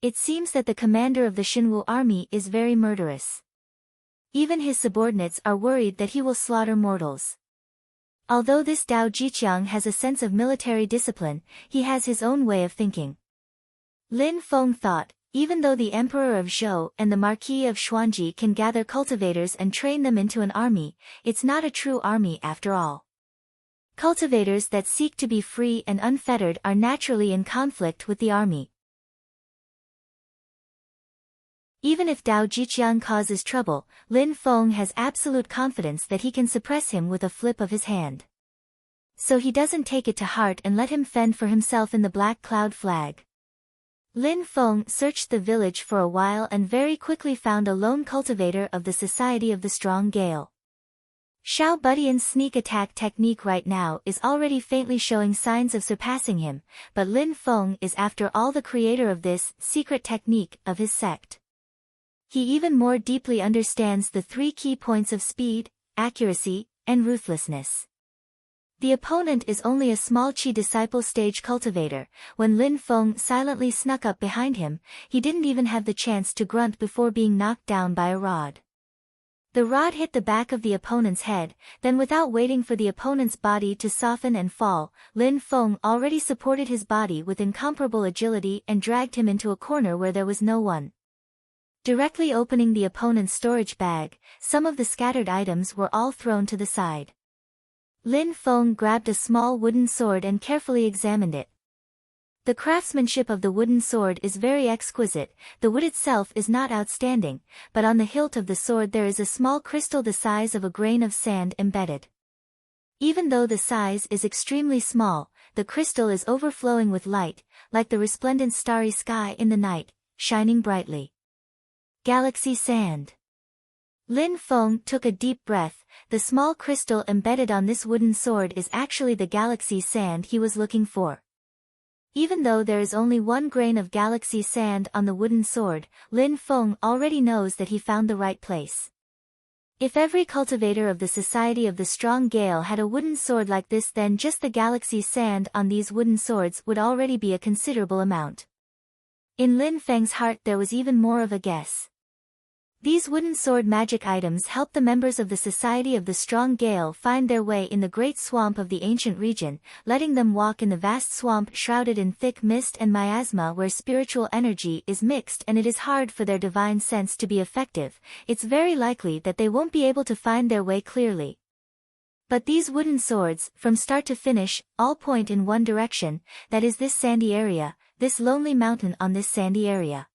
It seems that the commander of the Xinwu army is very murderous. Even his subordinates are worried that he will slaughter mortals. Although this Dao Jiqiang has a sense of military discipline, he has his own way of thinking. Lin Feng thought, even though the Emperor of Zhou and the Marquis of Xuanji can gather cultivators and train them into an army, it's not a true army after all. Cultivators that seek to be free and unfettered are naturally in conflict with the army. Even if Dao Jiqiang causes trouble, Lin Feng has absolute confidence that he can suppress him with a flip of his hand. So he doesn't take it to heart and let him fend for himself in the black cloud flag. Lin Feng searched the village for a while and very quickly found a lone cultivator of the Society of the Strong Gale. Xiao Budian's sneak attack technique right now is already faintly showing signs of surpassing him, but Lin Feng is after all the creator of this secret technique of his sect. He even more deeply understands the 3 key points of speed, accuracy, and ruthlessness. The opponent is only a small Qi disciple stage cultivator. When Lin Feng silently snuck up behind him, he didn't even have the chance to grunt before being knocked down by a rod. The rod hit the back of the opponent's head, then without waiting for the opponent's body to soften and fall, Lin Feng already supported his body with incomparable agility and dragged him into a corner where there was no one. Directly opening the opponent's storage bag, some of the scattered items were all thrown to the side. Lin Feng grabbed a small wooden sword and carefully examined it. The craftsmanship of the wooden sword is very exquisite. The wood itself is not outstanding, but on the hilt of the sword there is a small crystal the size of a grain of sand embedded. Even though the size is extremely small, the crystal is overflowing with light, like the resplendent starry sky in the night, shining brightly. Galaxy sand. Lin Feng took a deep breath. The small crystal embedded on this wooden sword is actually the galaxy sand he was looking for. Even though there is only 1 grain of galaxy sand on the wooden sword, Lin Feng already knows that he found the right place. If every cultivator of the Society of the Strong Gale had a wooden sword like this, then just the galaxy sand on these wooden swords would already be a considerable amount. In Lin Feng's heart there was even more of a guess. These wooden sword magic items help the members of the Society of the Strong Gale find their way in the great swamp of the ancient region, letting them walk in the vast swamp shrouded in thick mist and miasma where spiritual energy is mixed and it is hard for their divine sense to be effective. It's very likely that they won't be able to find their way clearly. But these wooden swords, from start to finish, all point in one direction, that is this sandy area, this lonely mountain on this sandy area.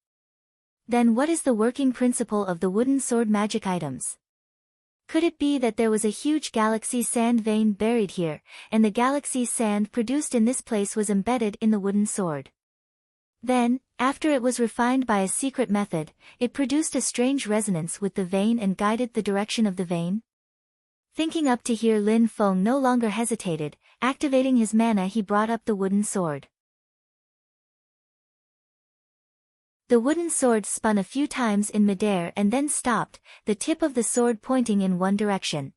Then what is the working principle of the wooden sword magic items? Could it be that there was a huge galaxy sand vein buried here, and the galaxy sand produced in this place was embedded in the wooden sword? Then, after it was refined by a secret method, it produced a strange resonance with the vein and guided the direction of the vein? Thinking up to here, Lin Feng no longer hesitated. Activating his mana, he brought up the wooden sword. The wooden sword spun a few times in midair and then stopped, the tip of the sword pointing in one direction.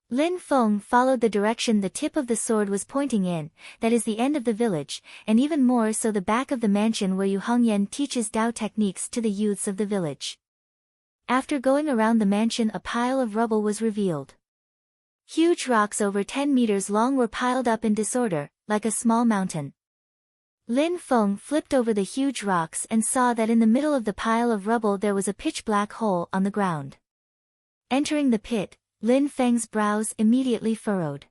Lin Feng followed the direction the tip of the sword was pointing in, that is the end of the village, and even more so the back of the mansion where Yu Hongyan teaches Dao techniques to the youths of the village. After going around the mansion, a pile of rubble was revealed. Huge rocks over 10 meters long were piled up in disorder, like a small mountain. Lin Feng flipped over the huge rocks and saw that in the middle of the pile of rubble there was a pitch-black hole on the ground. Entering the pit, Lin Feng's brows immediately furrowed.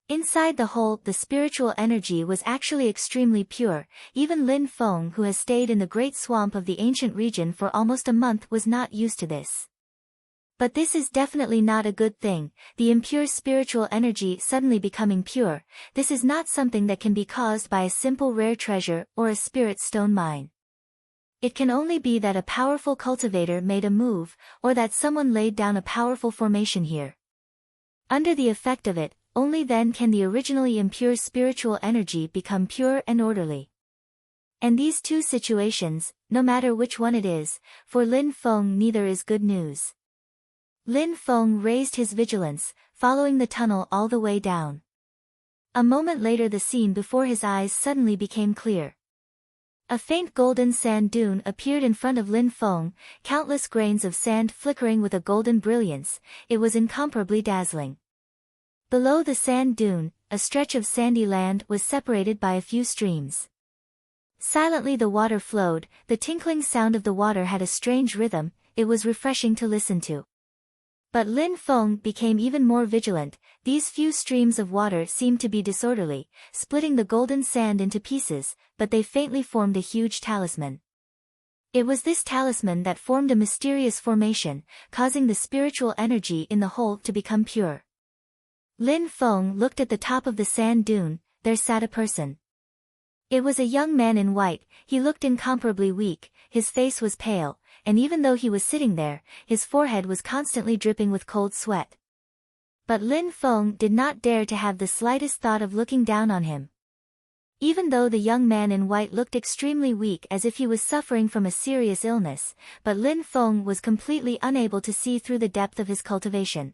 Inside the hole, the spiritual energy was actually extremely pure. Even Lin Feng, who has stayed in the great swamp of the ancient region for almost a month, was not used to this. But this is definitely not a good thing, the impure spiritual energy suddenly becoming pure. This is not something that can be caused by a simple rare treasure or a spirit stone mine. It can only be that a powerful cultivator made a move, or that someone laid down a powerful formation here. Under the effect of it, only then can the originally impure spiritual energy become pure and orderly. And these two situations, no matter which one it is, for Lin Feng neither is good news. Lin Feng raised his vigilance, following the tunnel all the way down. A moment later the scene before his eyes suddenly became clear. A faint golden sand dune appeared in front of Lin Feng, countless grains of sand flickering with a golden brilliance. It was incomparably dazzling. Below the sand dune, a stretch of sandy land was separated by a few streams. Silently the water flowed, the tinkling sound of the water had a strange rhythm, it was refreshing to listen to. But Lin Feng became even more vigilant. These few streams of water seemed to be disorderly, splitting the golden sand into pieces, but they faintly formed a huge talisman. It was this talisman that formed a mysterious formation, causing the spiritual energy in the hole to become pure. Lin Feng looked at the top of the sand dune. There sat a person. It was a young man in white. He looked incomparably weak, his face was pale, and even though he was sitting there, his forehead was constantly dripping with cold sweat. But Lin Feng did not dare to have the slightest thought of looking down on him. Even though the young man in white looked extremely weak as if he was suffering from a serious illness, but Lin Feng was completely unable to see through the depth of his cultivation.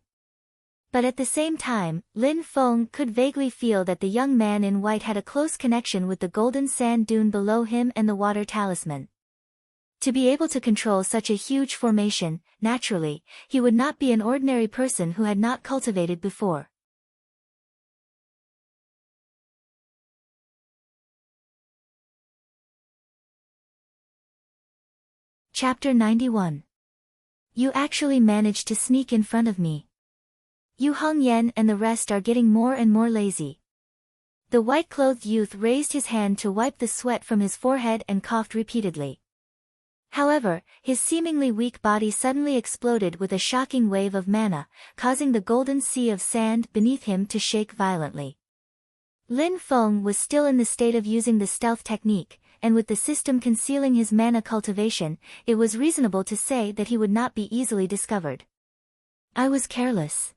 But at the same time, Lin Feng could vaguely feel that the young man in white had a close connection with the golden sand dune below him and the water talisman. To be able to control such a huge formation, naturally, he would not be an ordinary person who had not cultivated before. Chapter 91. You actually managed to sneak in front of me. Yu Hongyan and the rest are getting more and more lazy. The white-clothed youth raised his hand to wipe the sweat from his forehead and coughed repeatedly. However, his seemingly weak body suddenly exploded with a shocking wave of mana, causing the golden sea of sand beneath him to shake violently. Lin Feng was still in the state of using the stealth technique, and with the system concealing his mana cultivation, it was reasonable to say that he would not be easily discovered. I was careless.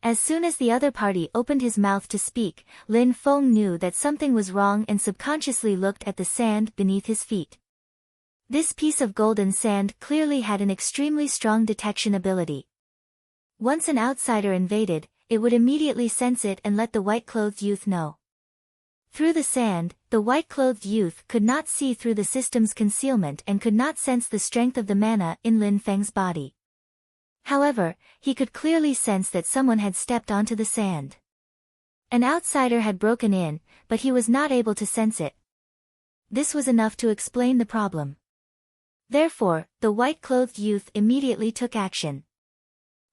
As soon as the other party opened his mouth to speak, Lin Feng knew that something was wrong and subconsciously looked at the sand beneath his feet. This piece of golden sand clearly had an extremely strong detection ability. Once an outsider invaded, it would immediately sense it and let the white-clothed youth know. Through the sand, the white-clothed youth could not see through the system's concealment and could not sense the strength of the mana in Lin Feng's body. However, he could clearly sense that someone had stepped onto the sand. An outsider had broken in, but he was not able to sense it. This was enough to explain the problem. Therefore, the white-clothed youth immediately took action.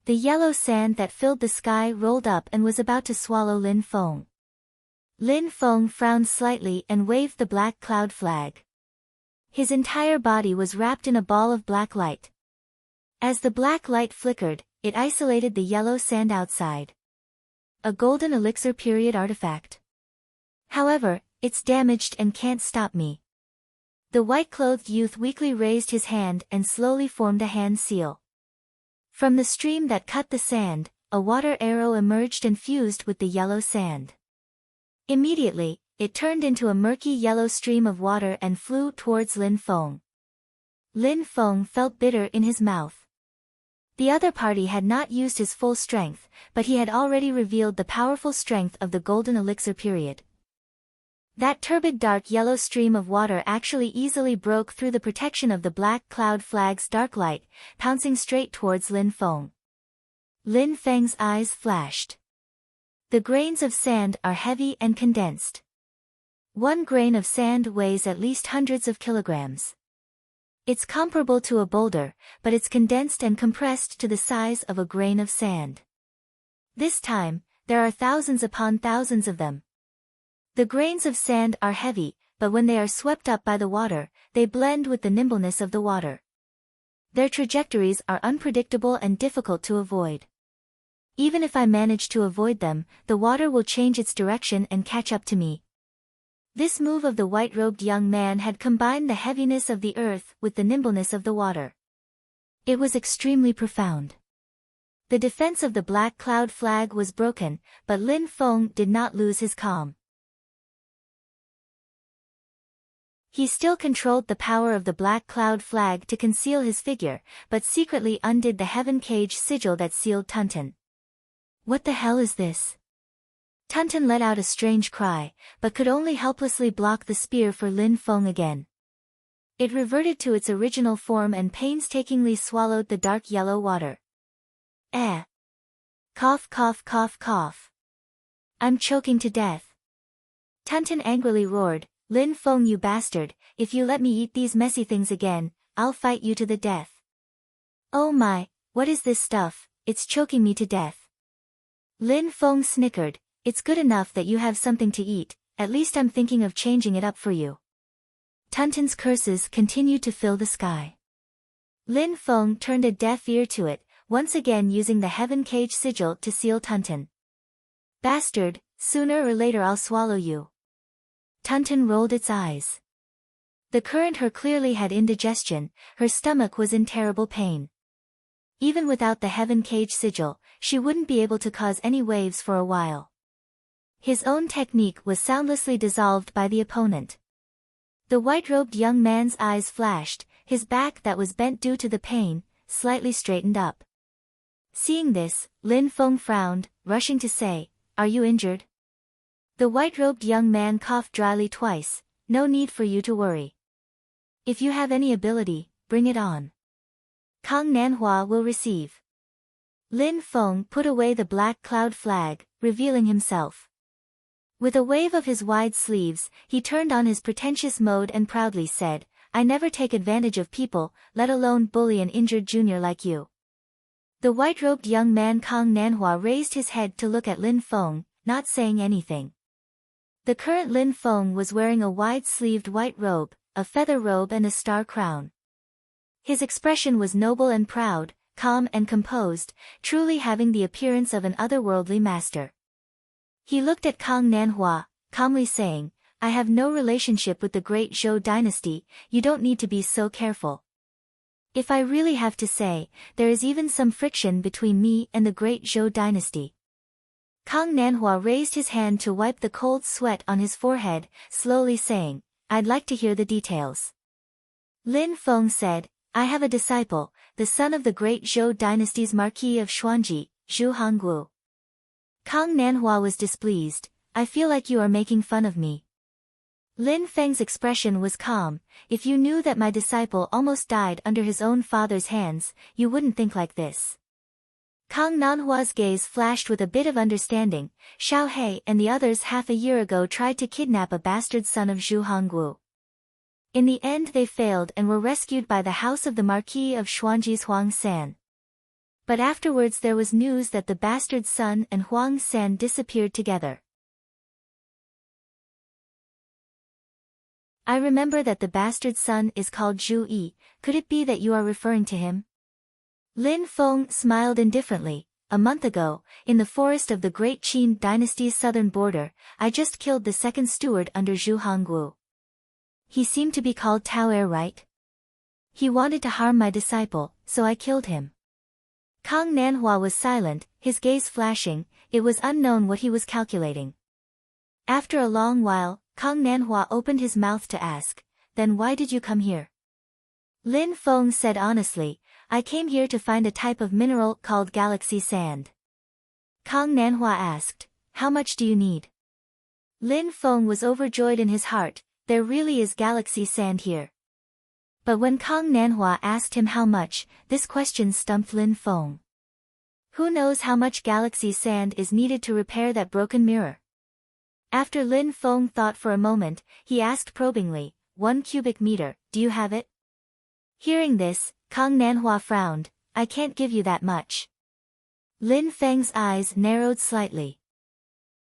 The yellow sand that filled the sky rolled up and was about to swallow Lin Feng. Lin Feng frowned slightly and waved the black cloud flag. His entire body was wrapped in a ball of black light. As the black light flickered, it isolated the yellow sand outside. A golden elixir period artifact. However, it's damaged and can't stop me. The white-clothed youth weakly raised his hand and slowly formed a hand seal. From the stream that cut the sand, a water arrow emerged and fused with the yellow sand. Immediately, it turned into a murky yellow stream of water and flew towards Lin Feng. Lin Feng felt bitter in his mouth. The other party had not used his full strength, but he had already revealed the powerful strength of the golden elixir period. That turbid dark yellow stream of water actually easily broke through the protection of the black cloud flag's dark light, pouncing straight towards Lin Feng. Lin Feng's eyes flashed. The grains of sand are heavy and condensed. 1 grain of sand weighs at least hundreds of kilograms. It's comparable to a boulder, but it's condensed and compressed to the size of a grain of sand. This time, there are thousands upon thousands of them. The grains of sand are heavy, but when they are swept up by the water, they blend with the nimbleness of the water. Their trajectories are unpredictable and difficult to avoid. Even if I manage to avoid them, the water will change its direction and catch up to me. This move of the white-robed young man had combined the heaviness of the earth with the nimbleness of the water. It was extremely profound. The defense of the black cloud flag was broken, but Lin Feng did not lose his calm. He still controlled the power of the black cloud flag to conceal his figure, but secretly undid the heaven cage sigil that sealed Tunten. What the hell is this? Tunten let out a strange cry, but could only helplessly block the spear for Lin Feng again. It reverted to its original form and painstakingly swallowed the dark yellow water. Eh. Cough cough cough cough. I'm choking to death. Tunten angrily roared, Lin Feng, you bastard, if you let me eat these messy things again, I'll fight you to the death. Oh my, what is this stuff, it's choking me to death. Lin Feng snickered, it's good enough that you have something to eat, at least I'm thinking of changing it up for you. Tunten's curses continued to fill the sky. Lin Feng turned a deaf ear to it, once again using the heaven cage sigil to seal Tunten. Bastard, sooner or later I'll swallow you. Tunten rolled its eyes. The current her clearly had indigestion, her stomach was in terrible pain. Even without the heaven cage sigil, she wouldn't be able to cause any waves for a while. His own technique was soundlessly dissolved by the opponent. The white-robed young man's eyes flashed, his back that was bent due to the pain, slightly straightened up. Seeing this, Lin Feng frowned, rushing to say, Are you injured? The white-robed young man coughed dryly twice, No need for you to worry. If you have any ability, bring it on. Kang Nanhua will receive. Lin Feng put away the black cloud flag, revealing himself. With a wave of his wide sleeves, he turned on his pretentious mode and proudly said, I never take advantage of people, let alone bully an injured junior like you. The white-robed young man Kang Nanhua raised his head to look at Lin Feng, not saying anything. The current Lin Feng was wearing a wide-sleeved white robe, a feather robe and a star crown. His expression was noble and proud, calm and composed, truly having the appearance of an otherworldly master. He looked at Kang Nanhua, calmly saying, I have no relationship with the great Zhou dynasty, you don't need to be so careful. If I really have to say, there is even some friction between me and the great Zhou dynasty. Kang Nanhua raised his hand to wipe the cold sweat on his forehead, slowly saying, "I'd like to hear the details." Lin Feng said, "I have a disciple, the son of the great Zhou dynasty's Marquis of Xuanji, Zhu Hongguo." Kang Nanhua was displeased. "I feel like you are making fun of me." Lin Feng's expression was calm. "If you knew that my disciple almost died under his own father's hands, you wouldn't think like this." Kang Nanhua's gaze flashed with a bit of understanding. "Xiao He and the others half a year ago tried to kidnap a bastard son of Zhu Hongguo. In the end they failed and were rescued by the house of the Marquis of Xuanji's Huang San. But afterwards there was news that the bastard son and Huang San disappeared together. I remember that the bastard son is called Zhu Yi. Could it be that you are referring to him?" Lin Feng smiled indifferently. "A month ago, in the forest of the great Qin dynasty's southern border, I just killed the second steward under Zhu Hongguo. He seemed to be called Tao, right? He wanted to harm my disciple, so I killed him." Kang Nanhua was silent, his gaze flashing. It was unknown what he was calculating. After a long while, Kang Nanhua opened his mouth to ask, "Then why did you come here?" Lin Feng said honestly, "I came here to find a type of mineral called galaxy sand." Kang Nanhua asked, "How much do you need?" Lin Feng was overjoyed in his heart. There really is galaxy sand here. But when Kang Nanhua asked him how much, this question stumped Lin Feng. Who knows how much galaxy sand is needed to repair that broken mirror? After Lin Feng thought for a moment, he asked probingly, 1 cubic meter, do you have it?" Hearing this, Kang Nanhua frowned. "I can't give you that much." Lin Feng's eyes narrowed slightly.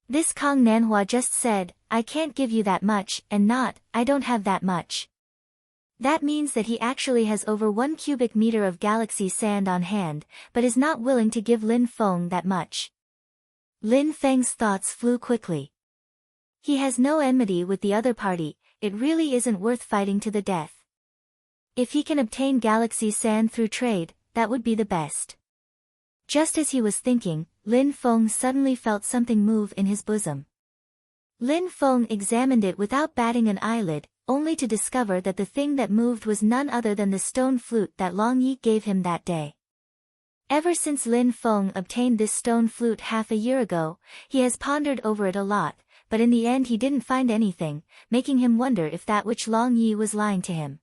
This Kang Nanhua just said, "I can't give you that much," and not, "I don't have that much." That means that he actually has over 1 cubic meter of galaxy sand on hand, but is not willing to give Lin Feng that much. Lin Feng's thoughts flew quickly. He has no enmity with the other party, it really isn't worth fighting to the death. If he can obtain galaxy sand through trade, that would be the best. Just as he was thinking, Lin Feng suddenly felt something move in his bosom. Lin Feng examined it without batting an eyelid, only to discover that the thing that moved was none other than the stone flute that Long Yi gave him that day. Ever since Lin Feng obtained this stone flute half a year ago, he has pondered over it a lot, but in the end he didn't find anything, making him wonder if that which Long Yi was lying to him.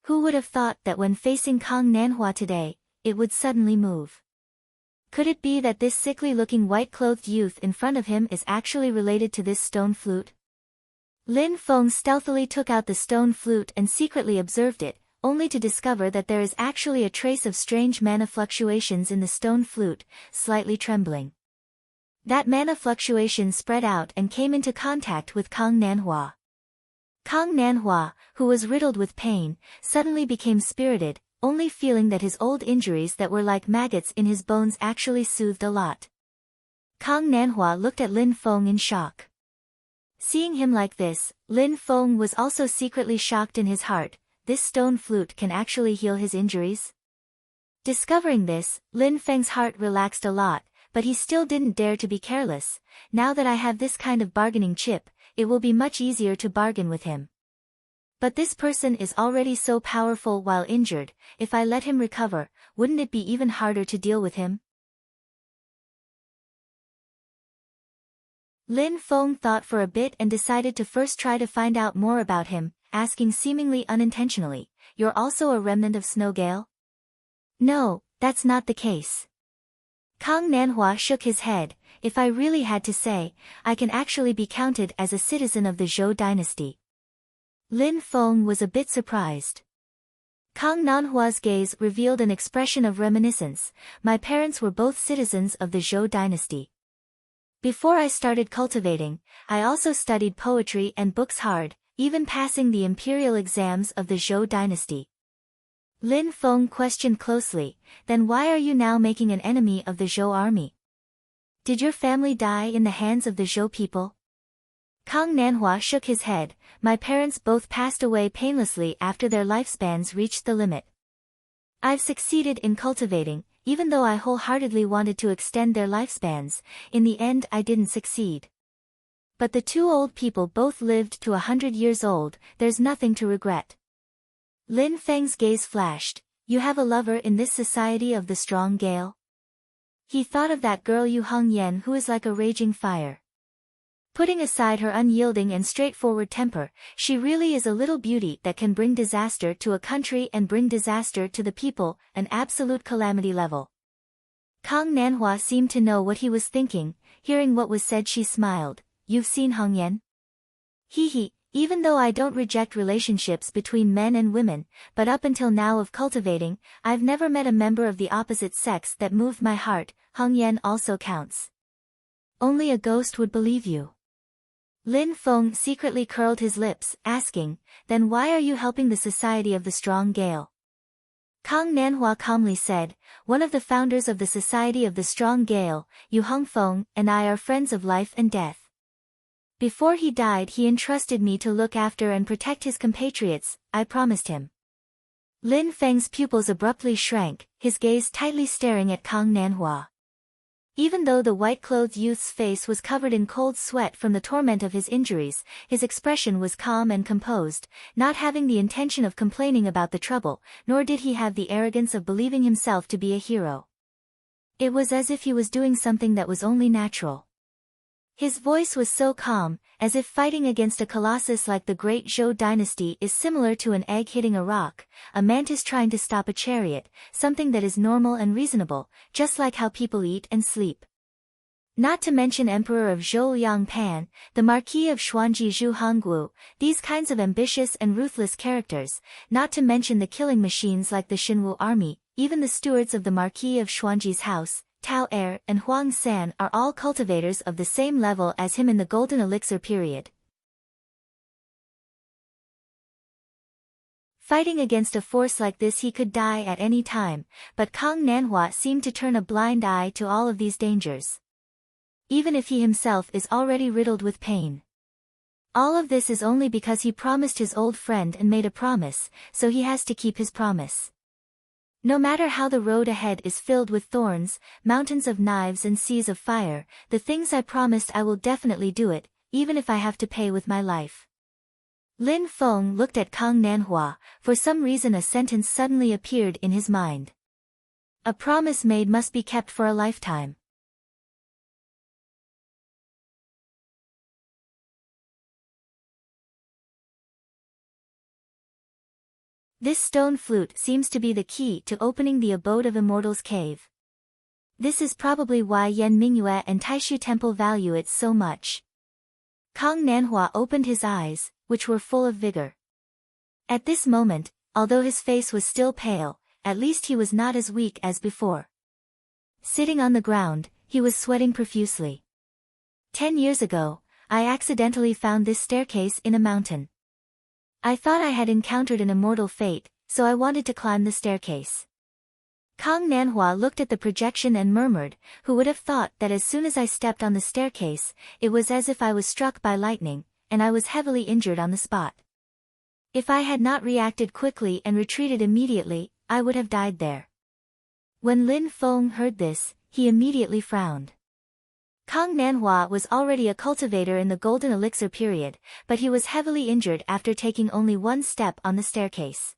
Who would have thought that when facing Kang Nanhua today, it would suddenly move? Could it be that this sickly-looking white-clothed youth in front of him is actually related to this stone flute? Lin Feng stealthily took out the stone flute and secretly observed it, only to discover that there is actually a trace of strange mana fluctuations in the stone flute, slightly trembling. That mana fluctuation spread out and came into contact with Kang Nanhua. Kang Nanhua, who was riddled with pain, suddenly became spirited, only feeling that his old injuries that were like maggots in his bones actually soothed a lot. Kang Nanhua looked at Lin Feng in shock. Seeing him like this, Lin Feng was also secretly shocked in his heart. This stone flute can actually heal his injuries? Discovering this, Lin Feng's heart relaxed a lot, but he still didn't dare to be careless. Now that I have this kind of bargaining chip, it will be much easier to bargain with him. But this person is already so powerful while injured, if I let him recover, wouldn't it be even harder to deal with him? Lin Feng thought for a bit and decided to first try to find out more about him, asking seemingly unintentionally, "You're also a remnant of Snowgale?" "No, that's not the case." Kang Nanhua shook his head. "If I really had to say, I can actually be counted as a citizen of the Zhou dynasty." Lin Feng was a bit surprised. Kang Nanhua's gaze revealed an expression of reminiscence. "My parents were both citizens of the Zhou dynasty. Before I started cultivating, I also studied poetry and books hard, even passing the imperial exams of the Zhou dynasty." Lin Feng questioned closely, "Then why are you now making an enemy of the Zhou army? Did your family die in the hands of the Zhou people?" Kang Nanhua shook his head. "My parents both passed away painlessly after their lifespans reached the limit. I've succeeded in cultivating, even though I wholeheartedly wanted to extend their lifespans, in the end I didn't succeed. But the two old people both lived to 100 years old, there's nothing to regret. Lin Feng's gaze flashed. You have a lover in this society of the strong gale? He thought of that girl Yu Hongyan who is like a raging fire. Putting aside her unyielding and straightforward temper, she really is a little beauty that can bring disaster to a country and bring disaster to the people, an absolute calamity level. Kang Nanhua seemed to know what he was thinking. Hearing what was said, she smiled. You've seen Hongyan? Hee, even though I don't reject relationships between men and women, but up until now of cultivating, I've never met a member of the opposite sex that moved my heart. Hongyan also counts. Only a ghost would believe you. Lin Feng secretly curled his lips, asking, then why are you helping the Society of the Strong Gale? Kang Nanhua calmly said, one of the founders of the Society of the Strong Gale, Yu Hongfeng, and I are friends of life and death. Before he died he entrusted me to look after and protect his compatriots, I promised him. Lin Feng's pupils abruptly shrank, his gaze tightly staring at Kang Nanhua. Even though the white-clothed youth's face was covered in cold sweat from the torment of his injuries, his expression was calm and composed, not having the intention of complaining about the trouble, nor did he have the arrogance of believing himself to be a hero. It was as if he was doing something that was only natural. His voice was so calm, as if fighting against a colossus like the great Zhou dynasty is similar to an egg hitting a rock, a mantis trying to stop a chariot, something that is normal and reasonable, just like how people eat and sleep. Not to mention Emperor of Zhou Yangpan, the Marquis of Xuanji Zhu Hongguo, these kinds of ambitious and ruthless characters, not to mention the killing machines like the Xinwu army, even the stewards of the Marquis of Xuanji's house, Tao Er and Huang San are all cultivators of the same level as him in the Golden Elixir period. Fighting against a force like this he could die at any time, but Kang Nanhua seemed to turn a blind eye to all of these dangers. Even if he himself is already riddled with pain. All of this is only because he promised his old friend and made a promise, so he has to keep his promise. No matter how the road ahead is filled with thorns, mountains of knives and seas of fire, the things I promised I will definitely do it, even if I have to pay with my life. Lin Feng looked at Kang Nanhua, for some reason a sentence suddenly appeared in his mind. A promise made must be kept for a lifetime. This stone flute seems to be the key to opening the Abode of Immortals cave. This is probably why Yan Mingyue and Taishu Temple value it so much. Kang Nanhua opened his eyes, which were full of vigor. At this moment, although his face was still pale, at least he was not as weak as before. Sitting on the ground, he was sweating profusely. 10 years ago, I accidentally found this staircase in a mountain. I thought I had encountered an immortal fate, so I wanted to climb the staircase. Kang Nanhua looked at the projection and murmured, who would have thought that as soon as I stepped on the staircase, it was as if I was struck by lightning, and I was heavily injured on the spot. If I had not reacted quickly and retreated immediately, I would have died there. When Lin Feng heard this, he immediately frowned. Kang Nanhua was already a cultivator in the Golden Elixir period, but he was heavily injured after taking only one step on the staircase.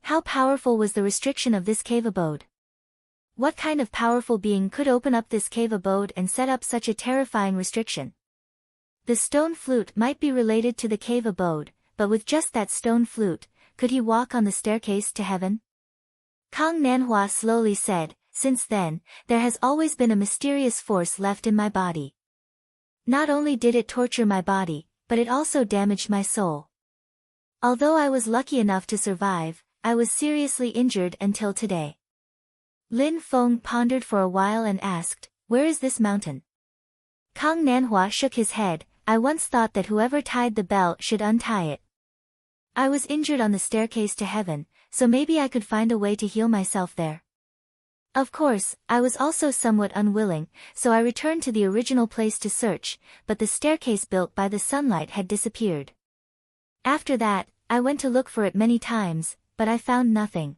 How powerful was the restriction of this cave abode? What kind of powerful being could open up this cave abode and set up such a terrifying restriction? The stone flute might be related to the cave abode, but with just that stone flute, could he walk on the staircase to heaven? Kang Nanhua slowly said, since then, there has always been a mysterious force left in my body. Not only did it torture my body, but it also damaged my soul. Although I was lucky enough to survive, I was seriously injured until today. Lin Feng pondered for a while and asked, where is this mountain? Kang Nanhua shook his head, I once thought that whoever tied the bell should untie it. I was injured on the staircase to heaven, so maybe I could find a way to heal myself there. Of course, I was also somewhat unwilling, so I returned to the original place to search, but the staircase built by the sunlight had disappeared. After that, I went to look for it many times, but I found nothing.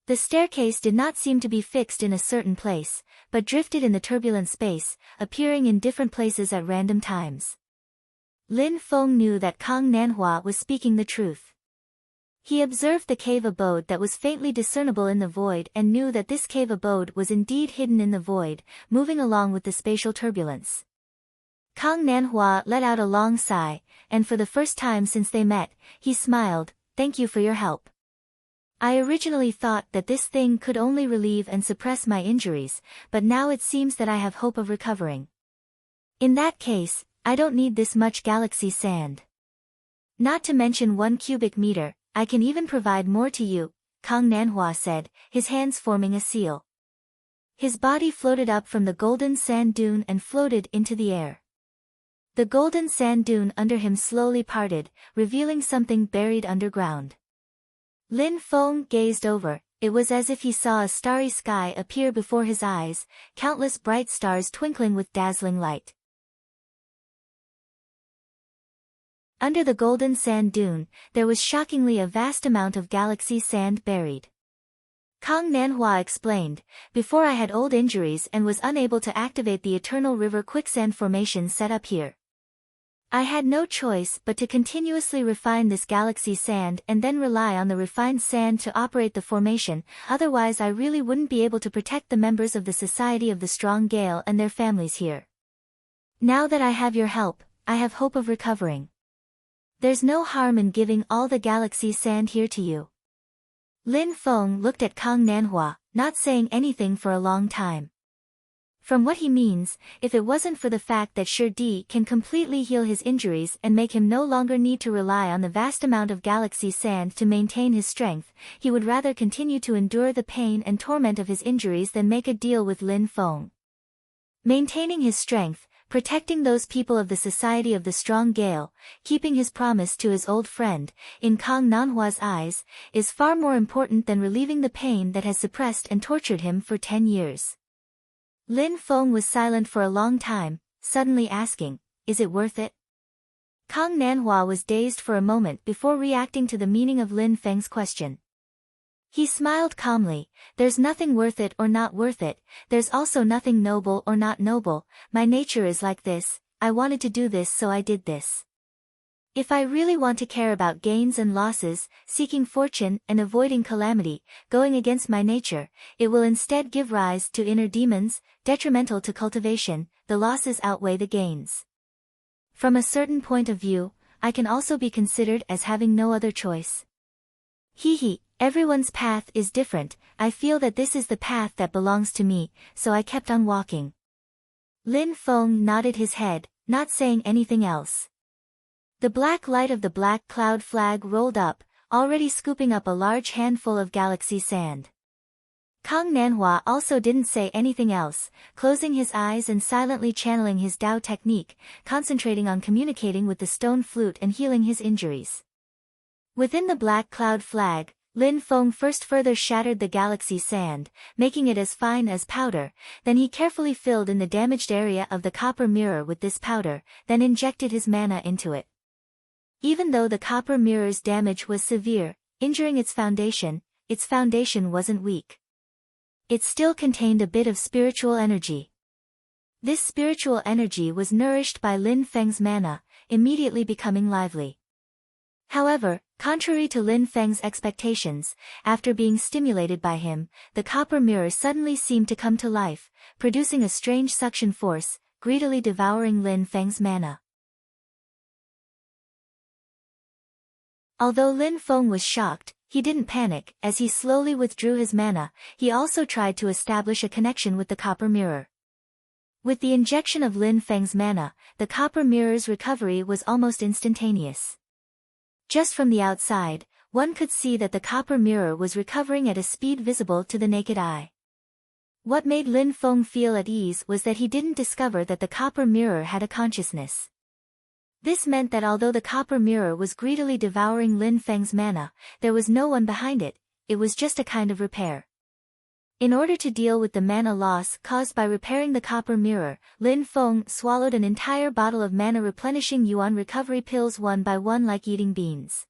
The staircase did not seem to be fixed in a certain place, but drifted in the turbulent space, appearing in different places at random times. Lin Feng knew that Kang Nanhua was speaking the truth. He observed the cave abode that was faintly discernible in the void and knew that this cave abode was indeed hidden in the void, moving along with the spatial turbulence. Kang Nanhua let out a long sigh, and for the first time since they met, he smiled, "Thank you for your help. I originally thought that this thing could only relieve and suppress my injuries, but now it seems that I have hope of recovering. In that case, I don't need this much galaxy sand. Not to mention 1 cubic meter, I can even provide more to you," Kang Nanhua said, his hands forming a seal. His body floated up from the golden sand dune and floated into the air. The golden sand dune under him slowly parted, revealing something buried underground. Lin Feng gazed over. It was as if he saw a starry sky appear before his eyes, countless bright stars twinkling with dazzling light. Under the golden sand dune, there was shockingly a vast amount of galaxy sand buried. Kang Nanhua explained, "Before I had old injuries and was unable to activate the eternal river quicksand formation set up here. I had no choice but to continuously refine this galaxy sand and then rely on the refined sand to operate the formation, otherwise I really wouldn't be able to protect the members of the Society of the Strong Gale and their families here. Now that I have your help, I have hope of recovering. There's no harm in giving all the galaxy sand here to you." Lin Feng looked at Kang Nanhua, not saying anything for a long time. From what he means, if it wasn't for the fact that Shirdi can completely heal his injuries and make him no longer need to rely on the vast amount of galaxy sand to maintain his strength, he would rather continue to endure the pain and torment of his injuries than make a deal with Lin Feng. Maintaining his strength, protecting those people of the Society of the Strong Gale, keeping his promise to his old friend, in Kang Nanhua's eyes, is far more important than relieving the pain that has suppressed and tortured him for 10 years. Lin Feng was silent for a long time, suddenly asking, "Is it worth it?" Kang Nanhua was dazed for a moment before reacting to the meaning of Lin Feng's question. He smiled calmly, "There's nothing worth it or not worth it, there's also nothing noble or not noble, my nature is like this, I wanted to do this so I did this. If I really want to care about gains and losses, seeking fortune and avoiding calamity, going against my nature, it will instead give rise to inner demons, detrimental to cultivation, the losses outweigh the gains. From a certain point of view, I can also be considered as having no other choice. Hee. Everyone's path is different, I feel that this is the path that belongs to me, so I kept on walking." Lin Feng nodded his head, not saying anything else. The black light of the black cloud flag rolled up, already scooping up a large handful of galaxy sand. Kang Nanhua also didn't say anything else, closing his eyes and silently channeling his Dao technique, concentrating on communicating with the stone flute and healing his injuries. Within the black cloud flag, Lin Feng first further shattered the galaxy sand, making it as fine as powder, then he carefully filled in the damaged area of the copper mirror with this powder, then injected his mana into it. Even though the copper mirror's damage was severe, injuring its foundation wasn't weak. It still contained a bit of spiritual energy. This spiritual energy was nourished by Lin Feng's mana, immediately becoming lively. However, contrary to Lin Feng's expectations, after being stimulated by him, the copper mirror suddenly seemed to come to life, producing a strange suction force, greedily devouring Lin Feng's mana. Although Lin Feng was shocked, he didn't panic. As he slowly withdrew his mana, he also tried to establish a connection with the copper mirror. With the injection of Lin Feng's mana, the copper mirror's recovery was almost instantaneous. Just from the outside, one could see that the copper mirror was recovering at a speed visible to the naked eye. What made Lin Feng feel at ease was that he didn't discover that the copper mirror had a consciousness. This meant that although the copper mirror was greedily devouring Lin Feng's mana, there was no one behind it, it was just a kind of repair. In order to deal with the mana loss caused by repairing the copper mirror, Lin Feng swallowed an entire bottle of mana replenishing yuan recovery pills one by one like eating beans.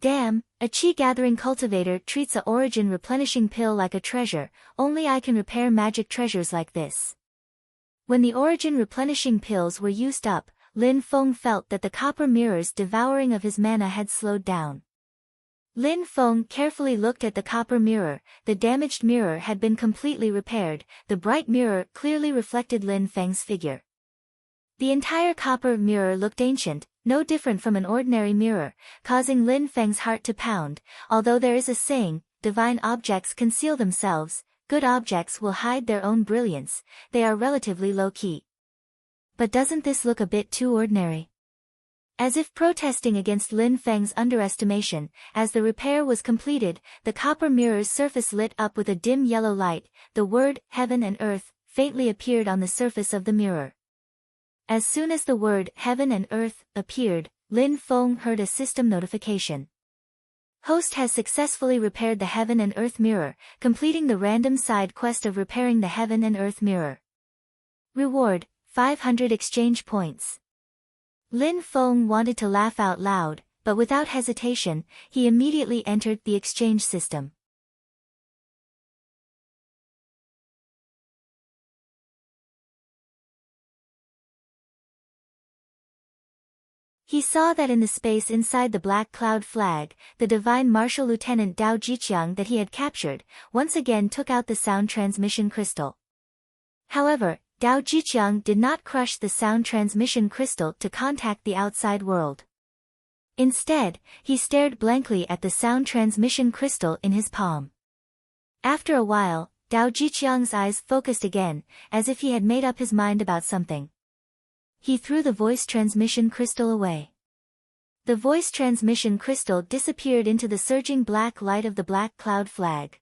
Damn, a chi-gathering cultivator treats a origin replenishing pill like a treasure, only I can repair magic treasures like this. When the origin replenishing pills were used up, Lin Feng felt that the copper mirror's devouring of his mana had slowed down. Lin Feng carefully looked at the copper mirror. The damaged mirror had been completely repaired. The bright mirror clearly reflected Lin Feng's figure. The entire copper mirror looked ancient, no different from an ordinary mirror, causing Lin Feng's heart to pound. Although there is a saying, divine objects conceal themselves, good objects will hide their own brilliance, they are relatively low-key. But doesn't this look a bit too ordinary? As if protesting against Lin Feng's underestimation, as the repair was completed, the copper mirror's surface lit up with a dim yellow light. The word, heaven and earth, faintly appeared on the surface of the mirror. As soon as the word, heaven and earth, appeared, Lin Feng heard a system notification. Host has successfully repaired the heaven and earth mirror, completing the random side quest of repairing the heaven and earth mirror. Reward, 500 exchange points. Lin Feng wanted to laugh out loud, but without hesitation, he immediately entered the exchange system. He saw that in the space inside the black cloud flag, the divine martial lieutenant Dao Jiqiang that he had captured, once again took out the sound transmission crystal. However, Dao Jiqiang did not crush the sound transmission crystal to contact the outside world. Instead, he stared blankly at the sound transmission crystal in his palm. After a while, Dao Jiqiang's eyes focused again, as if he had made up his mind about something. He threw the voice transmission crystal away. The voice transmission crystal disappeared into the surging black light of the black cloud flag.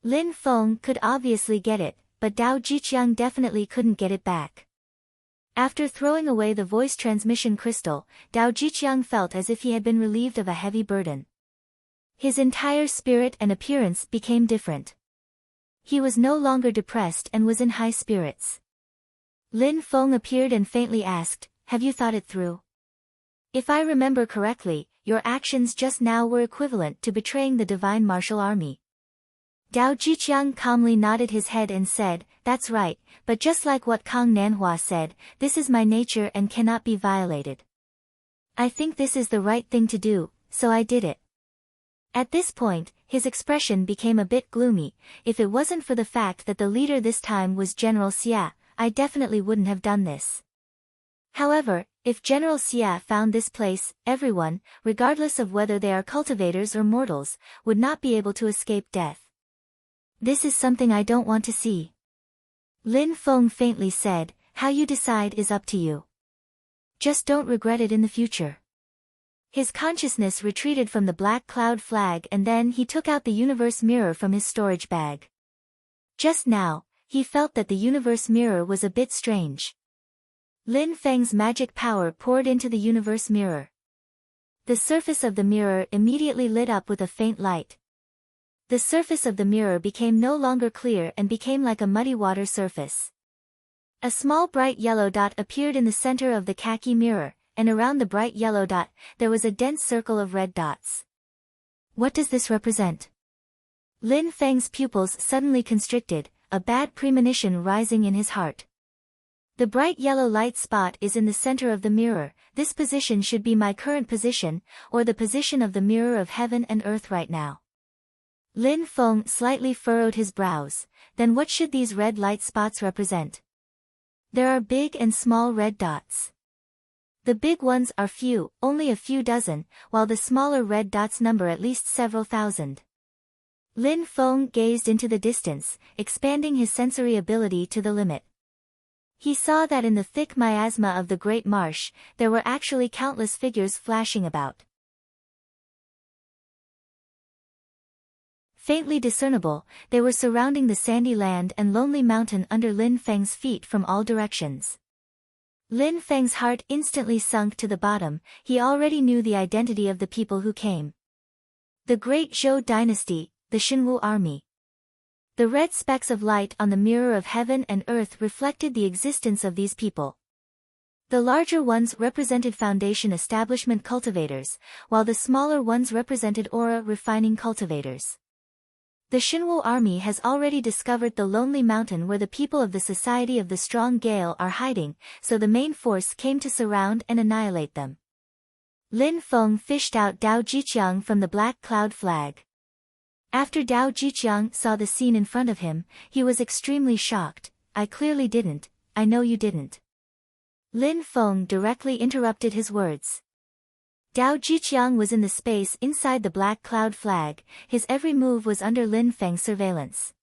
Lin Feng could obviously get it, but Dao Jiqiang definitely couldn't get it back. After throwing away the voice transmission crystal, Dao Jiqiang felt as if he had been relieved of a heavy burden. His entire spirit and appearance became different. He was no longer depressed and was in high spirits. Lin Feng appeared and faintly asked, "Have you thought it through? If I remember correctly, your actions just now were equivalent to betraying the divine martial army." Dao Jiqiang calmly nodded his head and said, "That's right, but just like what Kang Nanhua said, this is my nature and cannot be violated. I think this is the right thing to do, so I did it." At this point, his expression became a bit gloomy. "If it wasn't for the fact that the leader this time was General Xia, I definitely wouldn't have done this. However, if General Xia found this place, everyone, regardless of whether they are cultivators or mortals, would not be able to escape death. This is something I don't want to see." Lin Feng faintly said, "How you decide is up to you. Just don't regret it in the future." His consciousness retreated from the black cloud flag and then he took out the universe mirror from his storage bag. Just now, he felt that the universe mirror was a bit strange. Lin Feng's magic power poured into the universe mirror. The surface of the mirror immediately lit up with a faint light. The surface of the mirror became no longer clear and became like a muddy water surface. A small bright yellow dot appeared in the center of the khaki mirror, and around the bright yellow dot, there was a dense circle of red dots. What does this represent? Lin Feng's pupils suddenly constricted, a bad premonition rising in his heart. The bright yellow light spot is in the center of the mirror. This position should be my current position, or the position of the mirror of heaven and earth right now. Lin Feng slightly furrowed his brows. Then what should these red light spots represent? There are big and small red dots. The big ones are few, only a few dozen, while the smaller red dots number at least several thousand. Lin Feng gazed into the distance, expanding his sensory ability to the limit. He saw that in the thick miasma of the great marsh, there were actually countless figures flashing about. Faintly discernible, they were surrounding the sandy land and lonely mountain under Lin Feng's feet from all directions. Lin Feng's heart instantly sunk to the bottom. He already knew the identity of the people who came. The great Zhou dynasty, the Xinwu army. The red specks of light on the mirror of heaven and earth reflected the existence of these people. The larger ones represented foundation establishment cultivators, while the smaller ones represented aura refining cultivators. The Shinwu army has already discovered the lonely mountain where the people of the Society of the Strong Gale are hiding, so the main force came to surround and annihilate them. Lin Feng fished out Dao Jiqiang from the black cloud flag. After Dao Jiqiang saw the scene in front of him, he was extremely shocked. "I clearly didn't, I know you didn't." Lin Feng directly interrupted his words. Dao Jiqiang was in the space inside the black cloud flag, his every move was under Lin Feng's surveillance.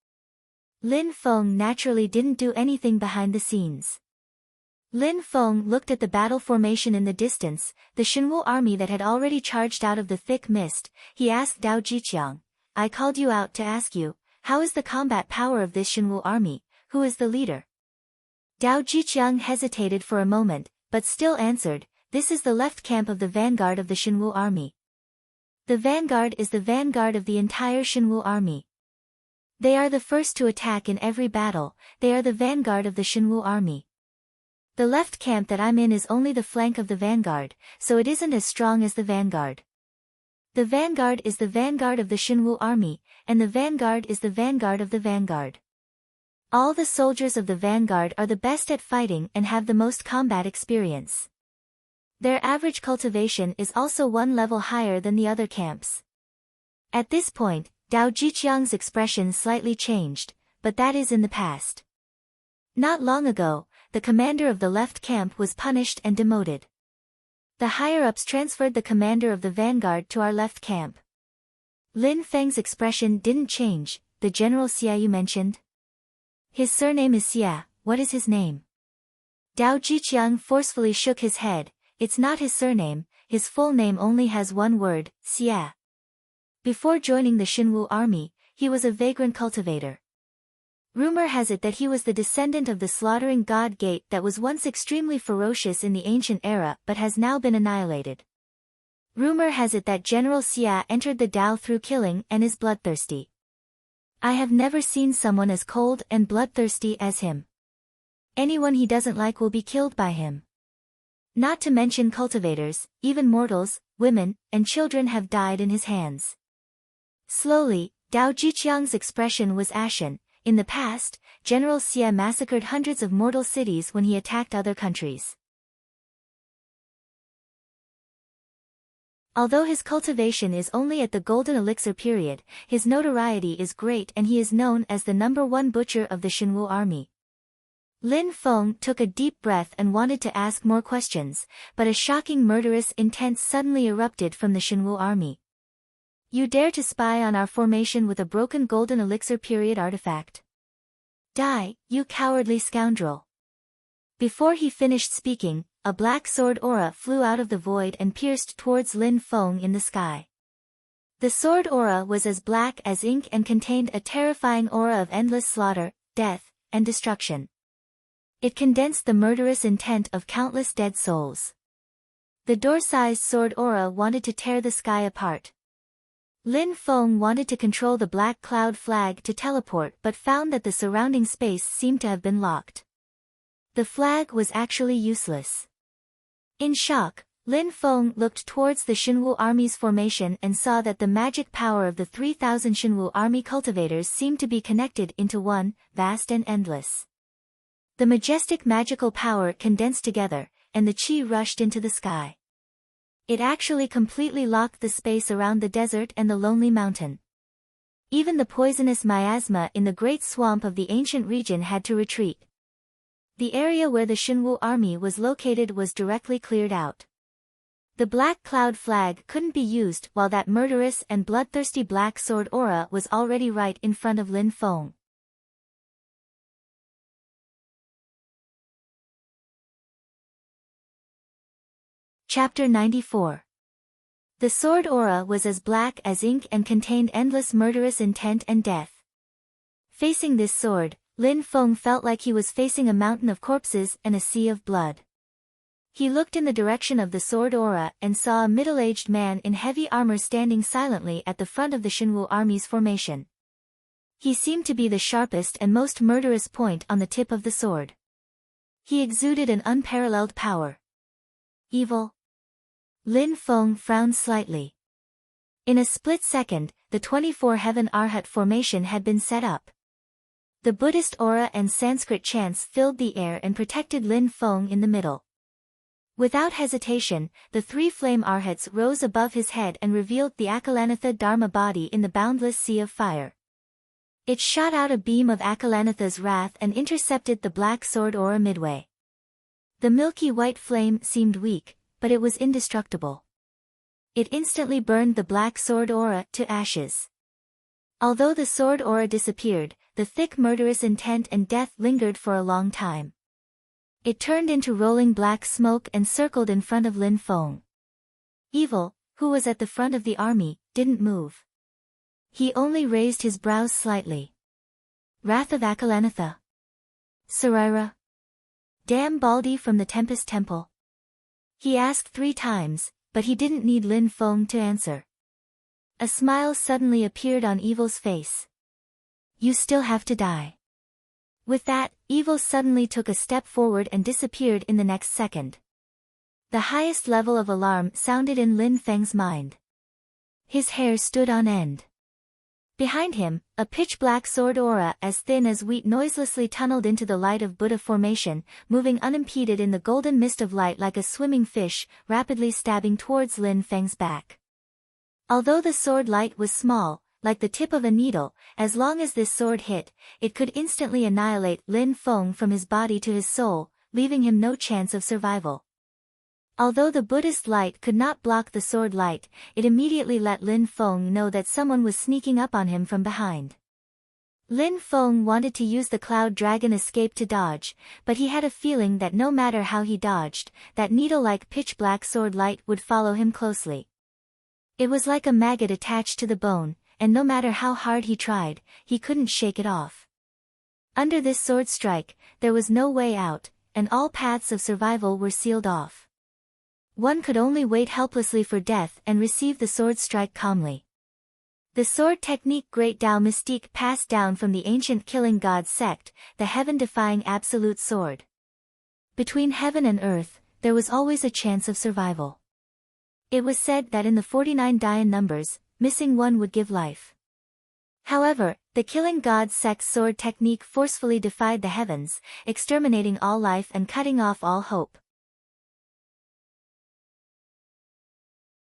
Lin Feng naturally didn't do anything behind the scenes. Lin Feng looked at the battle formation in the distance, the Shinwu army that had already charged out of the thick mist. He asked Dao Jiqiang, "I called you out to ask you, how is the combat power of this Shinwu army, who is the leader?" Dao Jiqiang hesitated for a moment, but still answered, "This is the left camp of the vanguard of the Shinwu army." The vanguard is the vanguard of the entire Shinwu army. They are the first to attack in every battle, they are the vanguard of the Shinwu army. The left camp that I'm in is only the flank of the vanguard, so it isn't as strong as the vanguard. The vanguard is the vanguard of the Shinwu army, and the vanguard is the vanguard of the vanguard. All the soldiers of the vanguard are the best at fighting and have the most combat experience. Their average cultivation is also one level higher than the other camps. At this point, Dao Jiqiang's expression slightly changed, but that is in the past. Not long ago, the commander of the left camp was punished and demoted. The higher-ups transferred the commander of the vanguard to our left camp. Lin Feng's expression didn't change. "The General Xia you mentioned? His surname is Xia, what is his name?" Dao Jiqiang forcefully shook his head. "It's not his surname, his full name only has one word, Xia." Before joining the Shinwu army, he was a vagrant cultivator. Rumor has it that he was the descendant of the slaughtering god Gate that was once extremely ferocious in the ancient era but has now been annihilated. Rumor has it that General Xia entered the Dao through killing and is bloodthirsty. I have never seen someone as cold and bloodthirsty as him. Anyone he doesn't like will be killed by him. Not to mention cultivators, even mortals, women, and children have died in his hands. Slowly, Dao Jiqiang's expression was ashen. In the past, General Xia massacred hundreds of mortal cities when he attacked other countries. Although his cultivation is only at the golden elixir period, his notoriety is great and he is known as the #1 butcher of the Shinwu army. Lin Feng took a deep breath and wanted to ask more questions, but a shocking murderous intent suddenly erupted from the Shinwu army. "You dare to spy on our formation with a broken golden elixir period artifact? Die, you cowardly scoundrel." Before he finished speaking, a black sword aura flew out of the void and pierced towards Lin Feng in the sky. The sword aura was as black as ink and contained a terrifying aura of endless slaughter, death, and destruction. It condensed the murderous intent of countless dead souls. The door-sized sword aura wanted to tear the sky apart. Lin Feng wanted to control the black cloud flag to teleport but found that the surrounding space seemed to have been locked. The flag was actually useless. In shock, Lin Feng looked towards the Shinwu army's formation and saw that the magic power of the 3,000 Shinwu army cultivators seemed to be connected into one, vast and endless. The majestic magical power condensed together, and the chi rushed into the sky. It actually completely locked the space around the desert and the lonely mountain. Even the poisonous miasma in the great swamp of the ancient region had to retreat. The area where the Shinwu army was located was directly cleared out. The black cloud flag couldn't be used while that murderous and bloodthirsty black sword aura was already right in front of Lin Feng. Chapter 94. The sword aura was as black as ink and contained endless murderous intent and death. Facing this sword, Lin Feng felt like he was facing a mountain of corpses and a sea of blood. He looked in the direction of the sword aura and saw a middle-aged man in heavy armor standing silently at the front of the Shinwu army's formation. He seemed to be the sharpest and most murderous point on the tip of the sword. He exuded an unparalleled power. Evil? Lin Feng frowned slightly. In a split second, the 24 Heaven Arhat formation had been set up. The Buddhist aura and Sanskrit chants filled the air and protected Lin Feng in the middle. Without hesitation, the three flame arhats rose above his head and revealed the Akalanatha Dharma body in the boundless sea of fire. It shot out a beam of Akalanatha's wrath and intercepted the black sword aura midway. The milky white flame seemed weak, but it was indestructible. It instantly burned the black sword aura to ashes. Although the sword aura disappeared, the thick murderous intent and death lingered for a long time. It turned into rolling black smoke and circled in front of Lin Feng. Evil, who was at the front of the army, didn't move. He only raised his brows slightly. Wrath of Akalanatha. Sarira. Damn Baldy from the Tempest Temple. He asked 3 times, but he didn't need Lin Feng to answer. A smile suddenly appeared on Evil's face. You still have to die. With that, Evil suddenly took a step forward and disappeared in the next second. The highest level of alarm sounded in Lin Feng's mind. His hair stood on end. Behind him, a pitch-black sword aura as thin as wheat noiselessly tunneled into the light of Buddha formation, moving unimpeded in the golden mist of light like a swimming fish, rapidly stabbing towards Lin Feng's back. Although the sword light was small, like the tip of a needle, as long as this sword hit, it could instantly annihilate Lin Feng from his body to his soul, leaving him no chance of survival. Although the Buddhist light could not block the sword light, it immediately let Lin Feng know that someone was sneaking up on him from behind. Lin Feng wanted to use the Cloud Dragon escape to dodge, but he had a feeling that no matter how he dodged, that needle-like pitch-black sword light would follow him closely. It was like a maggot attached to the bone, and no matter how hard he tried, he couldn't shake it off. Under this sword strike, there was no way out, and all paths of survival were sealed off. One could only wait helplessly for death and receive the sword strike calmly. The sword technique Great Tao Mystique passed down from the ancient killing god sect, the heaven-defying absolute sword. Between heaven and earth, there was always a chance of survival. It was said that in the 49 Dayan numbers, missing one would give life. However, the killing god sect's sword technique forcefully defied the heavens, exterminating all life and cutting off all hope.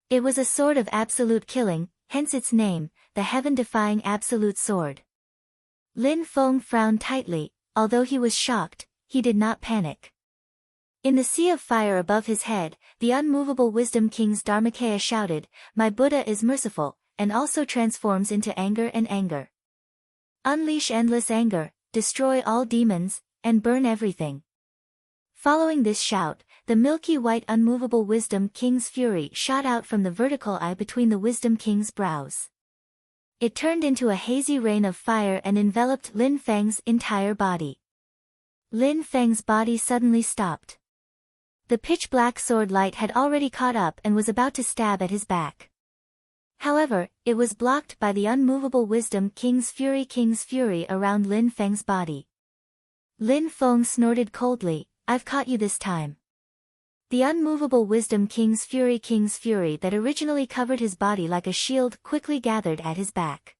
It was a sword of absolute killing, hence its name, the heaven-defying absolute sword. Lin Feng frowned tightly, although he was shocked, he did not panic. In the sea of fire above his head, the unmovable Wisdom King's Dharmakaya shouted, "My Buddha is merciful," and also transforms into anger and anger. Unleash endless anger, destroy all demons, and burn everything. Following this shout, the milky white unmovable Wisdom King's fury shot out from the vertical eye between the Wisdom King's brows. It turned into a hazy rain of fire and enveloped Lin Feng's entire body. Lin Feng's body suddenly stopped. The pitch-black sword light had already caught up and was about to stab at his back. However, it was blocked by the unmovable Wisdom King's fury around Lin Feng's body. Lin Feng snorted coldly, "I've caught you this time." The unmovable Wisdom King's fury that originally covered his body like a shield quickly gathered at his back.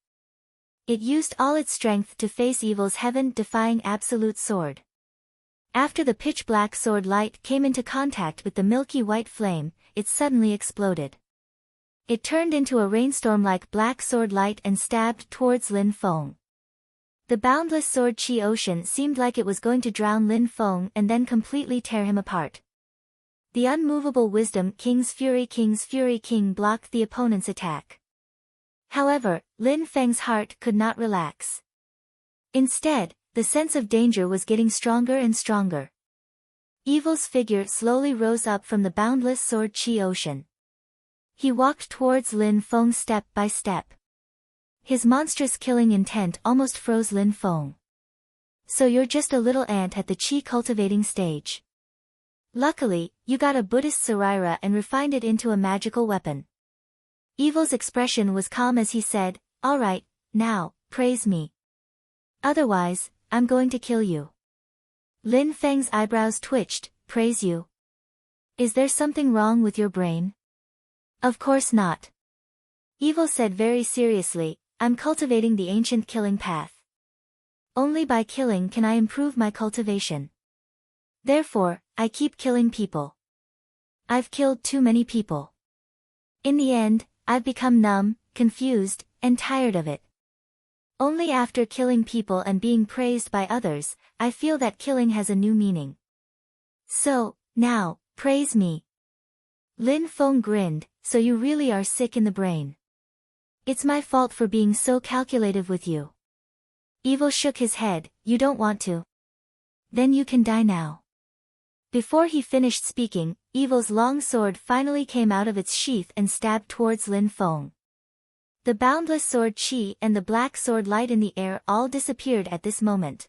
It used all its strength to face evil's heaven-defying absolute sword. After the pitch-black sword light came into contact with the milky white flame, it suddenly exploded. It turned into a rainstorm like black sword light and stabbed towards Lin Feng. The boundless sword chi ocean seemed like it was going to drown Lin Feng and then completely tear him apart. The unmovable Wisdom King's fury blocked the opponent's attack. However, Lin Feng's heart could not relax. Instead, the sense of danger was getting stronger and stronger. Evil's figure slowly rose up from the boundless sword chi ocean. He walked towards Lin Feng step by step. His monstrous killing intent almost froze Lin Feng. "So you're just a little ant at the chi cultivating stage. Luckily, you got a Buddhist sarira and refined it into a magical weapon." Evil's expression was calm as he said, "All right, now, praise me. Otherwise, I'm going to kill you." Lin Feng's eyebrows twitched, "Praise you? Is there something wrong with your brain? Of course not. Evil said very seriously, I'm cultivating the ancient killing path. Only by killing can I improve my cultivation. Therefore, I keep killing people. I've killed too many people. In the end, I've become numb, confused, and tired of it. Only after killing people and being praised by others, I feel that killing has a new meaning. So, now, praise me. Lin Feng grinned, so you really are sick in the brain. It's my fault for being so calculative with you. Evil shook his head, you don't want to. Then you can die now. Before he finished speaking, Evil's long sword finally came out of its sheath and stabbed towards Lin Feng. The boundless sword Qi and the black sword light in the air all disappeared at this moment.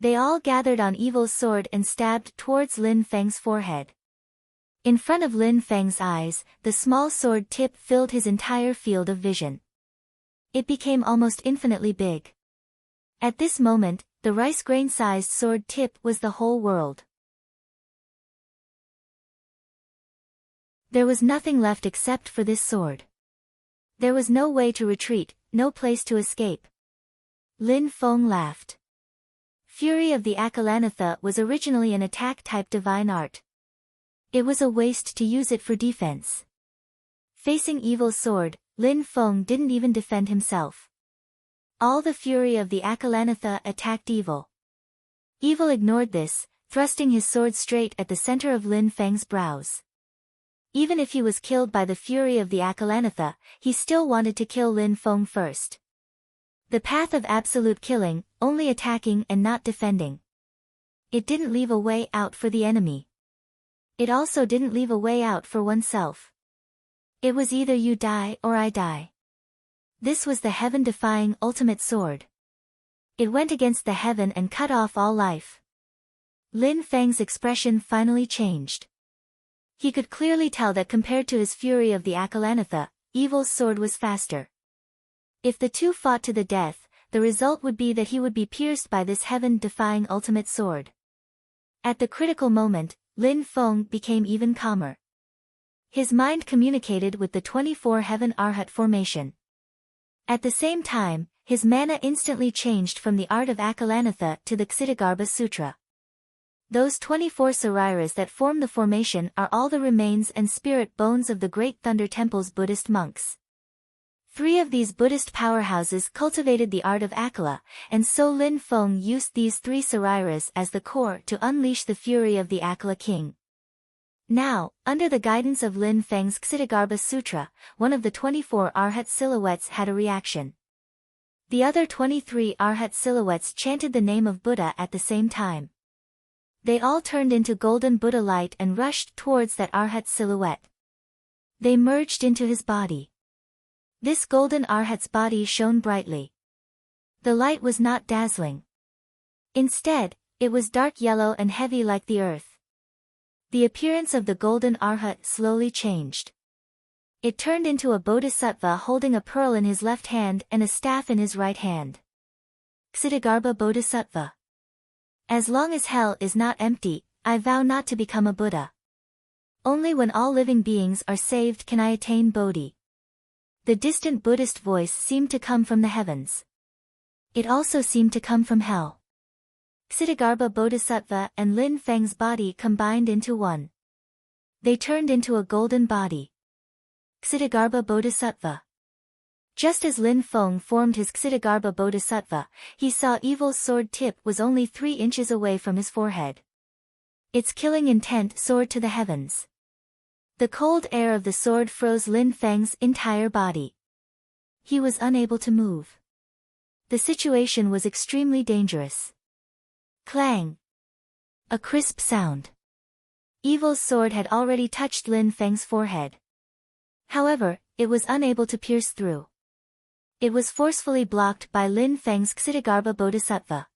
They all gathered on Evil's sword and stabbed towards Lin Feng's forehead. In front of Lin Feng's eyes, the small sword tip filled his entire field of vision. It became almost infinitely big. At this moment, the rice grain-sized sword tip was the whole world. There was nothing left except for this sword. There was no way to retreat, no place to escape. Lin Feng laughed. Fury of the Akalanatha was originally an attack-type divine art. It was a waste to use it for defense. Facing Evil's sword, Lin Feng didn't even defend himself. All the fury of the Akalanatha attacked Evil. Evil ignored this, thrusting his sword straight at the center of Lin Feng's brows. Even if he was killed by the fury of the Akalanatha, he still wanted to kill Lin Feng first. The path of absolute killing, only attacking and not defending. It didn't leave a way out for the enemy. It also didn't leave a way out for oneself. It was either you die or I die. This was the heaven-defying ultimate sword. It went against the heaven and cut off all life. Lin Feng's expression finally changed. He could clearly tell that compared to his fury of the Akalanatha, Evil's sword was faster. If the two fought to the death, the result would be that he would be pierced by this heaven-defying ultimate sword. At the critical moment, Lin Feng became even calmer. His mind communicated with the 24 Heaven Arhat formation. At the same time, his mana instantly changed from the art of Akalanatha to the Ksitigarbha Sutra. Those 24 sariras that form the formation are all the remains and spirit bones of the Great Thunder Temple's Buddhist monks. 3 of these Buddhist powerhouses cultivated the art of Akala, and so Lin Feng used these 3 sariras as the core to unleash the fury of the Akala king. Now, under the guidance of Lin Feng's Ksitigarbha Sutra, one of the 24 Arhat silhouettes had a reaction. The other 23 Arhat silhouettes chanted the name of Buddha at the same time. They all turned into golden Buddha light and rushed towards that Arhat silhouette. They merged into his body. This golden Arhat's body shone brightly. The light was not dazzling. Instead, it was dark yellow and heavy like the earth. The appearance of the golden Arhat slowly changed. It turned into a bodhisattva holding a pearl in his left hand and a staff in his right hand. Ksitigarbha Bodhisattva. As long as hell is not empty, I vow not to become a Buddha. Only when all living beings are saved can I attain Bodhi. The distant Buddhist voice seemed to come from the heavens. It also seemed to come from hell. Ksitigarbha Bodhisattva and Lin Feng's body combined into one. They turned into a golden body. Ksitigarbha Bodhisattva. Just as Lin Feng formed his Ksitigarbha Bodhisattva, he saw Evil's sword tip was only 3 inches away from his forehead. Its killing intent soared to the heavens. The cold air of the sword froze Lin Feng's entire body. He was unable to move. The situation was extremely dangerous. Clang! A crisp sound. Evil's sword had already touched Lin Feng's forehead. However, it was unable to pierce through. It was forcefully blocked by Lin Feng's Ksitigarbha Bodhisattva.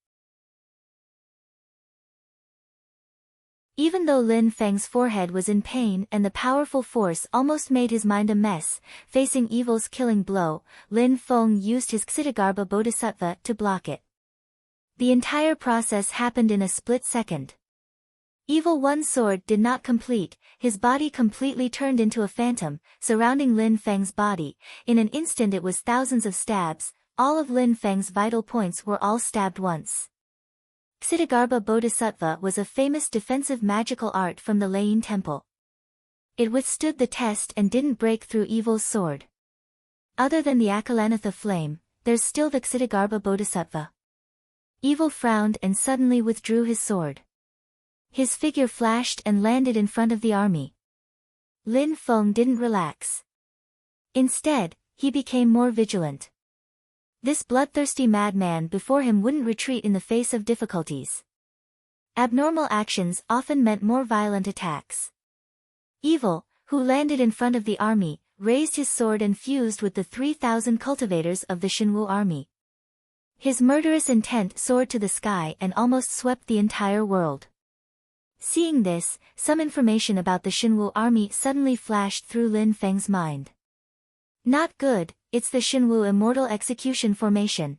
Even though Lin Feng's forehead was in pain and the powerful force almost made his mind a mess, facing Evil's killing blow, Lin Feng used his Ksitigarbha Bodhisattva to block it. The entire process happened in a split second. Evil One's sword did not complete, his body completely turned into a phantom, surrounding Lin Feng's body. In an instant it was thousands of stabs, all of Lin Feng's vital points were all stabbed once. Ksitigarbha Bodhisattva was a famous defensive magical art from the Lain Temple. It withstood the test and didn't break through Evil's sword. Other than the Akalanatha flame, there's still the Ksitigarbha Bodhisattva. Evil frowned and suddenly withdrew his sword. His figure flashed and landed in front of the army. Lin Feng didn't relax. Instead, he became more vigilant. This bloodthirsty madman before him wouldn't retreat in the face of difficulties. Abnormal actions often meant more violent attacks. Evil, who landed in front of the army, raised his sword and fused with the 3,000 cultivators of the Shinwu army. His murderous intent soared to the sky and almost swept the entire world. Seeing this, some information about the Shinwu army suddenly flashed through Lin Feng's mind. Not good, it's the Shinwu Immortal Execution Formation.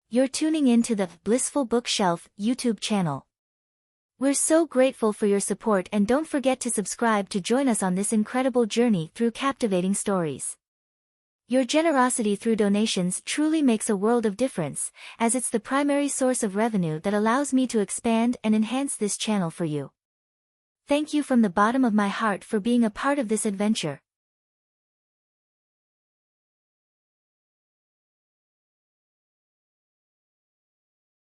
You're tuning in to the Blissful Bookshelf YouTube channel. We're so grateful for your support and don't forget to subscribe to join us on this incredible journey through captivating stories. Your generosity through donations truly makes a world of difference, as it's the primary source of revenue that allows me to expand and enhance this channel for you. Thank you from the bottom of my heart for being a part of this adventure.